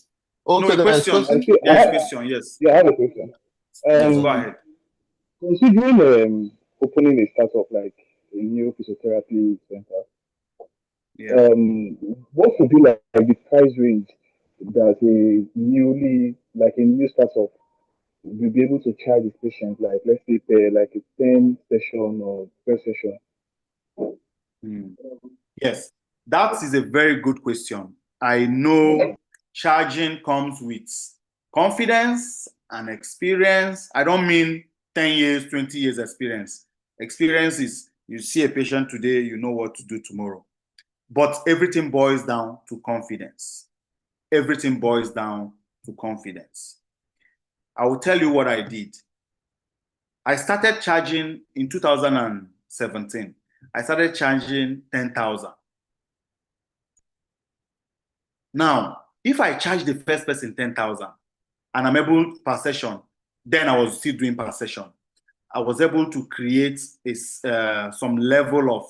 okay, no, there's question. question. There is question. Yes. Yeah, I have a question. Yes, go ahead. Considering opening a startup like a new physiotherapy center, yeah. What would be like the price range that a new startup will be able to charge its patients, like let's say per like a 10 session or 12 session? Yes, that is a very good question. I know charging comes with confidence and experience. I don't mean 10 years, 20 years experience. Experience is you see a patient today, you know what to do tomorrow. But everything boils down to confidence. Everything boils down to confidence. I will tell you what I did. I started charging in 2017. I started charging 10,000. Now, if I charge the first person 10,000 and I'm able per session, then I was still doing per session. I was able to create some level of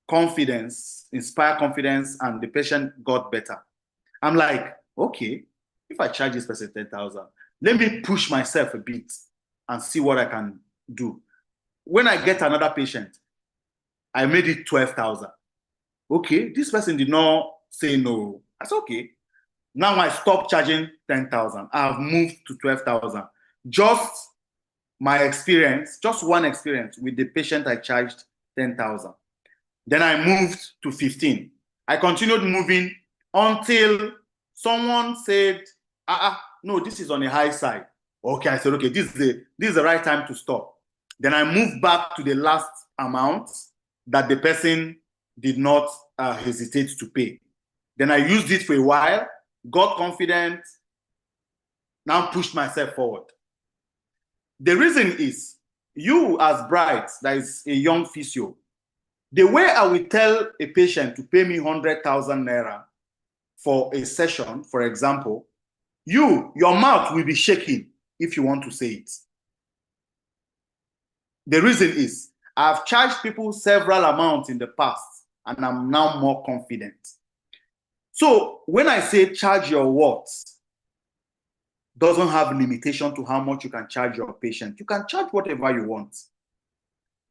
confidence, inspire confidence, and the patient got better. I'm like, okay, if I charge this person 10,000, let me push myself a bit and see what I can do. When I get another patient, I made it 12,000. Okay, this person did not say no. I said, okay. Now I stopped charging 10,000. I've moved to 12,000. Just my experience, just one experience with the patient, I charged 10,000. Then I moved to 15. I continued moving until someone said, no, this is on the high side. Okay, I said, okay, this is the right time to stop. Then I moved back to the last amount that the person did not hesitate to pay. Then I used it for a while, got confident, now pushed myself forward. The reason is, you as Bright, that is a young physio, the way I will tell a patient to pay me 100,000 naira for a session, for example, your mouth will be shaking if you want to say it. The reason is, I've charged people several amounts in the past, and I'm now more confident. So when I say charge your words, doesn't have limitation to how much you can charge your patient. You can charge whatever you want.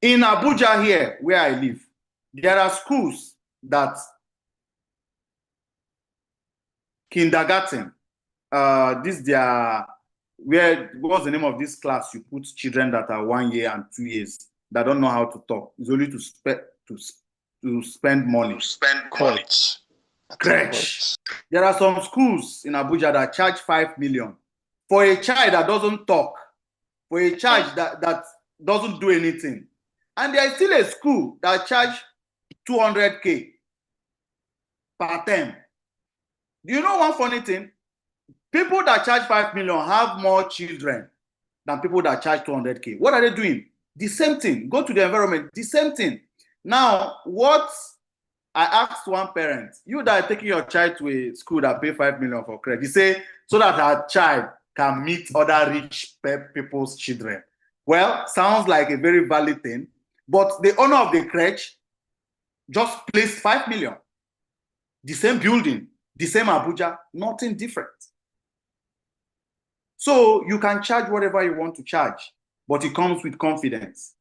In Abuja here, where I live, there are schools that kindergarten, what's the name of this class? You put children that are 1 year and 2 years that don't know how to talk. It's only to spend money. Crèche. There are some schools in Abuja that charge 5 million for a child that doesn't talk, for a child that doesn't do anything. And there is still a school that charge 200K per term. Do you know one funny thing? People that charge 5 million have more children than people that charge 200K. What are they doing? The same thing. Go to the environment, the same thing. Now, what I asked one parent, you that are taking your child to a school that pay 5 million for credit, he say, so that our child can meet other rich people's children. Well, sounds like a very valid thing, but the owner of the crèche just placed 5 million. The same building, the same Abuja, nothing different. So you can charge whatever you want to charge, but it comes with confidence.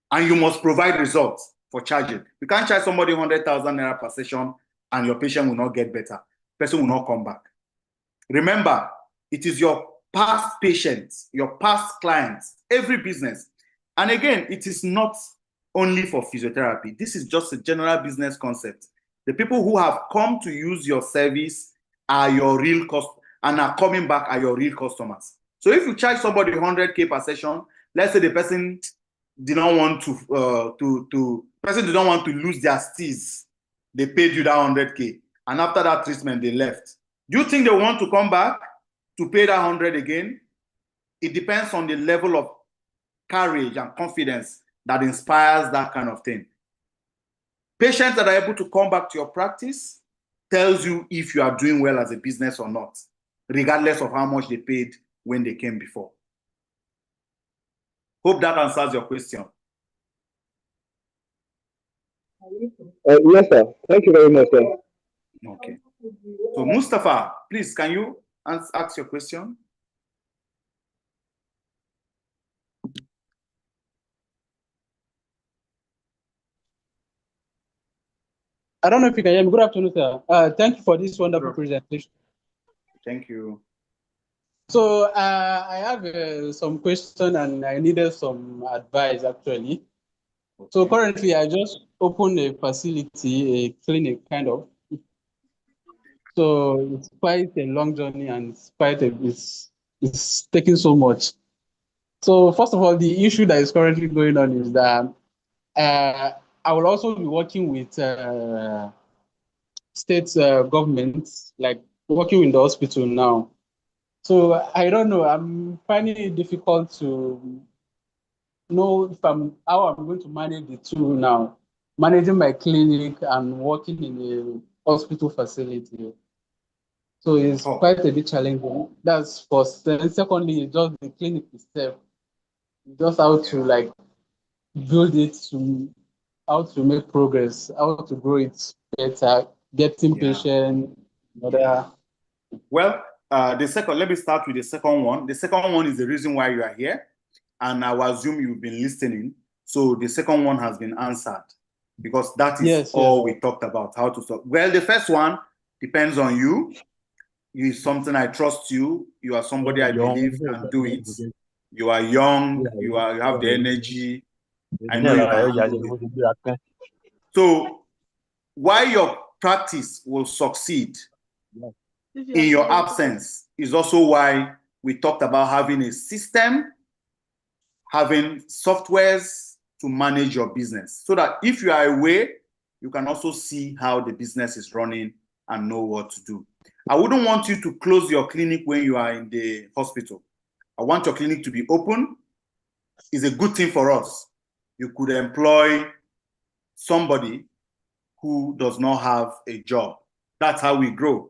And you must provide results for charging. You can't charge somebody 100,000 naira per session and your patient will not get better. Person will not come back. Remember, it is your past patients, your past clients, every business. And again, it is not only for physiotherapy. This is just a general business concept. The people who have come to use your service are your real customers and are coming back are your real customers. So if you charge somebody 100K per session, let's say the person did not want to lose their steez. They paid you that 100K. And after that treatment, they left. Do you think they want to come back to pay that 100 again? It depends on the level of courage and confidence that inspires that kind of thing. Patients that are able to come back to your practice tells you if you are doing well as a business or not. regardless of how much they paid when they came before. Hope that answers your question. Yes, sir. Thank you very much, sir. Okay. So Mustafa, please, can you ask your question? I don't know if you can hear me. Good afternoon, sir. Thank you for this wonderful presentation. Thank you. So I have some question and I needed some advice actually. Okay. So currently I just opened a facility, a clinic kind of. So it's quite a long journey and it's taking so much. So first of all, the issue that is currently going on is that I will also be working with state governments, like working in the hospital now. So I don't know, I'm finding it difficult to know if how I'm going to manage the two now, managing my clinic and working in a hospital facility. So it's quite a bit challenging. That's first. Then secondly, just the clinic itself, just how to like build it, to how to make progress, how to grow it better, getting patient, other. Well, the second, let me start with the second one. The second one is the reason why you are here, and I will assume you've been listening. So the second one has been answered because that is all we talked about, how to solve. Well, the first one depends on you. You is something I trust you. You are somebody I believe can do it. You are young. You have the energy. I know you can handle it. So why your practice will succeed in your absence is also why we talked about having a system, having softwares to manage your business, so that if you are away, you can also see how the business is running and know what to do. I wouldn't want you to close your clinic when you are in the hospital. I want your clinic to be open. It's a good thing for us. You could employ somebody who does not have a job. That's how we grow.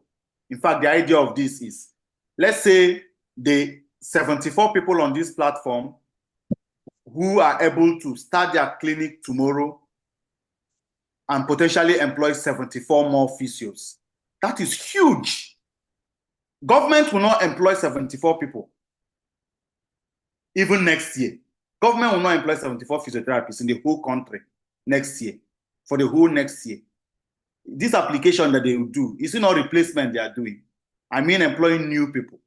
In fact, the idea of this is, let's say the 74 people on this platform who are able to start their clinic tomorrow and potentially employ 74 more physios. That is huge. Government will not employ 74 people even next year. Government will not employ 74 physiotherapists in the whole country next year, for the whole next year. This application that they will do, is it not replacement they are doing? I mean employing new people.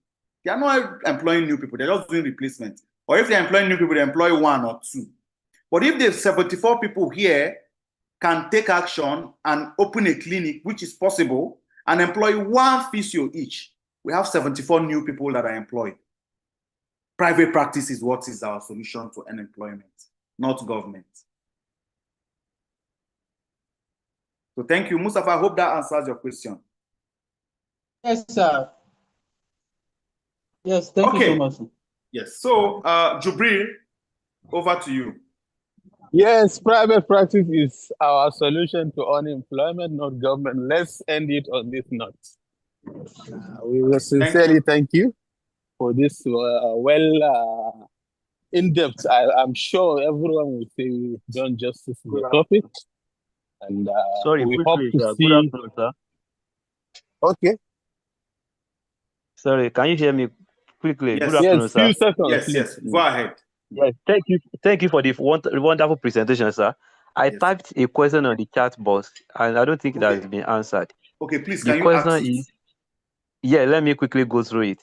They are not employing new people, they're just doing replacement. Or if they're employing new people, they employ 1 or 2. But if the 74 people here can take action and open a clinic, which is possible, and employ 1 physio each, we have 74 new people that are employed. Private practice is what is our solution to unemployment, not government. So thank you, Mustafa. I hope that answers your question. Yes, sir. Yes, thank you so much. Yes. So, Jubril, over to you. Yes, private practice is our solution to unemployment, not government. Let's end it on this note. We will sincerely thank you for this in-depth. I'm sure everyone will say we've done justice to the topic. And sorry, we hope to sir. see. Good afternoon, sir. Okay. Sorry, can you hear me quickly? Yes. Good afternoon, sir. Few seconds, yes, please. yes. Go ahead. Yes, thank you for the wonderful presentation, sir. I typed a question on the chat box, and I don't think that has been answered. Okay, please. The can question you ask is, yeah, let me quickly go through it.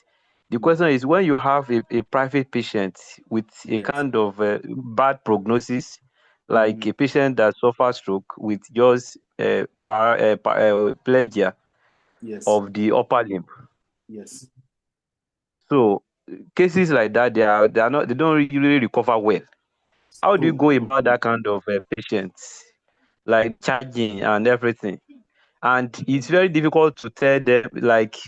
The question is, when you have a private patient with a kind of bad prognosis, like a patient that suffers stroke with just plegia of the upper limb. Yes. So cases like that, they don't really recover well. How do you go about that kind of patients, like charging and everything? And it's very difficult to tell them, like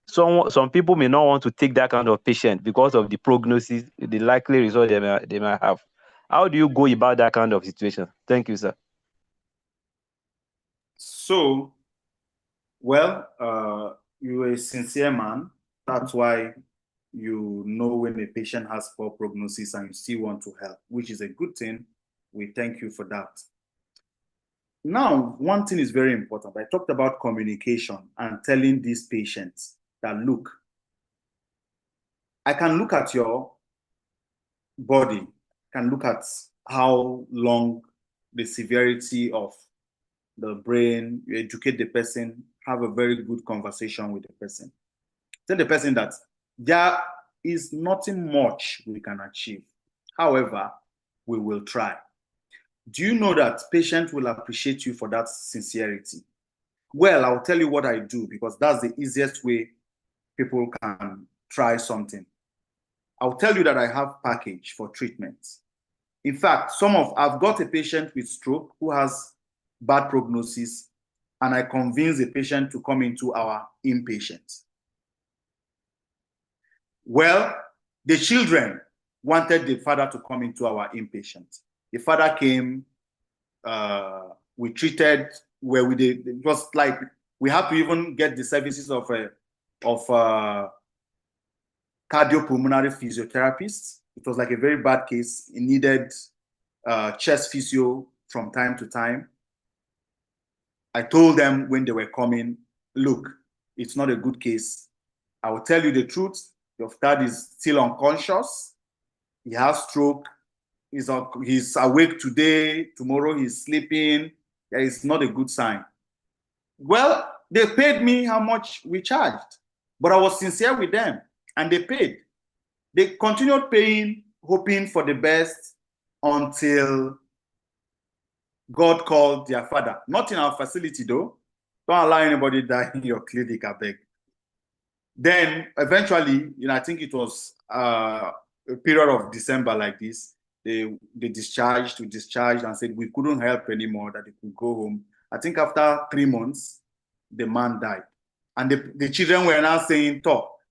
some people may not want to take that kind of patient because of the prognosis, the likely result they might have. How do you go about that kind of situation? Thank you, sir. So, well, you're a sincere man. That's why you know when a patient has poor prognosis and you still want to help, which is a good thing. We thank you for that. Now, one thing is very important. I talked about communication and telling these patients that, look, I can look at your body, can look at how long the severity of the brain, you educate the person, have a very good conversation with the person. Tell the person that there is nothing much we can achieve. However, we will try. Do you know that patients will appreciate you for that sincerity? Well, I'll tell you what I do because that's the easiest way people can try something. I'll tell you that I have package for treatment. In fact, I've got a patient with stroke who has bad prognosis, and I convince the patient to come into our inpatient. Well, the children wanted the father to come into our inpatient. The father came, we treated where we did, it was like we had to even get the services of cardiopulmonary physiotherapist. It was like a very bad case. It needed chest physio from time to time. I told them when they were coming, look, it's not a good case. I will tell you the truth. Your dad is still unconscious. He has stroke. He's awake today. Tomorrow he's sleeping. That is not a good sign. Well, they paid me how much we charged, but I was sincere with them and they paid. They continued paying, hoping for the best until God called their father. Not in our facility though. Don't allow anybody to die in your clinic, I beg. Then eventually, I think it was a period of December like this, they discharged and said we couldn't help anymore, that they could go home. I think after 3 months, the man died. And the children were now saying,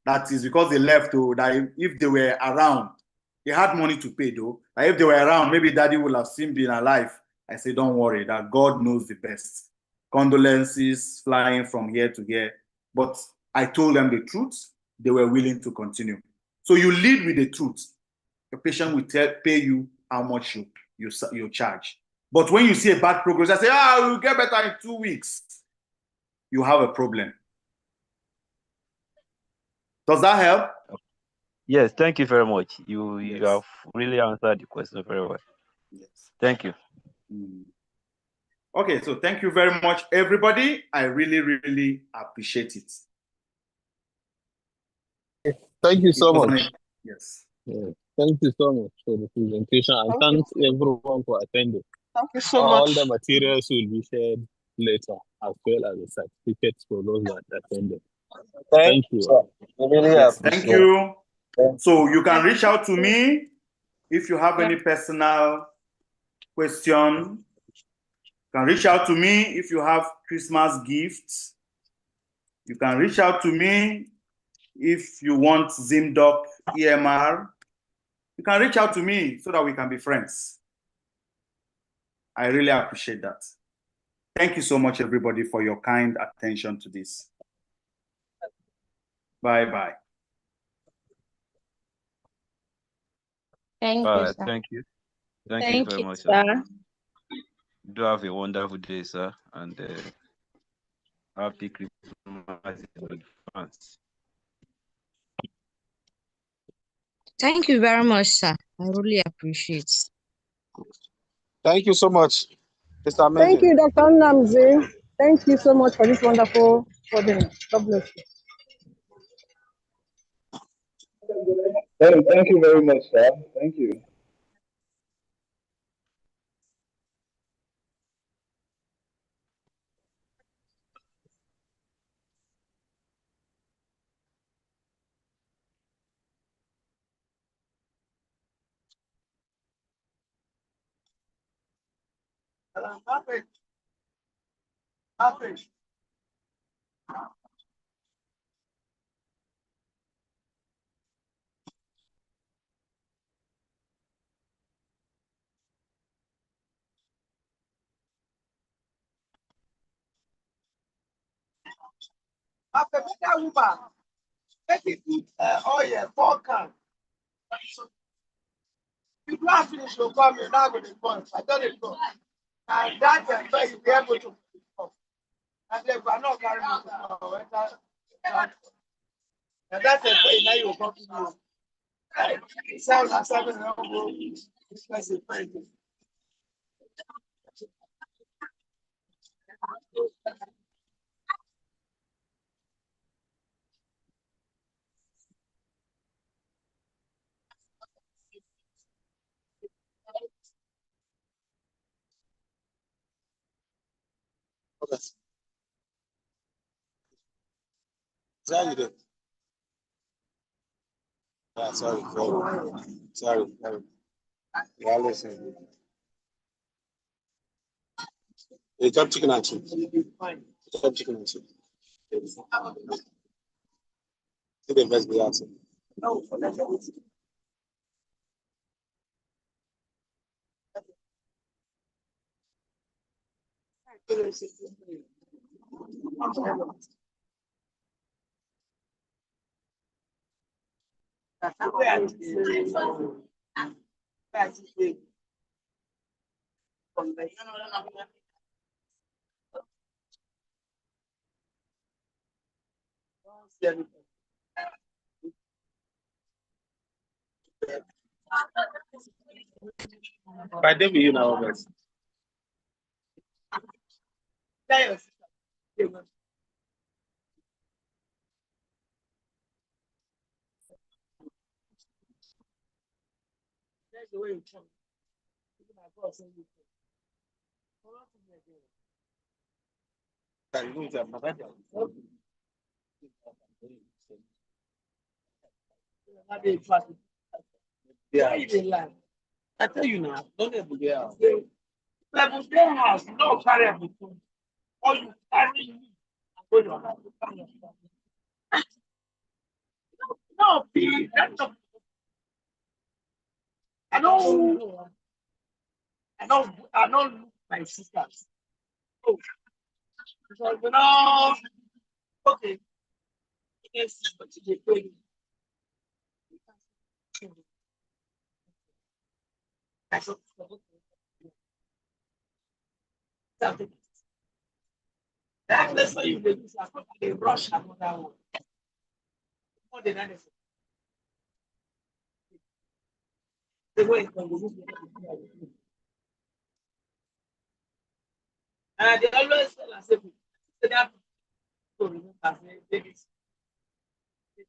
that is because they left, that if they were around, they had money to pay though. That if they were around, maybe daddy would have still been alive. I say, don't worry, that God knows the best. Condolences flying from here to here. But I told them the truth. They were willing to continue. So you lead with the truth. The patient will pay you how much you charge. But when you see a bad progress, I say, we'll get better in 2 weeks. You have a problem. Does that help? Yes, thank you very much. You have really answered the question very well. Yes. Thank you. Okay, so thank you very much, everybody. I really, really appreciate it. Thank you so much. Yes. Yeah. Thank you so much for the presentation, and thanks everyone for attending. Thank you so All much. the materials will be shared later, as well as the certificates for those that attended. Thank you. Yes, thank you. So you can reach out to me if you have any personal question. You can reach out to me if you have Christmas gifts. You can reach out to me if you want ZimDoc EMR. You can reach out to me so that we can be friends. I really appreciate that. Thank you so much, everybody, for your kind attention to this. Bye-bye. Thank you, sir. Thank you. Thank you Thank very you, much, sir. Do have a wonderful day, sir, and happy Christmas in advance. Thank you very much, sir. I really appreciate it. Thank you so much. It's amazing. Thank you, Dr. Namzi. Thank you so much for this wonderful webinar. God bless you. Thank you very much, sir. Thank you. Let it put oil, 4 can. You don't finish your come, you're not going to come. I don't know. And that way you'll be able to come. And then we're not carrying and that's the way now you're talking to you. It sounds like something else. That's a friend. Okay. Sorry, you did. Yeah, sorry. Sorry. Yeah, listen. You chop chicken and chips. Chop chicken and chips. See the best be answer. By them, you know, best. Yeah. I tell you now, don't ever get out. Level 4 house, no carry everything. Or you carry me. No, be that's not. I don't look my sisters. Oh, because you know, okay, yes, but you get that's something. That's why you do this. They rush another one. More than anything. The way it's going to be. And they always tell us if they have to remember, babies. It's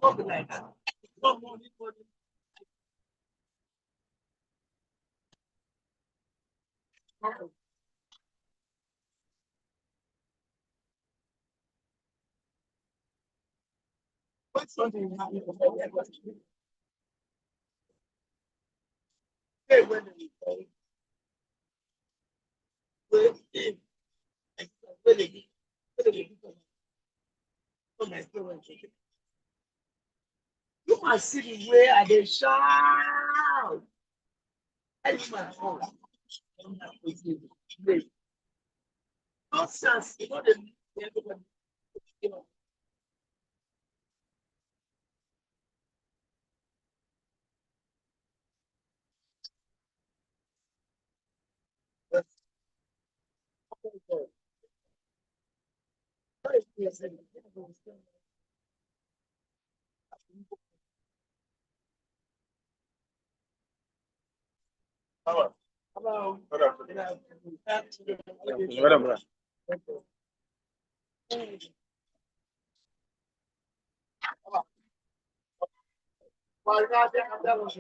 not like that. It's not more important. What's something happening? Hey, when they say, well, if when they come and stay with you, you must see the way I they shout. That's my fault. Nonsense. You know the everybody. You know. Hello. Hello. Whatever. Well, God, that was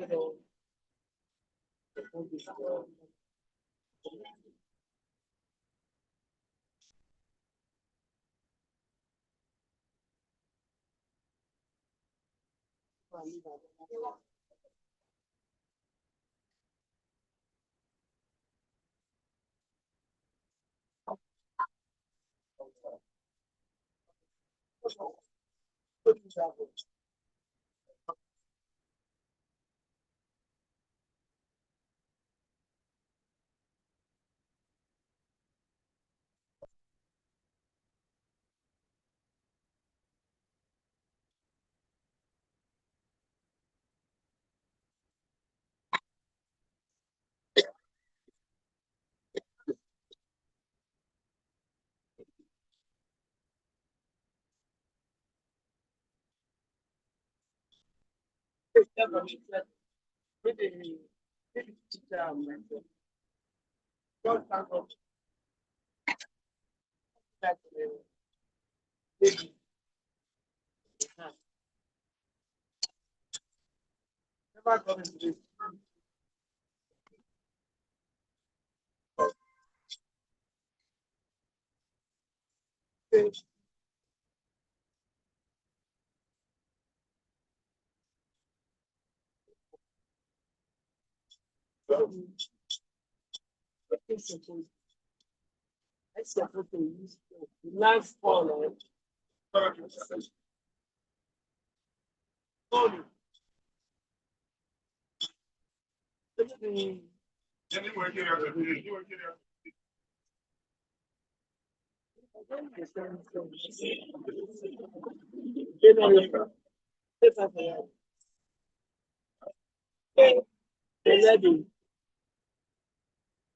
Last fall,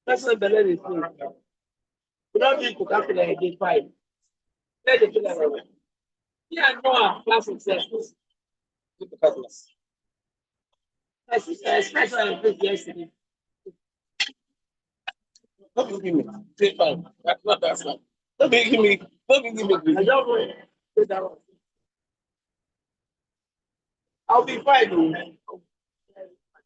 that's what the lady is doing. We don't need to calculate the 5. Let the killer. Yeah, no, class itself. Especially this yesterday. Don't give me 5. That's not that one. Don't give me. I don't know. I'll be fine.